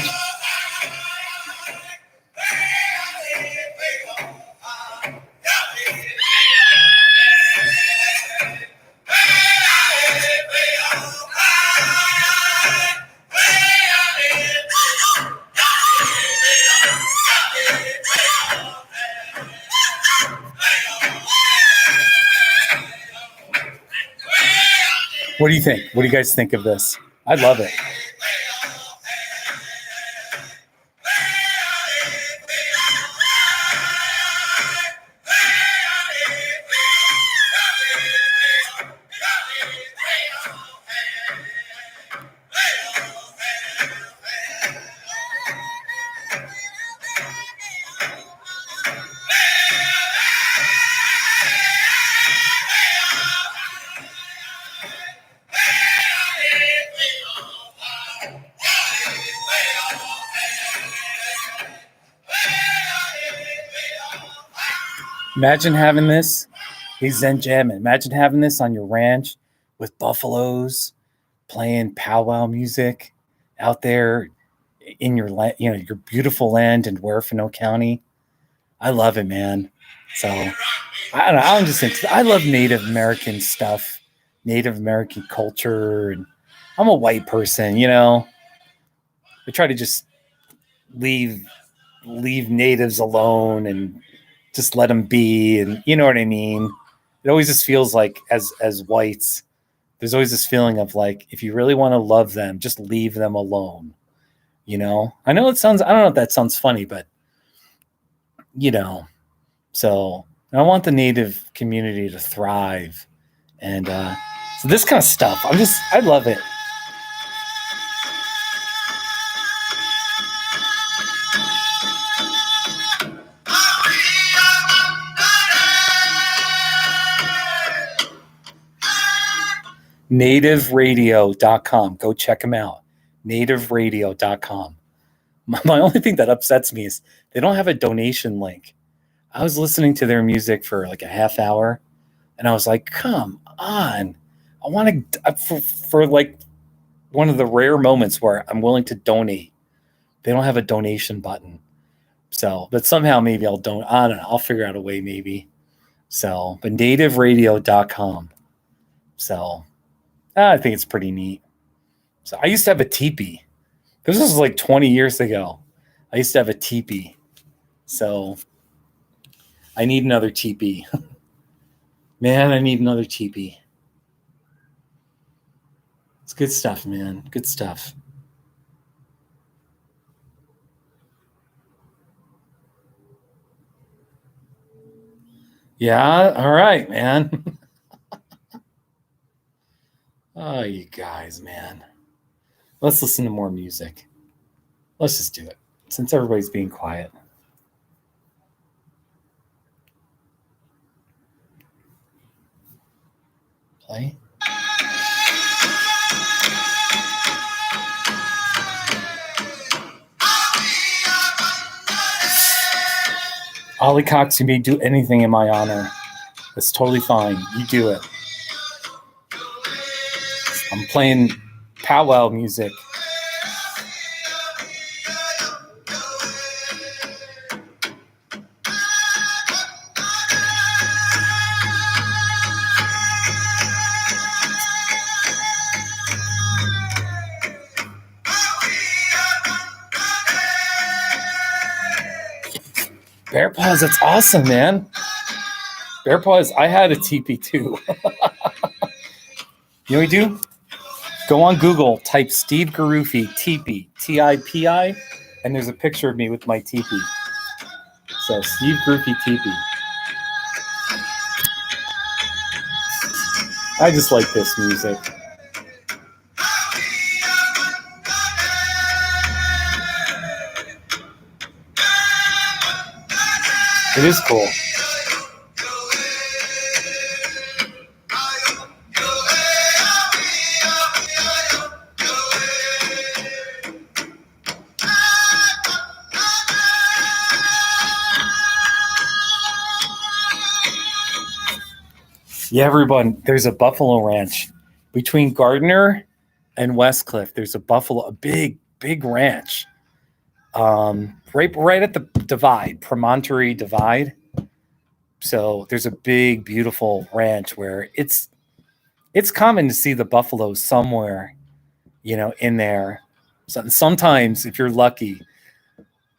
What do you think? What do you guys think of this? I love it. Imagine having this. He's Zen jamming. Imagine having this on your ranch with buffaloes, playing powwow music out there in your land, your beautiful land in Huerfano County. I love it, man. So I don't know. I'm just into. I love Native American stuff, Native American culture, and I'm a white person. I try to just leave natives alone and just let them be, and you know what I mean. It always just feels like as whites, there's always this feeling of like, if you really want to love them, just leave them alone. I know I don't know if that sounds funny, but so I want the Native community to thrive, and so this kind of stuff, I love it. nativeradio.com. Go check them out. nativeradio.com. My only thing that upsets me is they don't have a donation link. I was listening to their music for like a half hour, and I was like, come on. I want to, for like one of the rare moments where I'm willing to donate. They don't have a donation button. So, but somehow maybe I don't know. I'll figure out a way maybe. So, but nativeradio.com. So, I think it's pretty neat. So I used to have a teepee. This was like 20 years ago. I used to have a teepee. So I need another teepee. Man, I need another teepee. It's good stuff, man. Good stuff. Yeah, all right, man. Oh, you guys, man. Let's listen to more music. Let's just do it, since everybody's being quiet. Play. Ollie Cox, you may do anything in my honor. That's totally fine. You do it. I'm playing powwow music. Bear Paws, that's awesome, man. Bear Paws, I had a teepee too. You know what we do? Go on Google, type Steve Garufi teepee, T-I-P-I, and there's a picture of me with my teepee. So Steve Garufi teepee. I just like this music. It is cool. Yeah, everyone, there's a buffalo ranch between Gardner and Westcliff. There's a big ranch. Right at the divide, Promontory Divide. So there's a big, beautiful ranch where it's common to see the buffaloes somewhere, in there. So sometimes, if you're lucky,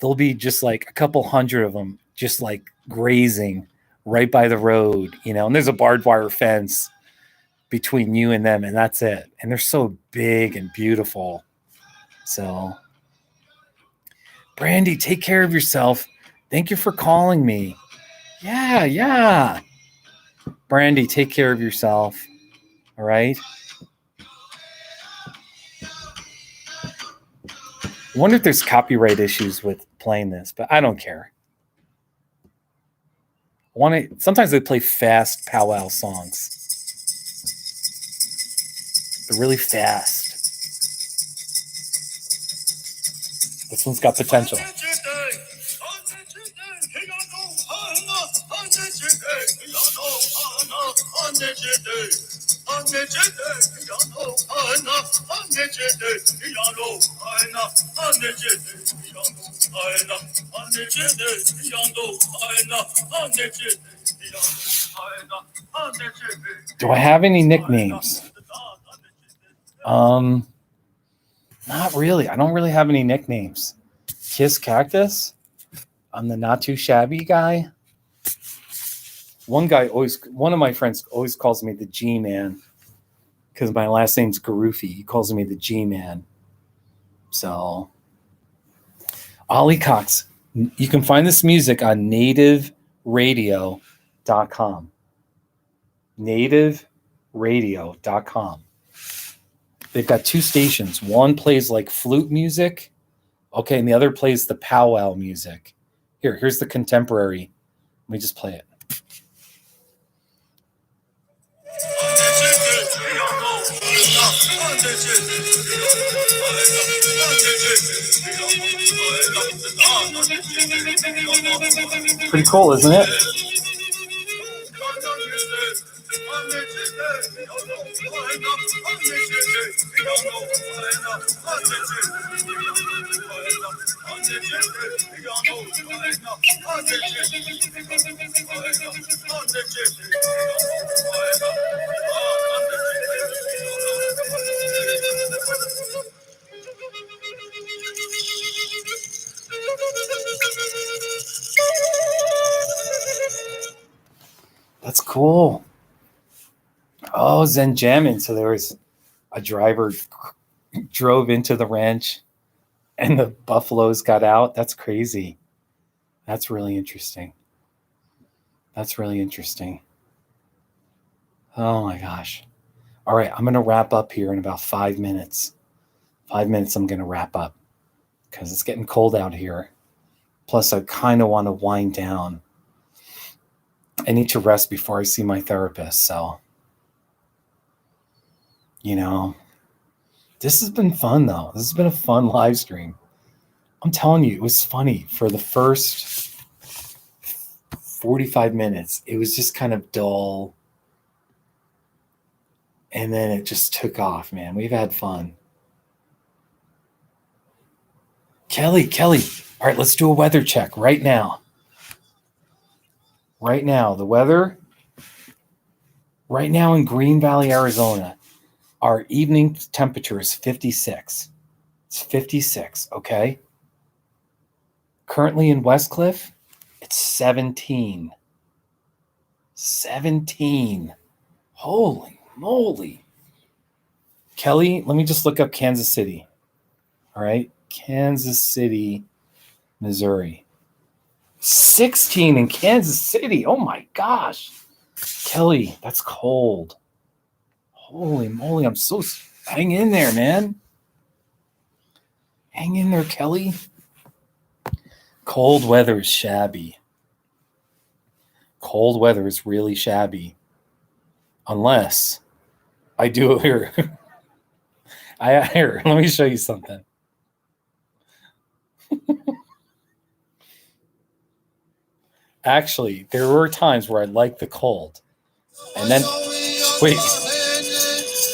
there'll be just like a couple hundred of them just like grazing right by the road, and there's a barbed wire fence between you and them, and that's it. And they're so big and beautiful. So, Brandy, take care of yourself. Thank you for calling me. Yeah. Brandy, take care of yourself. All right. I wonder if there's copyright issues with playing this, but I don't care. Sometimes they play fast powwow songs. They're really fast. This one's got potential. Do I have any nicknames? Not really. I don't really have any nicknames. Kiss Cactus. I'm the not too shabby guy. One of my friends always calls me the G-Man because my last name's Garufi. He calls me the G-Man. So, Ollie Cox. You can find this music on nativeradio.com. Nativeradio.com. They've got two stations. One plays like flute music. Okay, and the other plays the powwow music. Here's the contemporary. Let me just play it. Pretty cool, isn't it? That's cool. Oh, Zen jamming. So there was a driver drove into the ranch and the buffaloes got out. That's crazy. That's really interesting. Oh my gosh. All right, I'm going to wrap up here in about 5 minutes. 5 minutes, I'm going to wrap up because it's getting cold out here. Plus, I kind of want to wind down. I need to rest before I see my therapist. So, this has been fun, though. This has been a fun live stream. I'm telling you, it was funny for the first 45 minutes. It was just kind of dull. And then it just took off, man. We've had fun. Kelly. All right, let's do a weather check right now. The weather right now in Green Valley, Arizona, our evening temperature is 56. It's 56, okay? Currently in Westcliff, it's 17. 17. Holy moly. Kelly, let me just look up Kansas City. All right? Kansas City, Missouri. 16 in Kansas City. Oh my gosh. Kelly, that's cold. Holy moly, hang in there, man. Hang in there, Kelly. Cold weather is shabby. Cold weather is really shabby. Unless I do it here. Here, let me show you something. Actually, there were times where I liked the cold. And then, wait,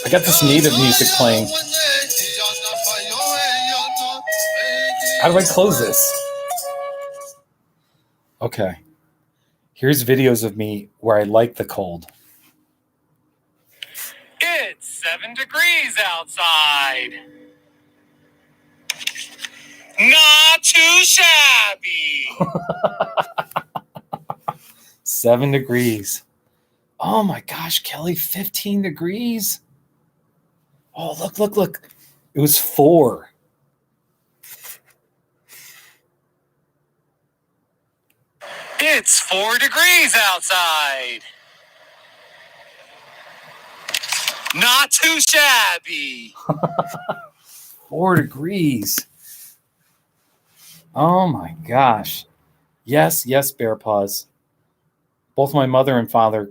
I got this native music playing. How do I close this? Okay. Here's videos of me where I like the cold. It's 7 degrees outside. Not too shabby. 7 degrees. Oh my gosh, Kelly, 15 degrees. Oh, look. It was 4. It's 4 degrees outside. Not too shabby. 4 degrees. Oh my gosh. Yes, Bear Paws. Both my mother and father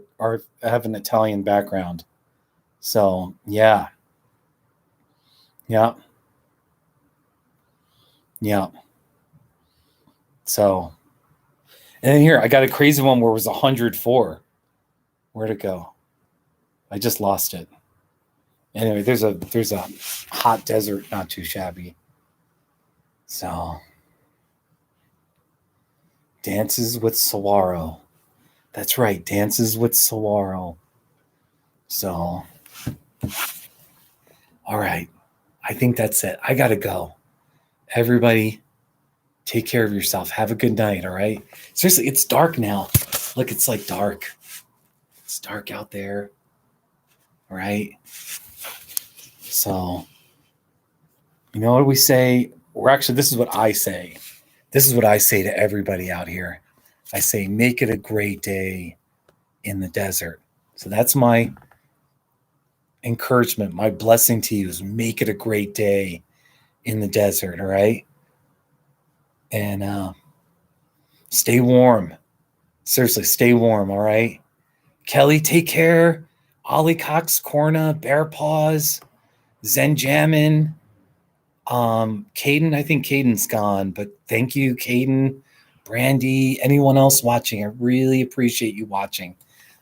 have an Italian background. So, yeah. So, and then here, I got a crazy one where it was 104. Where'd it go? I just lost it. Anyway, there's a hot desert, not too shabby. So, Dances with Saguaro. That's right, Dances with Saguaro. So, all right. I think that's it. I got to go. Everybody, take care of yourself. Have a good night, all right? Seriously, it's dark now. Look, it's like dark. It's dark out there. All right? So, you know what we say? This is what I say. This is what I say to everybody out here. I say, make it a great day in the desert. So that's my encouragement, my blessing to you is make it a great day in the desert, all right? And stay warm. Seriously, stay warm, all right? Kelly, take care. Ollie Cox, Corna, Bear Paws, Zen Jammin'. Caden, I think Caden's gone, but thank you, Caden, Brandy, anyone else watching. I really appreciate you watching.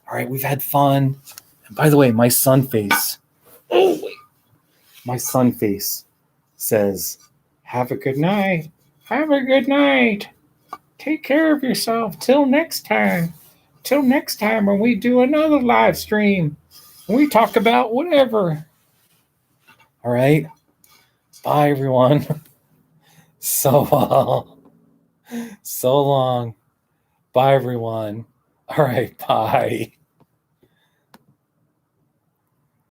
All right, we've had fun. And by the way, my sun face. Oh, wait. My sun face says, have a good night. Have a good night. Take care of yourself. Till next time. Till next time when we do another live stream. We talk about whatever. All right. Bye, everyone. So long. Bye, everyone. All right. Bye.